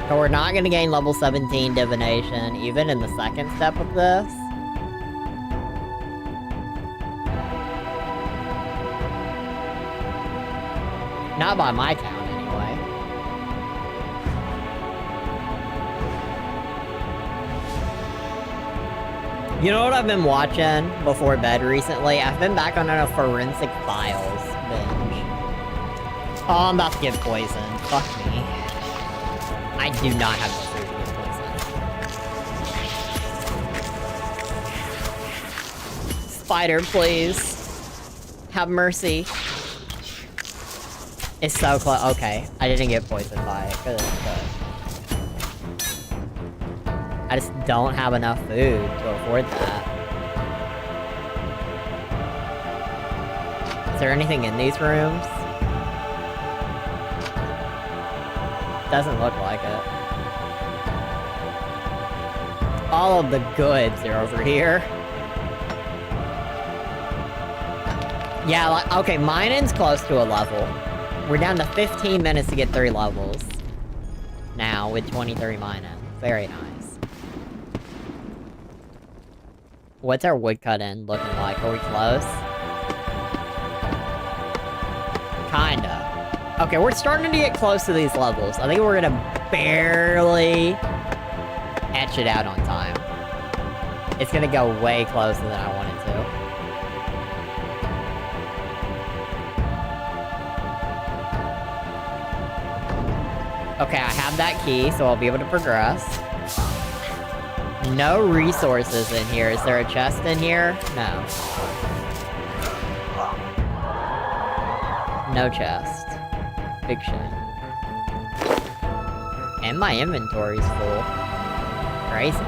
So we're not gonna gain level 17 divination, even in the second step of this. Not by my count, anyway. You know what I've been watching before bed recently? I've been back on a Forensic Files binge. Oh, I'm about to get poisoned. Fuck me. I do not have the food to get poisoned. Spider, please. Have mercy. It's so close. Okay, I didn't get poisoned by it. Good. I just don't have enough food to afford that. Is there anything in these rooms? Doesn't look like it. All of the goods are over here. Yeah, like, okay, mining's close to a level. We're down to 15 minutes to get 3 levels. Now, with 23 mining. Very nice. What's our woodcut end looking like? Are we close? Kinda. Okay, we're starting to get close to these levels. I think we're gonna barely etch it out on time. It's gonna go way closer than I want it to. Okay, I have that key, so I'll be able to progress. No resources in here. Is there a chest in here? No. No chest. Big shame. And my inventory's full. Crazy.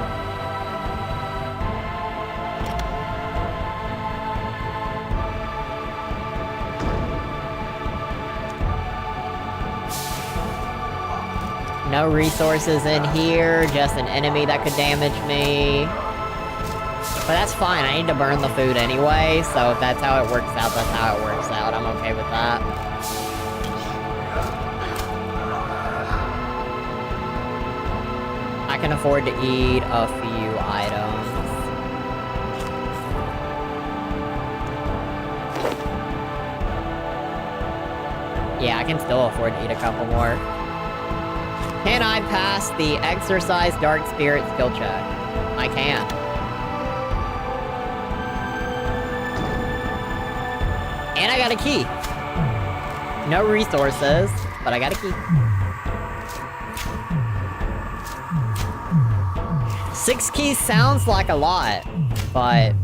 No resources in here, just an enemy that could damage me. But that's fine, I need to burn the food anyway, so if that's how it works out, that's how it works out. I'm okay with that. I can afford to eat a few items. Yeah, I can still afford to eat a couple more. Can I pass the Exercise Dark Spirit skill check? I can. And I got a key. No resources, but I got a key. 6 keys sounds like a lot, but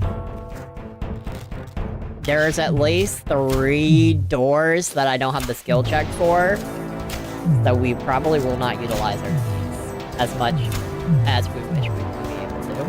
there's at least 3 doors that I don't have the skill check for. So we probably will not utilize our keys as much as we wish we would be able to.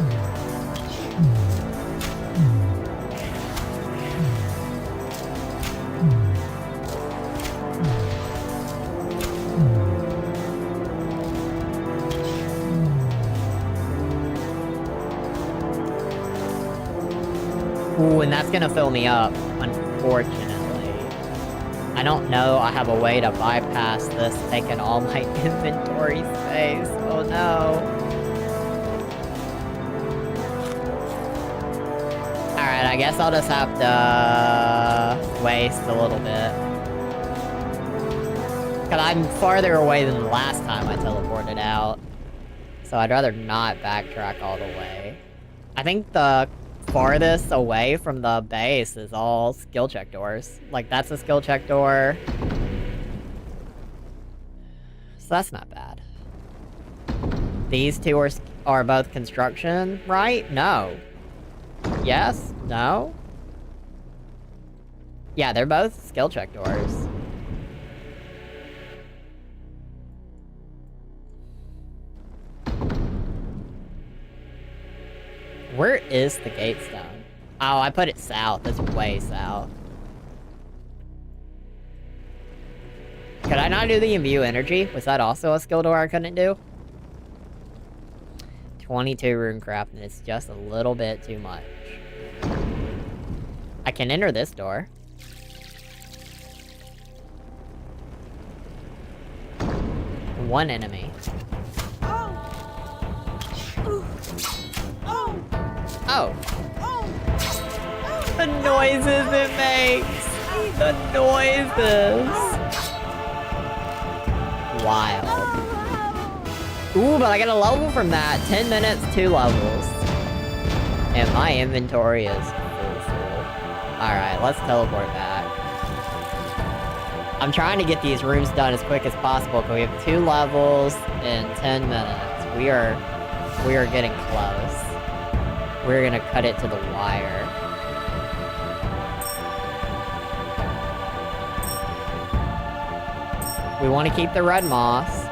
Ooh, and that's gonna fill me up, unfortunately. I don't know I have a way to bypass this, taking all my inventory space. Oh no. Alright, I guess I'll just have to waste a little bit. Cause I'm farther away than the last time I teleported out. So I'd rather not backtrack all the way. I think the farthest away from the base is all skill check doors. Like, that's a skill check door. So that's not bad. These two are both construction, right? No. Yes? No? Yeah, they're both skill check doors. Where is the gate stone? Oh, I put it south. That's way south. Could I not do the imbue energy? Was that also a skill door I couldn't do? 22 runecraft, and it's just a little bit too much. I can enter this door. One enemy. Oh. The noises it makes. The noises. Wild. Ooh, but I got a level from that. 10 minutes, 2 levels. And my inventory is full. Alright, let's teleport back. I'm trying to get these rooms done as quick as possible, because we have 2 levels in 10 minutes. We are getting close. We're gonna cut it to the wire. We want to keep the red moss.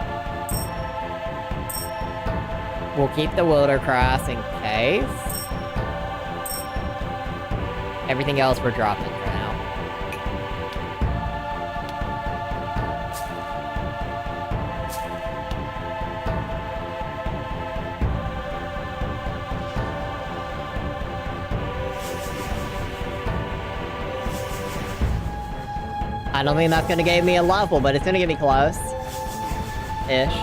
We'll keep the wildercrafts in case. Everything else we're dropping for now. I don't think that's gonna give me a level, but it's gonna get me close. Ish.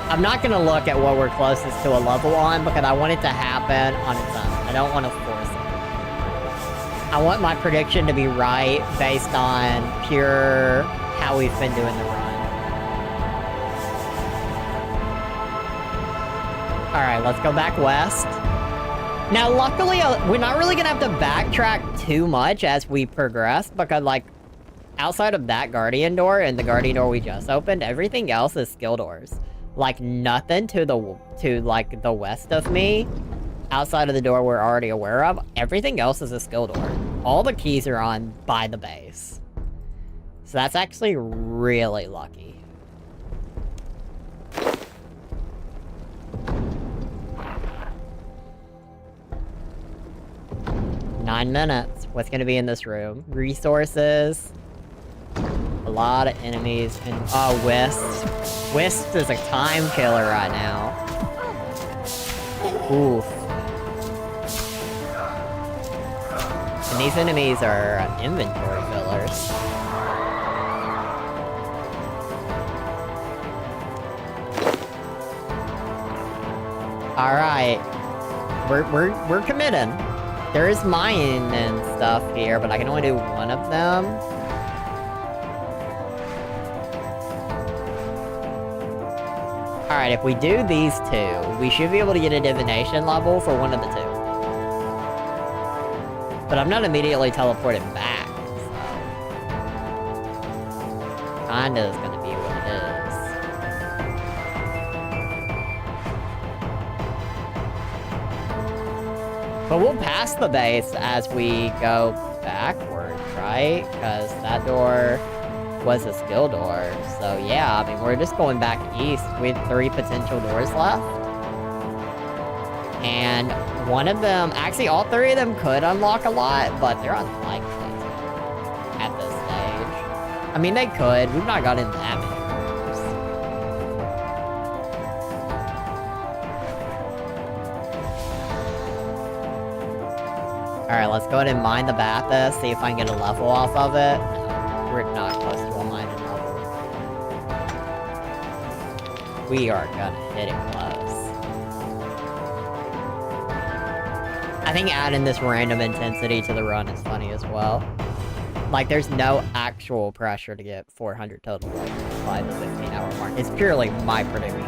I'm not gonna look at what we're closest to a level on because I want it to happen on its own. I don't want to force it. I want my prediction to be right based on pure how we've been doing the run. Alright, let's go back west. Now, luckily, we're not really gonna have to backtrack too much as we progress because, like, outside of that Guardian door and the Guardian door we just opened, everything else is skill doors. Like, nothing to the west of me, outside of the door we're already aware of, everything else is a skill door. All the keys are on by the base. So that's actually really lucky. Nine minutes. What's gonna be in this room? Resources. A lot of enemies. And oh, Wisp. Wisp is a time killer right now. Oof. And these enemies are inventory fillers. Alright. We're committing. There is mine and stuff here, but I can only do one of them. Alright, if we do these two, we should be able to get a divination level for one of the two. But I'm not immediately teleported back, so... Kinda is gonna be what it is. But we'll pass the base as we go backwards, right? Because that door was a skill door. So yeah, I mean, we're just going back east. We have 3 potential doors left. And one of them, actually all 3 of them could unlock a lot, but they're unlikely to at this stage. I mean, they could. We've not gotten that many rooms. Alright, let's go ahead and mine the Bathus, see if I can get a level off of it. No, we're not close to a mining level. We are gonna hit it close. I think adding this random intensity to the run is funny as well. Like, there's no actual pressure to get 400 total by the 15-hour mark. It's purely my prediction.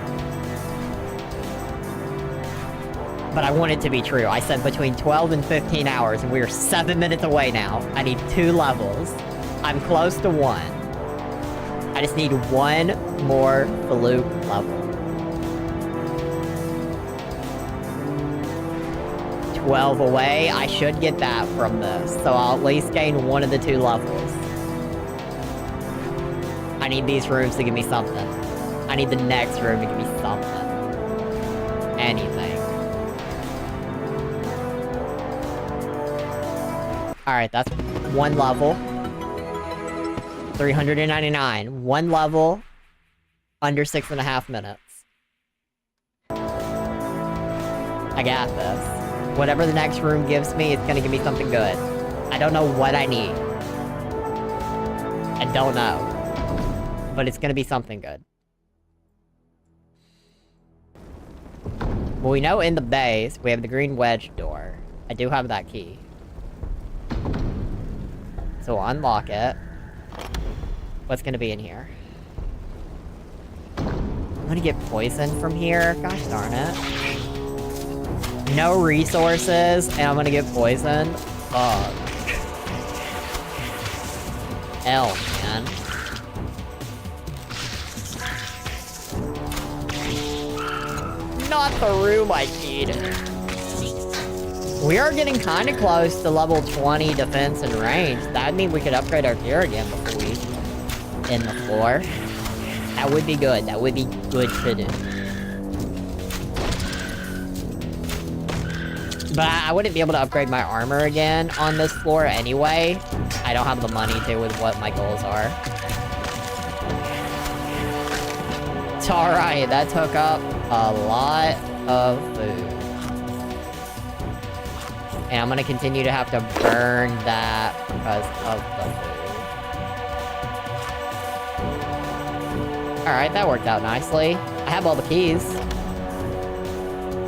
But I want it to be true. I said between 12 and 15 hours, and we are 7 minutes away now. I need 2 levels. I'm close to 1. I just need 1 more fluke level. 12 away. I should get that from this. So I'll at least gain 1 of the 2 levels. I need these rooms to give me something. I need the next room to give me something. Anything. Alright, that's 1 level. 399. 1 level. Under 6.5 minutes. I got this. Whatever the next room gives me, it's gonna give me something good. I don't know what I need. I don't know. But it's gonna be something good. Well, we know in the base, we have the green wedge door. I do have that key. So we'll unlock it. What's gonna be in here? I'm gonna get poisoned from here. Gosh darn it. No resources, and I'm gonna get poisoned. Fuck. Hell, man. Not the room I need. We are getting kind of close to level 20 defense and range. That'd mean we could upgrade our gear again before we end the floor. That would be good. That would be good to do. But I wouldn't be able to upgrade my armor again on this floor anyway. I don't have the money to with what my goals are. It's alright, that took up a lot of food. And I'm gonna continue to have to burn that because of the food. Alright, that worked out nicely. I have all the keys.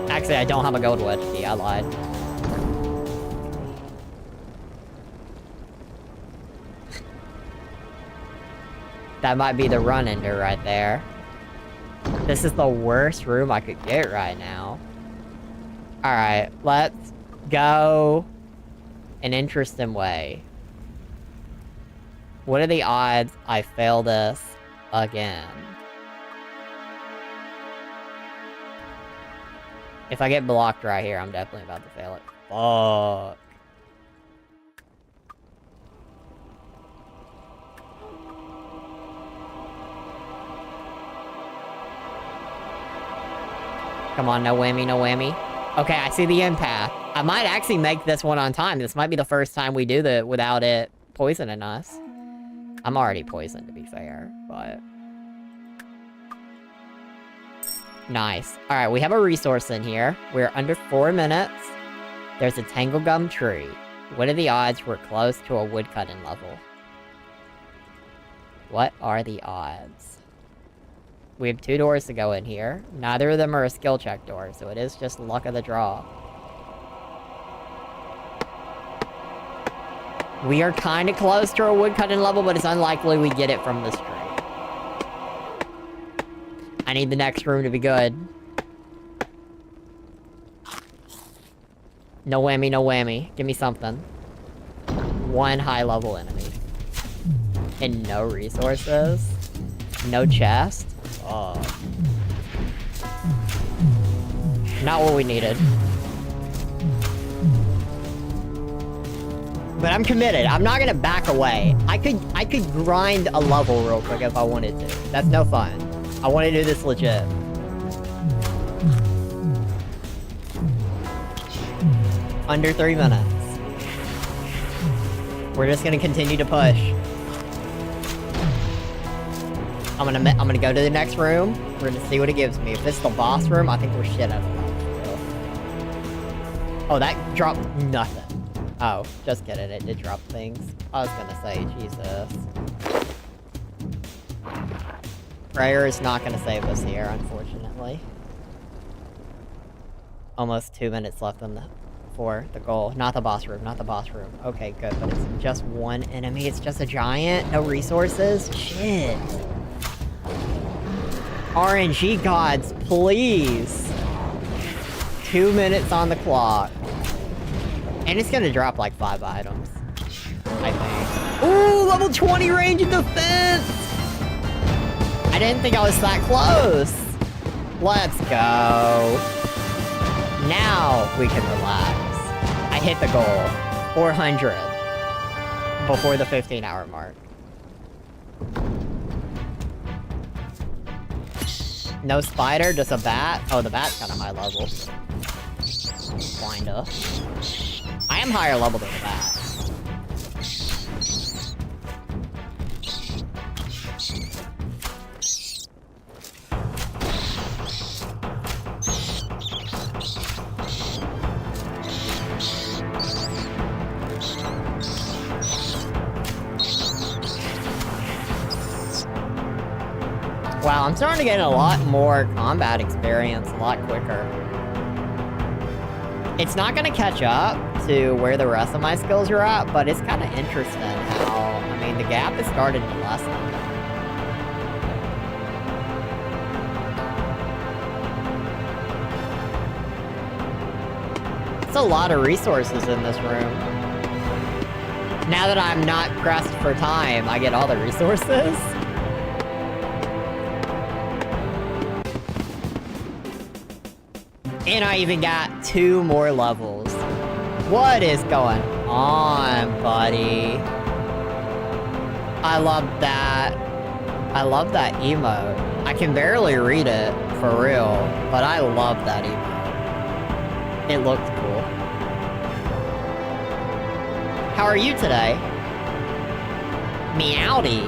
Actually, I don't have a gold wedge key, I lied. That might be the run ender right there. This is the worst room I could get right now. Alright, let's go an interesting way. What are the odds I fail this again? If I get blocked right here, I'm definitely about to fail it. Fuck. Come on, no whammy, no whammy. Okay, I see the end path. I might actually make this one on time. This might be the first time we do that without it poisoning us. I'm already poisoned, to be fair, but... Nice. Alright, we have a resource in here. We're under 4 minutes. There's a Tanglegum tree. What are the odds we're close to a woodcutting level? What are the odds? We have 2 doors to go in here. Neither of them are a skill check door, so it is just luck of the draw. We are kind of close to a woodcutting level, but it's unlikely we get it from this tree. I need the next room to be good. No whammy, no whammy. Give me something. 1 high-level enemy. And no resources. No chest. Oh. Not what we needed. But I'm committed. I'm not gonna back away. I could grind a level real quick if I wanted to. That's no fun. I want to do this legit. Under 3 minutes. We're just gonna continue to push. I'm gonna go to the next room. We're gonna see what it gives me. If this is the boss room, I think we're shit out of luck. Oh, that dropped nothing. Oh, just kidding. It did drop things. I was gonna say, Jesus. Prayer is not gonna save us here, unfortunately. Almost 2 minutes left for the goal. Not the boss room, not the boss room. Okay, good, but it's just 1 enemy. It's just a giant. No resources. Shit. RNG gods, please. 2 minutes on the clock. And it's gonna drop like 5 items. I think. Ooh, level 20 range of defense! I didn't think I was that close. Let's go. Now we can relax. I hit the goal. 400. Before the 15-hour mark. No spider, just a bat? Oh, the bat's kind of high level. Kinda. I am higher level than the bat. Wow, I'm starting to get a lot more combat experience a lot quicker. It's not gonna catch up to where the rest of my skills are at, but it's kind of interesting how, I mean, the gap has started to lessen. It's a lot of resources in this room. Now that I'm not pressed for time, I get all the resources. And I even got 2 more levels. What is going on, buddy? I love that. I love that emote. I can barely read it, for real, but I love that emote. It looked cool. How are you today? Meowdy.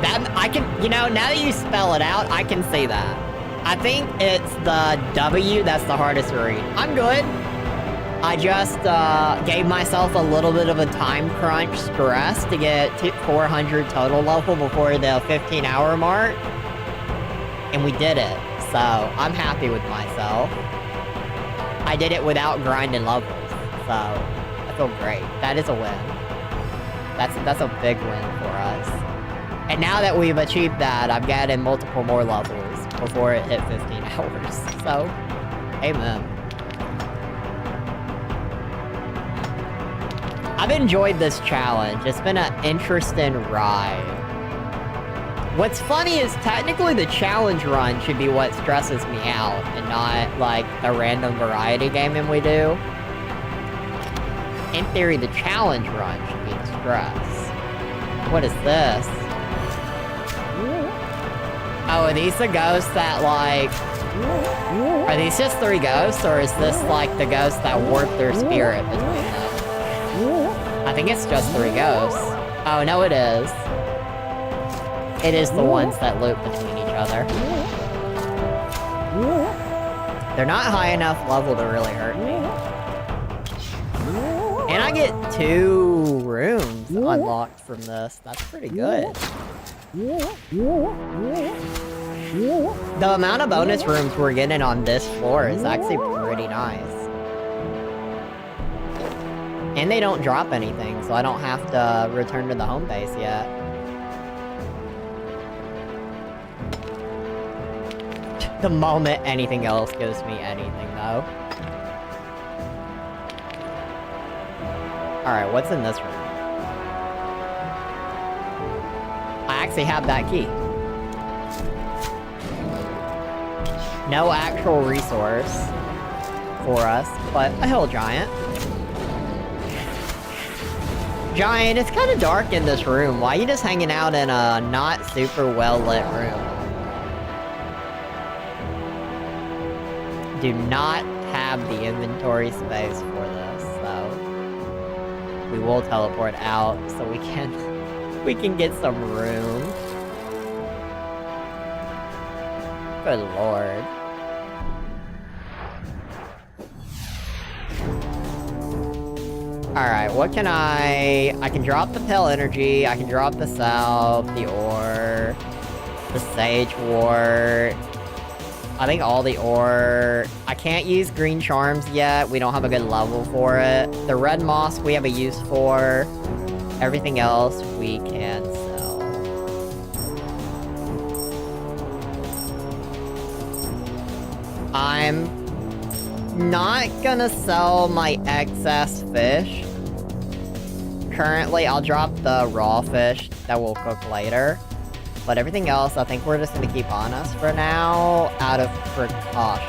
That, I can, you know, now that you spell it out, I can say that. I think it's the W that's the hardest to read. I'm good. I just gave myself a little bit of a time crunch stress to get to 400 total level before the 15-hour mark. And we did it, so I'm happy with myself. I did it without grinding levels, so I feel great. That is a win. That's a big win for us. And now that we've achieved that, I've gotten multiple more levels before it hit 15 hours. So, amen. I've enjoyed this challenge. It's been an interesting ride. What's funny is technically the challenge run should be what stresses me out and not like the random variety gaming we do. In theory, the challenge run should be the stress. What is this? Oh, are these the ghosts that like... Are these just 3 ghosts, or is this like the ghosts that warp their spirit between them? I think it's just 3 ghosts. Oh, no it is. It is the ones that loop between each other. They're not high enough level to really hurt me. And I get 2 rooms unlocked from this. That's pretty good. The amount of bonus rooms we're getting on this floor is actually pretty nice. And they don't drop anything, so I don't have to return to the home base yet. The moment anything else gives me anything, though. Alright, what's in this room? I actually have that key. No actual resource for us, but a hill giant. Giant, it's kind of dark in this room. Why are you just hanging out in a not super well-lit room? Do not have the inventory space for this, so we will teleport out so we can get some room. Good lord. Alright, what can I can drop the pale energy, I can drop the salve, the ore, the sage wart. I think all the ore. I can't use green charms yet. We don't have a good level for it. The red moss we have a use for. Everything else we can sell. I'm not gonna sell my excess fish. Currently, I'll drop the raw fish that we'll cook later. But everything else, I think we're just gonna keep on us for now, out of precaution.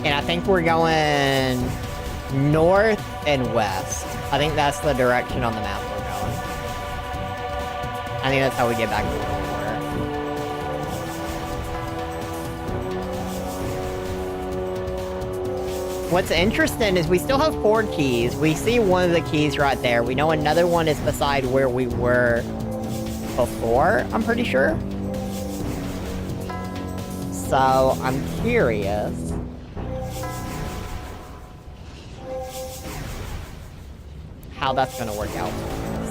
And I think we're going north and west. I think that's the direction on the map we're going. I think that's how we get back to where we were. What's interesting is we still have 4 keys. We see one of the keys right there. We know another one is beside where we were before, I'm pretty sure. So, I'm curious. How that's gonna work out for us.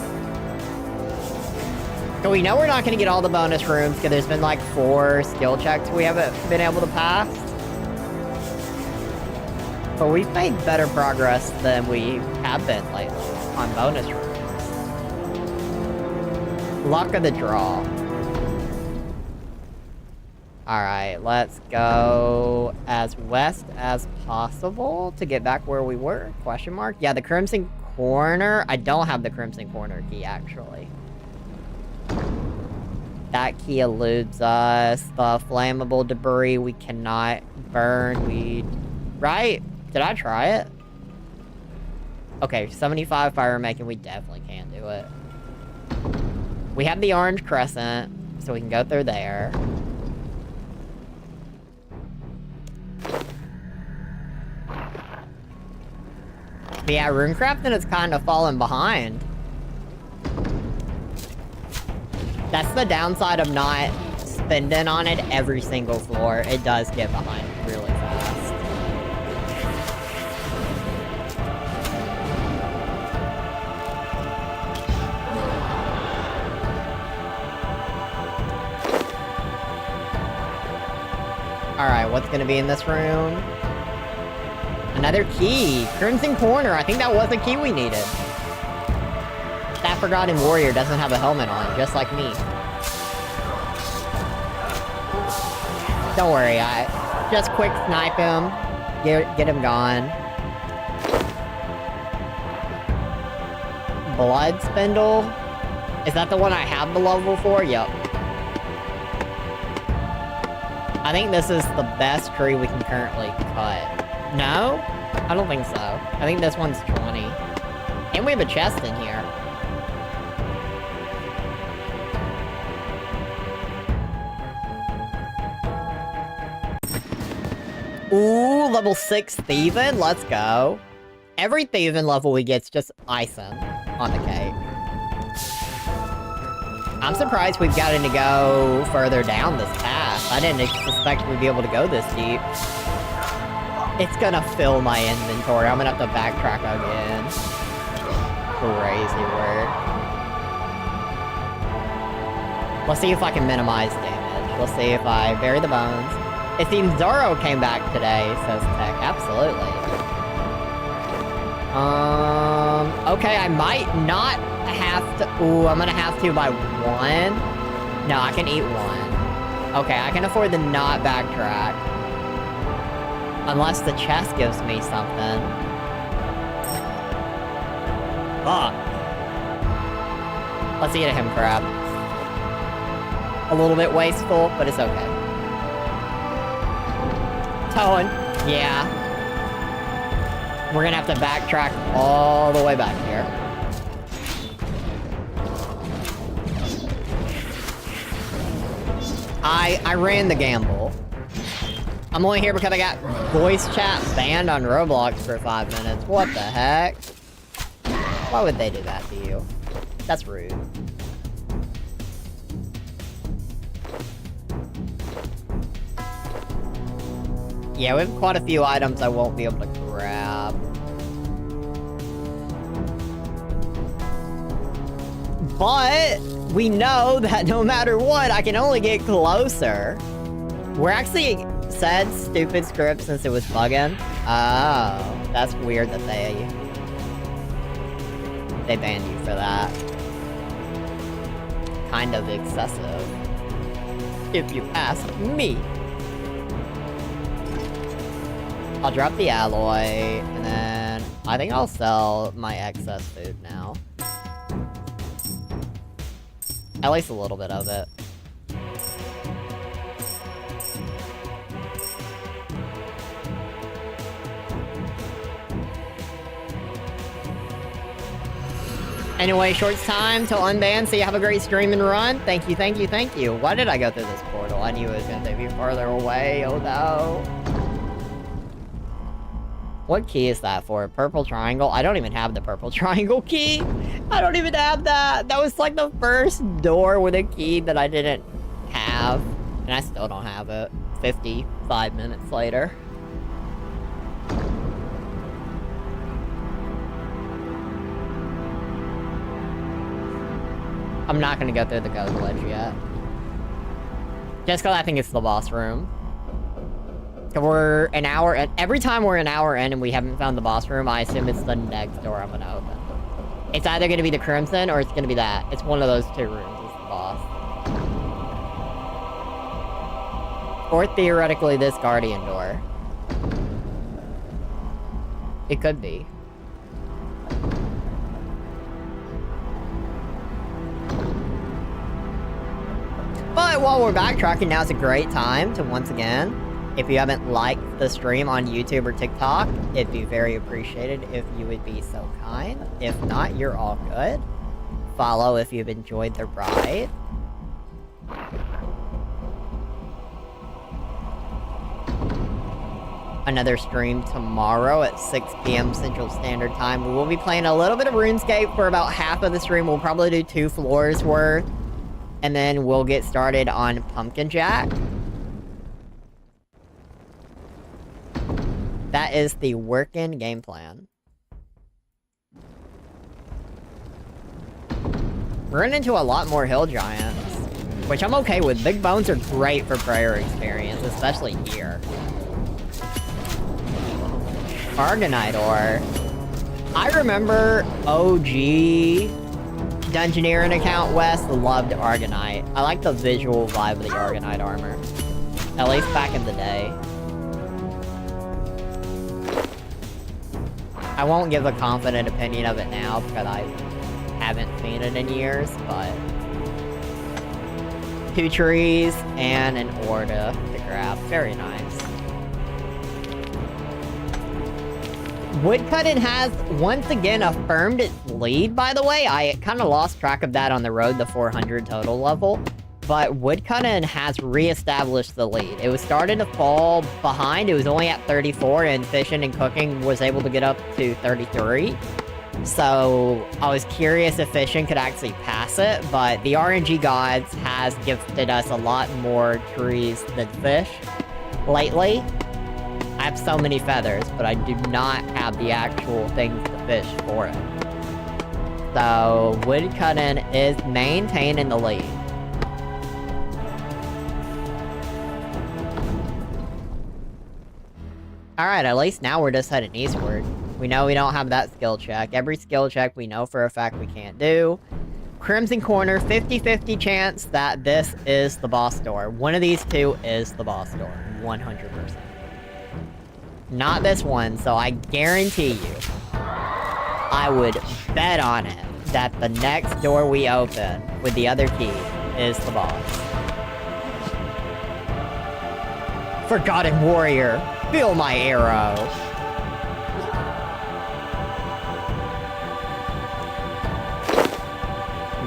So we know we're not gonna get all the bonus rooms, because there's been like 4 skill checks we haven't been able to pass. But we've made better progress than we have been lately on bonus rooms. Luck of the draw. Alright, let's go as west as possible to get back where we were? Question mark? Yeah, the Crimson Corner. I don't have the Crimson Corner key, actually. That key eludes us. The flammable debris we cannot burn. Right? Did I try it? Okay, 75 fire making, we definitely can't do it. We have the orange crescent, so we can go through there. But yeah, runecrafting is kind of falling behind. That's the downside of not spending on it every single floor, it does get behind really fast. Alright, what's gonna be in this room? Another key! Crimson Corner! I think that was the key we needed. That Forgotten Warrior doesn't have a helmet on, just like me. Don't worry, I just quick snipe him, get him gone. Blood Spindle? Is that the one I have the level for? Yup. I think this is the best tree we can currently cut. No? I don't think so. I think this one's 20. And we have a chest in here. Ooh, level 6 Thieving? Let's go. Every Thieving level we get's just icing on the cake. I'm surprised we've gotten to go further down this path. I didn't suspect we'd be able to go this deep. It's gonna fill my inventory. I'm gonna have to backtrack again. Crazy work. Let's see if I can minimize damage. We'll see if I bury the bones. It seems Zoro came back today, says Tech. Absolutely. Okay, I might not have to... Ooh, I'm gonna have to by 1. No, I can eat 1. Okay, I can afford to not backtrack. Unless the chest gives me something. Fuck. Let's eat a him crab. A little bit wasteful, but it's okay. Towing. Yeah. We're gonna have to backtrack all the way back here. I ran the gamble. I'm only here because I got voice chat banned on Roblox for 5 minutes. What the heck? Why would they do that to you? That's rude. Yeah, we have quite a few items I won't be able to grab. But we know that no matter what, I can only get closer. We're actually said stupid script since it was bugging. Oh, that's weird that they banned you for that. Kind of excessive, if you ask me. I'll drop the alloy, and then I think I'll sell my excess food now. At least a little bit of it. Anyway, short time till unban, so you have a great stream and run. Thank you, thank you, thank you. Why did I go through this portal? I knew it was gonna take me farther away. Oh no. What key is that for? Purple triangle? I don't even have the purple triangle key. I don't even have that. That was like the first door with a key that I didn't have. And I still don't have it. 55 minutes later. I'm not gonna go through the ghost ledge yet. Just because I think it's the boss room. We're an hour in. Every time we're an hour in and we haven't found the boss room, I assume it's the next door I'm gonna open. It's either gonna be the Crimson or it's gonna be that. It's one of those two rooms is the boss. Or theoretically this Guardian door. It could be. But while we're backtracking, now's a great time to once again, if you haven't liked the stream on YouTube or TikTok, it'd be very appreciated if you would be so kind. If not, you're all good. Follow if you've enjoyed the ride. Another stream tomorrow at 6 p.m. Central Standard Time. We will be playing a little bit of RuneScape for about half of the stream. We'll probably do 2 floors worth. And then we'll get started on Pumpkin Jack. That is the working game plan. We're running into a lot more hill giants, which I'm okay with. Big bones are great for prayer experience, especially here. Argonite ore. I remember OG Dungeoneering account West loved Argonite. I like the visual vibe of the Argonite armor. At least back in the day. I won't give a confident opinion of it now because I haven't seen it in years, but 2 trees and an ore to grab. Very nice. Woodcutting has once again affirmed its lead, by the way. I kind of lost track of that on the road to 400 total level. But Woodcutting has re-established the lead. It was starting to fall behind. It was only at 34, and Fishing and Cooking was able to get up to 33. So I was curious if Fishing could actually pass it, but the RNG gods has gifted us a lot more trees than fish lately. I have so many feathers, but I do not have the actual things to fish for it. So Woodcutting is maintaining the lead. Alright, at least now we're just heading eastward. We know we don't have that skill check. Every skill check we know for a fact we can't do. Crimson Corner, 50-50 chance that this is the boss door. One of these two is the boss door. 100%. Not this one, so I guarantee you, I would bet on it that the next door we open with the other key is the boss. Forgotten Warrior, feel my arrow.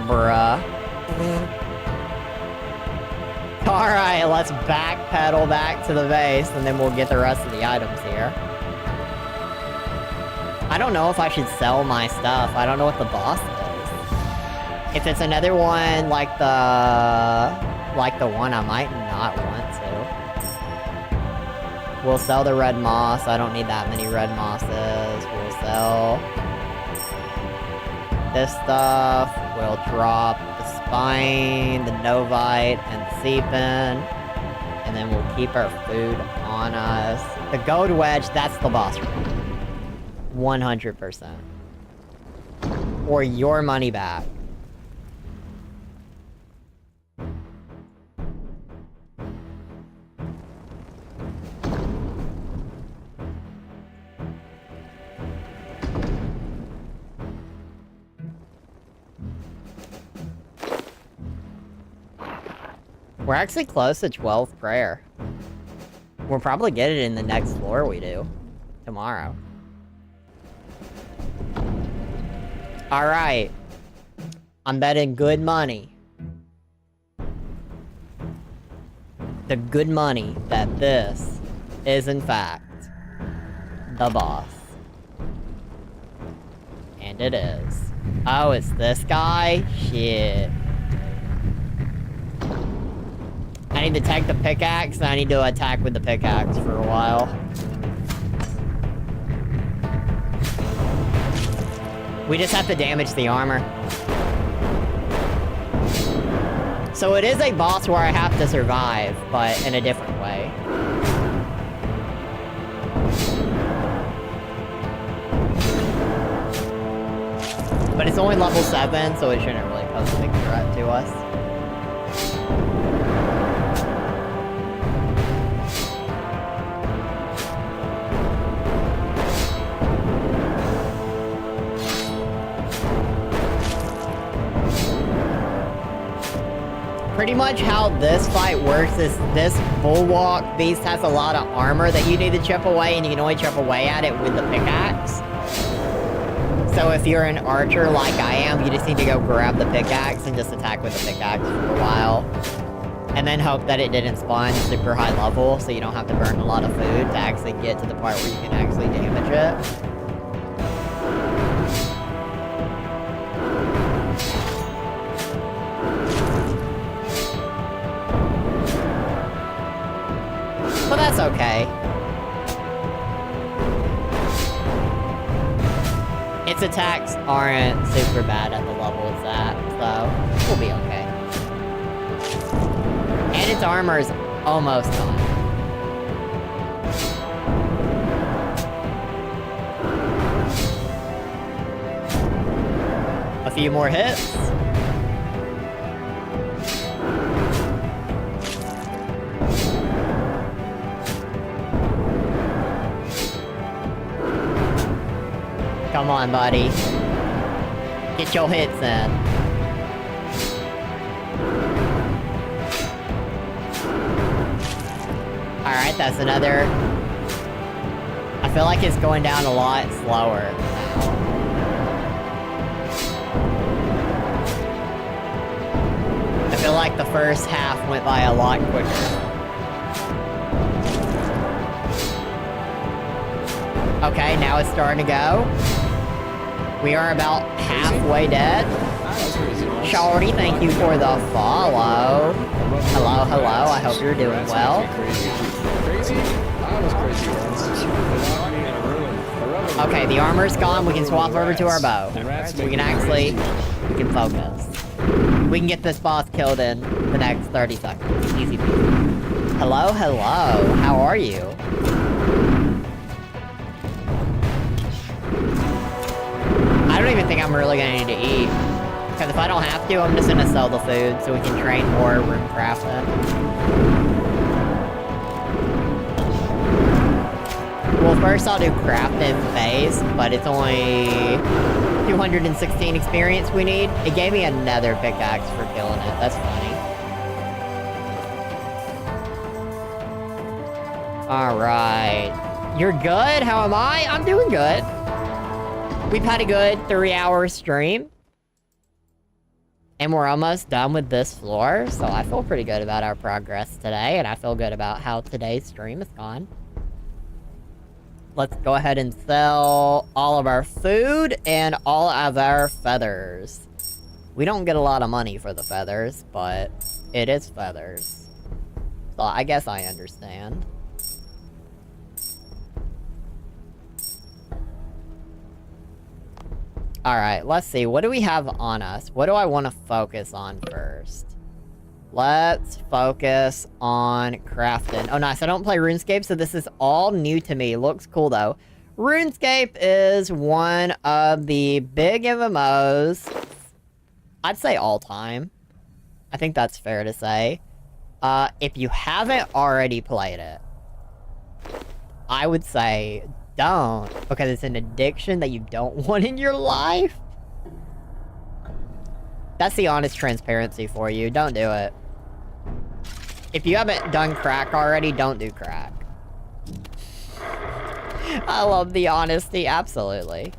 Bruh. Alright, let's backpedal back to the base, and then we'll get the rest of the items here. I don't know if I should sell my stuff. I don't know what the boss is. If it's another one like the one, I might not want to. We'll sell the red moss. I don't need that many red mosses. We'll sell this stuff. We'll drop the spine, the novite, and the seepin. And then we'll keep our food on us. The gold wedge, that's the boss room. 100%. Or your money back. We're actually close to 12th prayer. We'll probably get it in the next floor we do. Tomorrow. Alright. I'm betting good money. The good money that this is in fact the boss. And it is. Oh, it's this guy? Shit. I need to take the pickaxe, and I need to attack with the pickaxe for a while. We just have to damage the armor. So it is a boss where I have to survive, but in a different way. But it's only level 7, so it shouldn't really pose a big threat to us. Pretty much how this fight works is this Bulwark beast has a lot of armor that you need to chip away, and you can only chip away at it with the pickaxe. So if you're an archer like I am, you just need to go grab the pickaxe and just attack with the pickaxe for a while. And then hope that it didn't spawn super high level, so you don't have to burn a lot of food to actually get to the part where you can actually damage it. that's okay. Its attacks aren't super bad at the level it's at, so we'll be okay. And its armor is almost gone. A few more hits. Come on, buddy. Get your hits in. Alright, that's another... I feel like it's going down a lot slower now. I feel like the first half went by a lot quicker. Okay, now it's starting to go. We are about halfway dead. Shorty, thank you for the follow. Hello, hello, I hope you're doing well. Okay, the armor's gone, we can swap over to our bow. We can focus. We can get this boss killed in the next 30 seconds. Easy peasy. Hello, hello, how are you? I don't even think I'm really gonna need to eat. Because if I don't have to, I'm just gonna sell the food so we can train more rune crafting. Well, first I'll do crafting phase, but it's only 216 experience we need. It gave me another pickaxe for killing it. That's funny. Alright. You're good? How am I? I'm doing good. We've had a good 3-hour stream. And we're almost done with this floor, so I feel pretty good about our progress today, and I feel good about how today's stream has gone. Let's go ahead and sell all of our food and all of our feathers. We don't get a lot of money for the feathers, but it is feathers. So I guess I understand. Alright, let's see. What do we have on us? What do I want to focus on first? Let's focus on crafting. Oh, nice. I don't play RuneScape, so this is all new to me. Looks cool, though. RuneScape is one of the big MMOs. I'd say all time. I think that's fair to say. If you haven't already played it, I would say... don't, because it's an addiction that you don't want in your life. That's the honest transparency for you. Don't do it. If you haven't done crack already, don't do crack. I love the honesty, absolutely.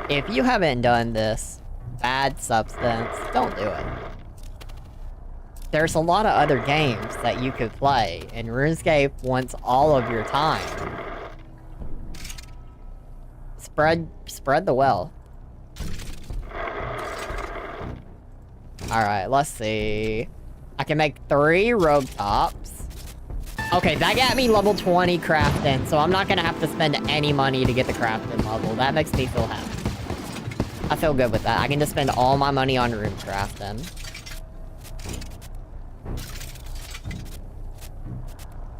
If you haven't done this bad substance, don't do it. There's a lot of other games that you could play, and RuneScape wants all of your time. Spread the wealth. Alright, let's see. I can make 3 robe tops. Okay, that got me level 20 crafting, so I'm not gonna have to spend any money to get the crafting level. That makes me feel happy. I feel good with that. I can just spend all my money on rune crafting.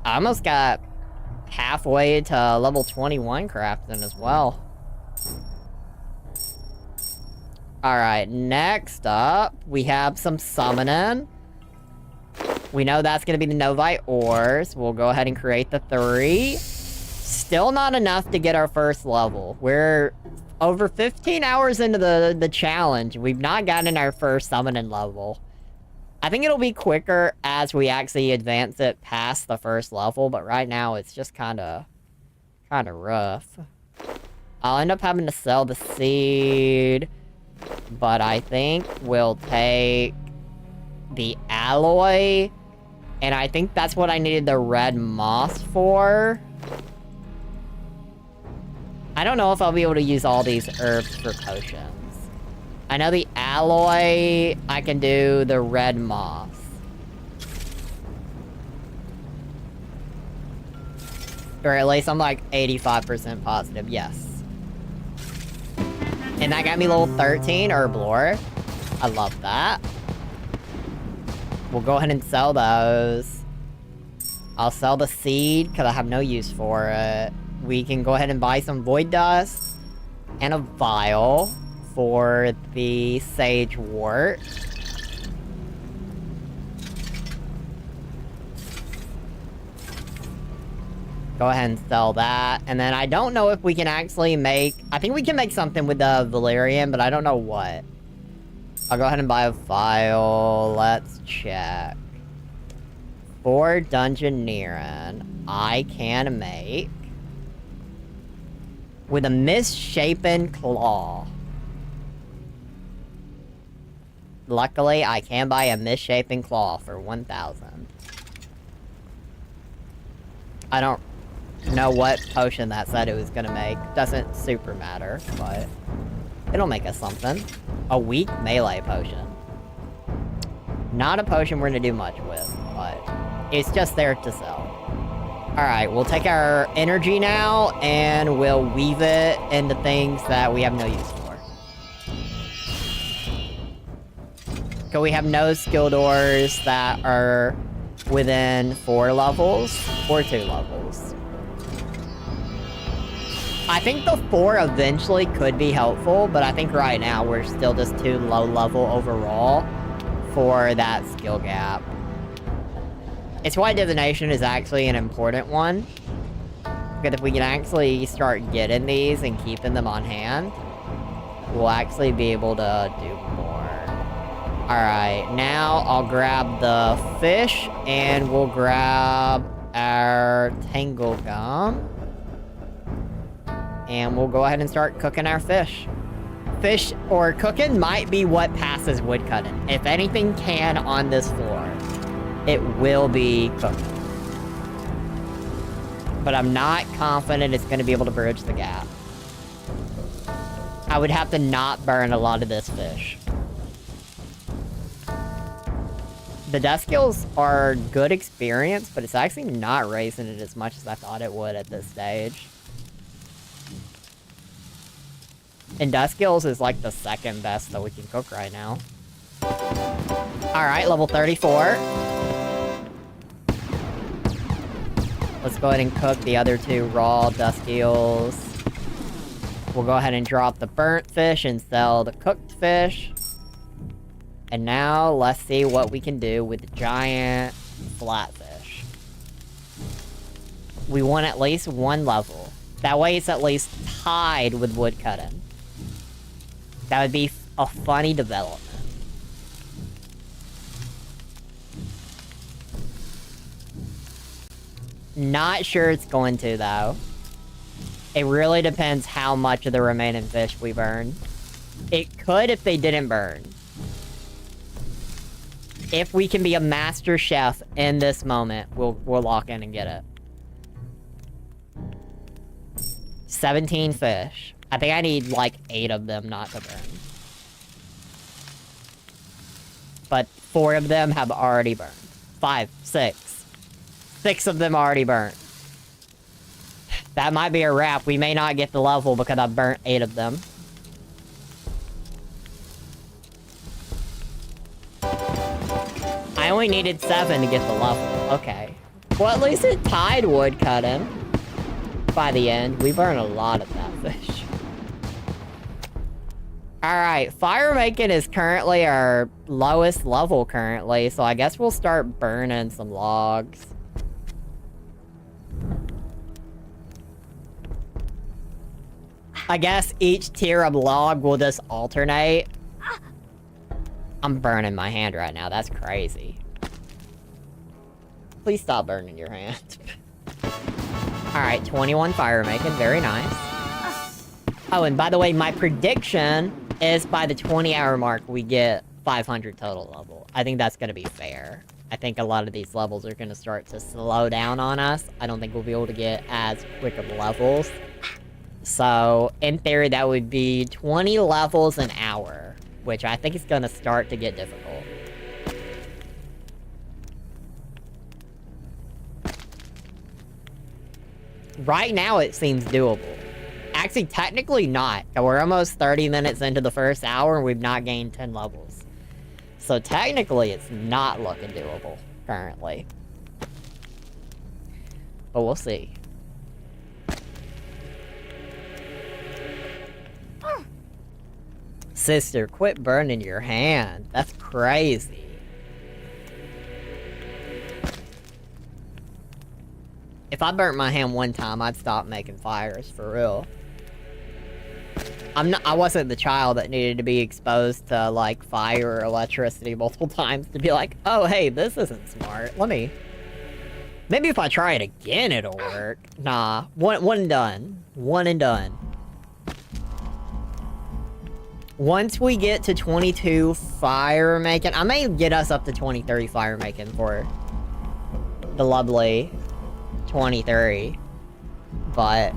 I almost got halfway to level 21 crafting as well. Alright, next up, we have some summoning. We know that's going to be the Novite ores. We'll go ahead and create the 3. Still not enough to get our first level. We're over 15 hours into the challenge. We've not gotten our first summoning level. I think it'll be quicker as we actually advance it past the first level, but right now it's just kind of rough. I'll end up having to sell the seed, but I think we'll take the alloy, and I think that's what I needed the red moss for. I don't know if I'll be able to use all these herbs for potions. I know the alloy, I can do the red moss. Or at least I'm like 85% positive, yes. And that got me level 13 Herblore. I love that. We'll go ahead and sell those. I'll sell the seed, because I have no use for it. We can go ahead and buy some Void Dust and a vial for the Sage Wart. Go ahead and sell that. And then I don't know if we can actually make... I think we can make something with the Valerian, but I don't know what. I'll go ahead and buy a vial. Let's check. For Dungeoneering, I can make... with a Misshapen Claw. Luckily, I can buy a Misshapen Claw for 1,000. I don't know what potion that said it was gonna make. Doesn't super matter, but it'll make us something. A weak melee potion. Not a potion we're gonna do much with, but it's just there to sell. Alright, we'll take our energy now, and we'll weave it into things that we have no use for. So we have no skill doors that are within 4 levels, or 2 levels. I think the 4 eventually could be helpful, but I think right now we're still just too low level overall for that skill gap. It's why divination is actually an important one. Because if we can actually start getting these and keeping them on hand, we'll actually be able to do more. Alright, now I'll grab the fish, and we'll grab our tangle gum. And we'll go ahead and start cooking our fish. Fish or cooking might be what passes woodcutting. If anything can on this floor, it will be cooking. But I'm not confident it's going to be able to bridge the gap. I would have to not burn a lot of this fish. The death skills are good experience, but it's actually not raising it as much as I thought it would at this stage. And death skills is like the second best that we can cook right now. Alright, level 34. Let's go ahead and cook the other 2 raw dust eels. We'll go ahead and drop the burnt fish and sell the cooked fish. And now, let's see what we can do with the giant flatfish. We want at least 1 level. That way it's at least tied with woodcutting. That would be a funny development. Not sure it's going to, though. It really depends how much of the remaining fish we burn. It could if they didn't burn. If we can be a master chef in this moment, we'll lock in and get it. 17 fish. I think I need, like, 8 of them not to burn. But 4 of them have already burned. 5, 6. 6 of them already burnt. That might be a wrap. We may not get the level because I burnt 8 of them. I only needed 7 to get the level. Okay. Well, at least it tied woodcutting. By the end, we burned a lot of that fish. Alright, fire making is currently our lowest level currently, so I guess we'll start burning some logs. I guess each tier of log will just alternate. I'm burning my hand right now, that's crazy. Please stop burning your hand. Alright, 21 fire making, very nice. Oh, and by the way, my prediction is by the 20-hour mark, we get 500 total level. I think that's gonna be fair. I think a lot of these levels are gonna start to slow down on us. I don't think we'll be able to get as quick of levels. So, in theory, that would be 20 levels an hour, which I think is gonna start to get difficult. Right now, it seems doable. Actually, technically not. We're almost 30 minutes into the first hour, and we've not gained 10 levels. So technically, it's not looking doable, currently. But we'll see. Sister, quit burning your hand. That's crazy. If I burnt my hand one time, I'd stop making fires, for real. I wasn't the child that needed to be exposed to, like, fire or electricity multiple times to be like, oh, hey, this isn't smart. Maybe if I try it again, it'll work. Nah, one and done. One and done. Once we get to 22 fire making, I may get us up to 23 fire making for the lovely 23. But,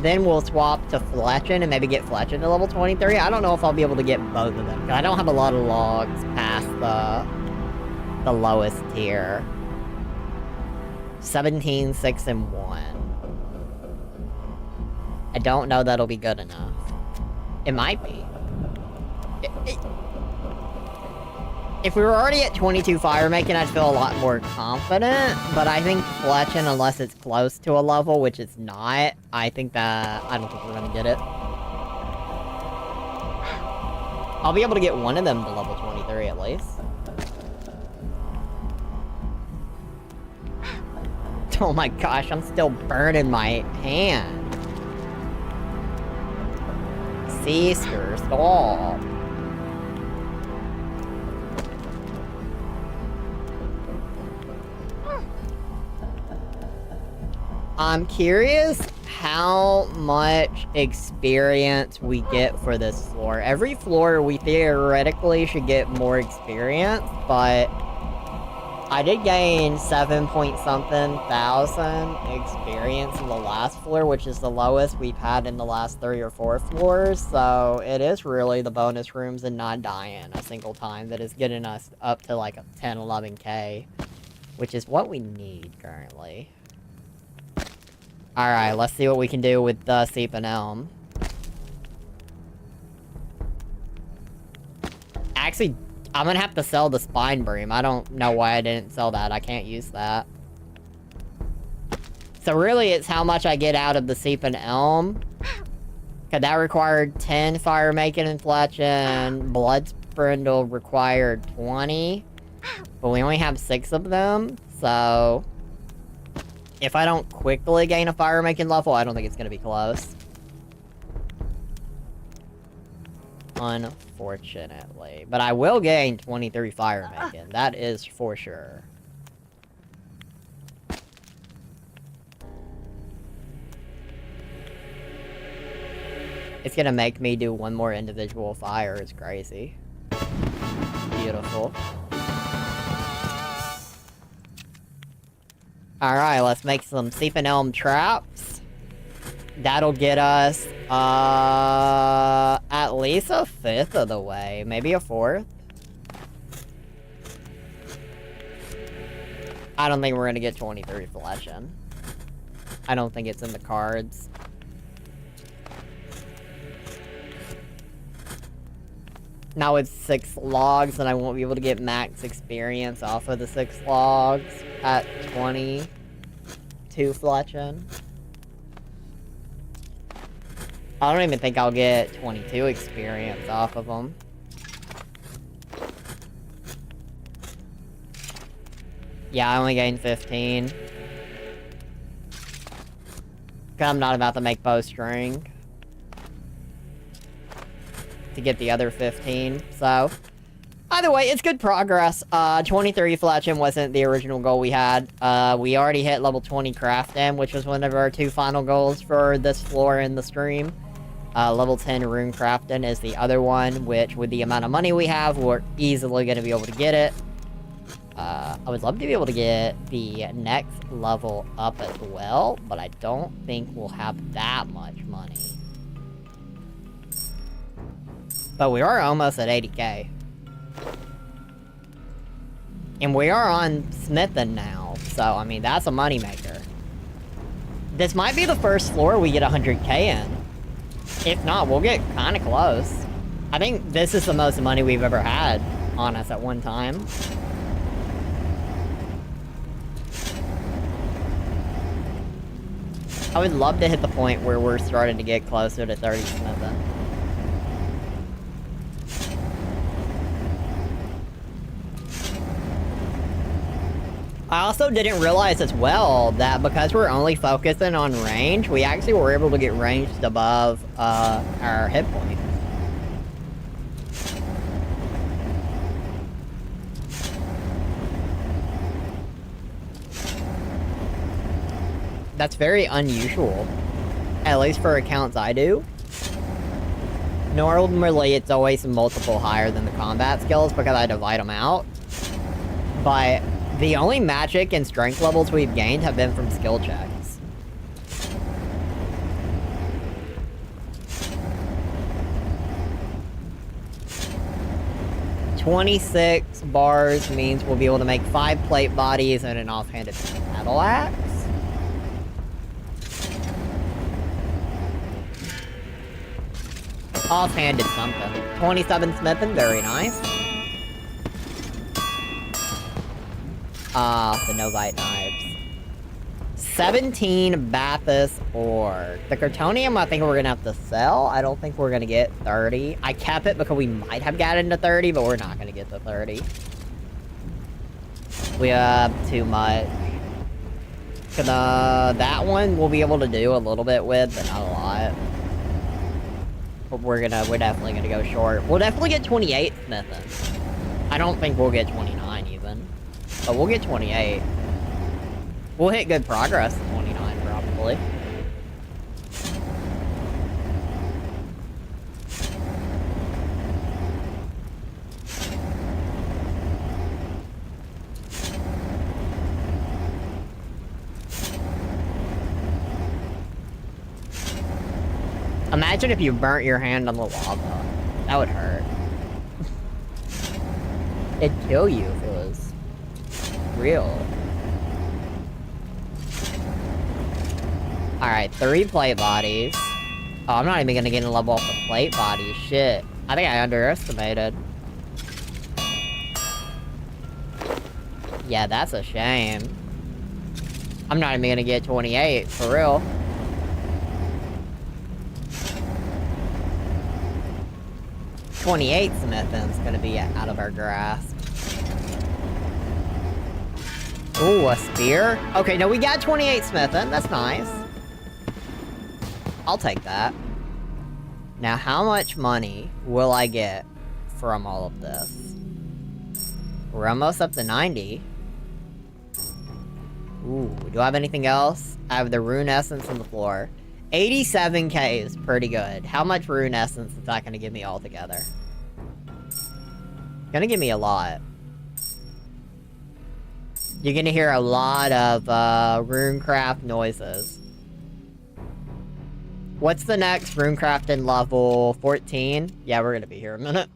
then we'll swap to Fletchin and maybe get Fletchin to level 23. I don't know if I'll be able to get both of them. I don't have a lot of logs past the lowest tier. 17, 6, and 1. I don't know that'll be good enough. It might be. If we were already at 22 fire making, I'd feel a lot more confident, but I think Fletchin, unless it's close to a level, which it's not, I don't think we're gonna get it. I'll be able to get one of them to level 23 at least. Oh my gosh, I'm still burning my hand. Sister, stop. I'm curious how much experience we get for this floor. Every floor we theoretically should get more experience, but I did gain 7-point-something thousand experience in the last floor, which is the lowest we've had in the last 3 or 4 floors, so it is really the bonus rooms and not dying a single time that is getting us up to like a 10, 11k, which is what we need currently. Alright, let's see what we can do with the Seep and Elm. Actually, I'm gonna have to sell the Spine Bream. I don't know why I didn't sell that. I can't use that. So really, it's how much I get out of the Seep and Elm. Cause that required 10 fire making and Fletchin. Blood Spindle required 20. But we only have 6 of them, so... if I don't quickly gain a fire making level, I don't think it's gonna be close. Unfortunately. But I will gain 23 fire making. That is for sure. It's gonna make me do one more individual fire. It's crazy. Beautiful. Alright, let's make some Seep and Elm traps. That'll get us, at least a 5th of the way. Maybe a 4th. I don't think we're gonna get 23 Fletchin. I don't think it's in the cards. Now it's 6 logs, and I won't be able to get max experience off of the 6 logs at 22 Fletchin. I don't even think I'll get 22 experience off of them. Yeah, I only gained 15. Cause I'm not about to make bowstring to get the other 15, so... either way, it's good progress. 23 Fletchin wasn't the original goal we had. We already hit level 20 crafting, which was one of our 2 final goals for this floor in the stream. Level 10 rune crafting is the other one, which with the amount of money we have, we're easily going to be able to get it. I would love to be able to get the next level up as well, but I don't think we'll have that much money. But we are almost at 80k. And we are on smithing now, so, I mean, that's a moneymaker. This might be the first floor we get 100k in. If not, we'll get kind of close. I think this is the most money we've ever had on us at one time. I would love to hit the point where we're starting to get closer to 30 smithing. I also didn't realize as well that because we're only focusing on range, we actually were able to get ranged above our hit points. That's very unusual, at least for accounts I do. Normally, it's always multiple higher than the combat skills because I divide them out. But the only magic and strength levels we've gained have been from skill checks. $26 bars means we'll be able to make 5 plate bodies and an offhanded battle axe. Offhanded something. 27 smithing, very nice. The Novite knives. 17 Bathus ore. The Curtonium, I think we're gonna have to sell. I don't think we're gonna get 30. I kept it because we might have gotten to 30, but we're not gonna get to 30. We have too much. That one we'll be able to do a little bit with, but not a lot. But we're definitely gonna go short. We'll definitely get 28 smithing. I don't think we'll get 29 even. But we'll get 28. We'll hit good progress at 29 probably. Imagine if you burnt your hand on the lava. That would hurt. It'd kill you if it was real. Alright, 3 plate bodies. Oh, I'm not even gonna get a level off the plate bodies. Shit. I think I underestimated. Yeah, that's a shame. I'm not even gonna get 28, for real. $28 smithing's gonna be out of our grasp. Ooh, a spear? Okay, no, we got 28 smithing. That's nice. I'll take that. Now, how much money will I get from all of this? We're almost up to 90. Ooh, do I have anything else? I have the rune essence on the floor. 87k is pretty good. How much rune essence is that gonna give me altogether? Gonna give me a lot. You're gonna hear a lot of runecraft noises. What's the next runecrafting level? 14? Yeah, we're gonna be here a minute.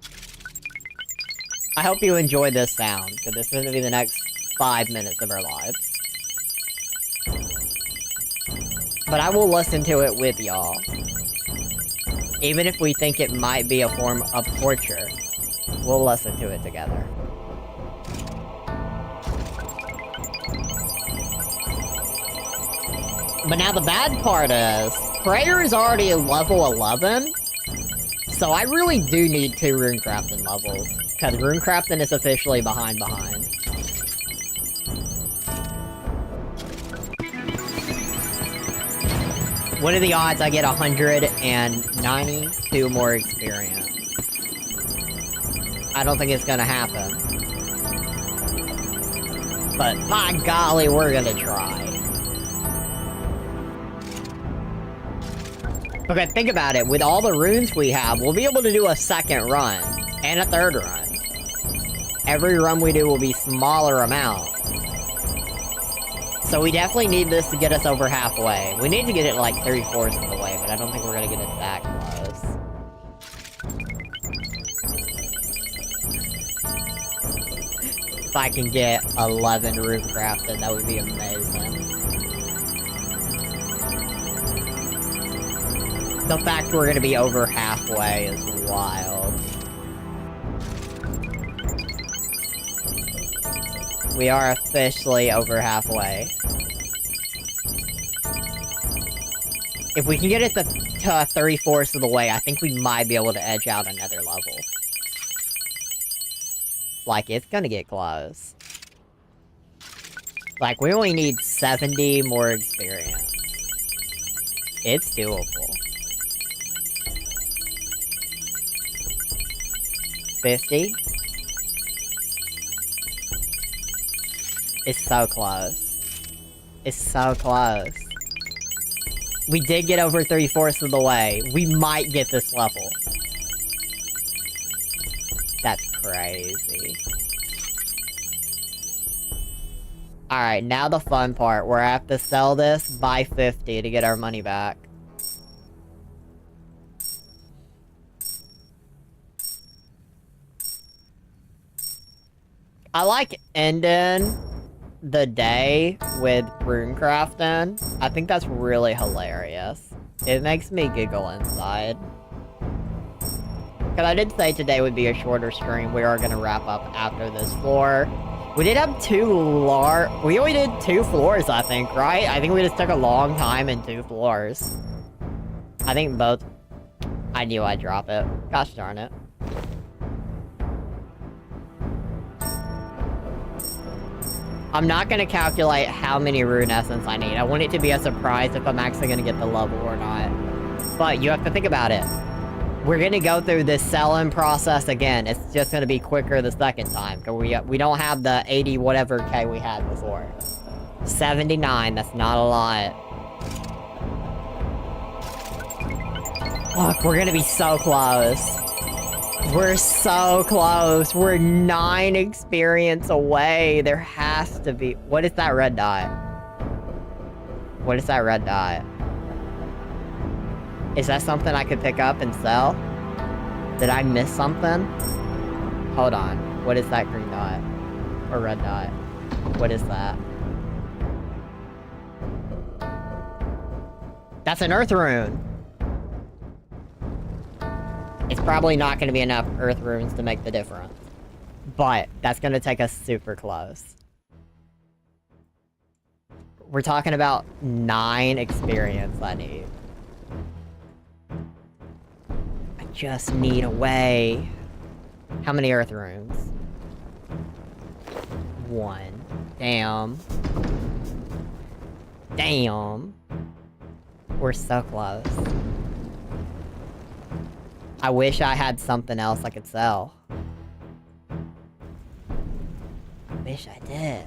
I hope you enjoy this sound, because this is gonna be the next 5 minutes of our lives. But I will listen to it with y'all. Even if we think it might be a form of torture, we'll listen to it together. But now the bad part is, Prayer is already a level 11, so I really do need 2 runecrafting levels, because runecrafting is officially behind. What are the odds I get 192 more experience? I don't think it's gonna happen. But by golly, we're gonna try. Okay, think about it. With all the runes we have, we'll be able to do a 2nd run. And a 3rd run. Every run we do will be smaller amounts. So we definitely need this to get us over halfway. We need to get it like 3/4 of the way, but I don't think we're gonna get it that close. If I can get 11 rune crafted, that would be amazing. The fact we're gonna be over halfway is wild. We are officially over halfway. If we can get it to 3/4 of the way, I think we might be able to edge out another level. Like, it's gonna get close. Like, we only need 70 more experience. It's doable. 50. It's so close. It's so close. We did get over 3/4 of the way. We might get this level. That's crazy. Alright, now the fun part. We're gonna have to sell this by 50 to get our money back. I like ending the day with rune crafting. I think that's really hilarious. It makes me giggle inside. Because I did say today would be a shorter stream. We are going to wrap up after this floor. We did have we only did 2 floors, I think, right? I think we just took a long time in 2 floors. I think both... I knew I'd drop it. Gosh darn it. I'm not gonna calculate how many rune essence I need. I want it to be a surprise if I'm actually gonna get the level or not. But you have to think about it. We're gonna go through this selling process again. It's just gonna be quicker the second time. Because we don't have the 80 whatever K we had before. 79, that's not a lot. Look, we're gonna be so close. We're so close. We're 9 experience away. There has to be... What is that red dot? What is that red dot? Is that something I could pick up and sell? Did I miss something? Hold on. What is that green dot? Or red dot? What is that? That's an earth rune! It's probably not going to be enough earth runes to make the difference. But, that's going to take us super close. We're talking about 9 experience I need. I just need a way. How many earth runes? 1. Damn. Damn. We're so close. I wish I had something else I could sell. I wish I did.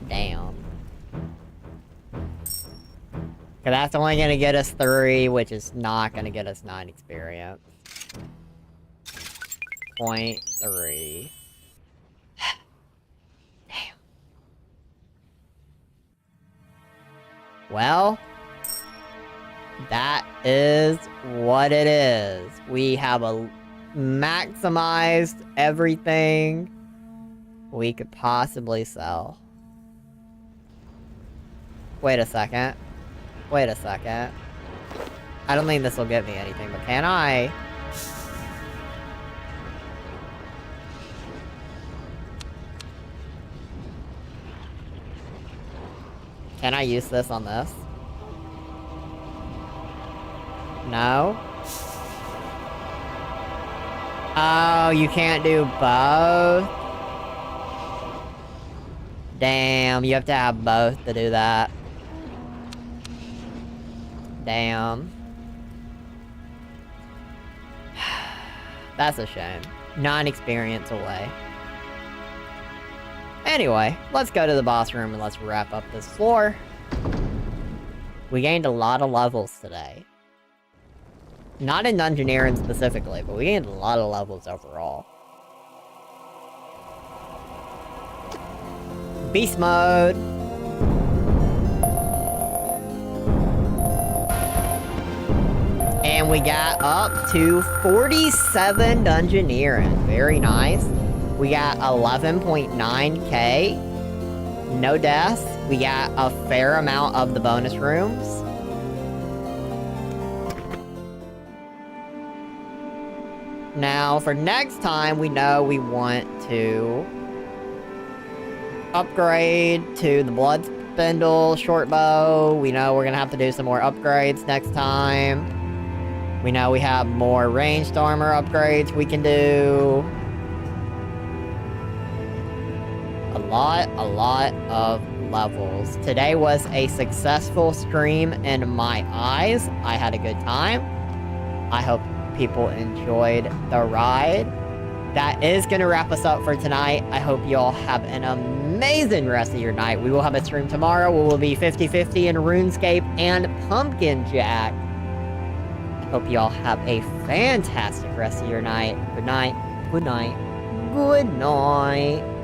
Damn. Cause that's only gonna get us 3, which is not gonna get us 9 experience. 0.3. Well, that is what it is. We have maximized everything we could possibly sell. Wait a second. Wait a second. I don't think this will get me anything, but can I? Can I use this on this? No? Oh, you can't do both? Damn, you have to have both to do that. Damn. That's a shame. 9 experience away. Anyway, let's go to the boss room and let's wrap up this floor. We gained a lot of levels today. Not in Dungeoneering specifically, but we gained a lot of levels overall. Beast mode! And we got up to 47 Dungeoneering. Very nice. We got 11.9k. No deaths. We got a fair amount of the bonus rooms. Now, for next time, we know we want to upgrade to the blood spindle, short bow. We know we're gonna have to do some more upgrades next time. We know we have more ranged armor upgrades we can do. A lot of levels. Today was a successful stream in my eyes. I had a good time. I hope people enjoyed the ride. That is going to wrap us up for tonight. I hope you all have an amazing rest of your night. We will have a stream tomorrow. We will be 50-50 in RuneScape and Pumpkin Jack. I hope you all have a fantastic rest of your night. Good night. Good night. Good night.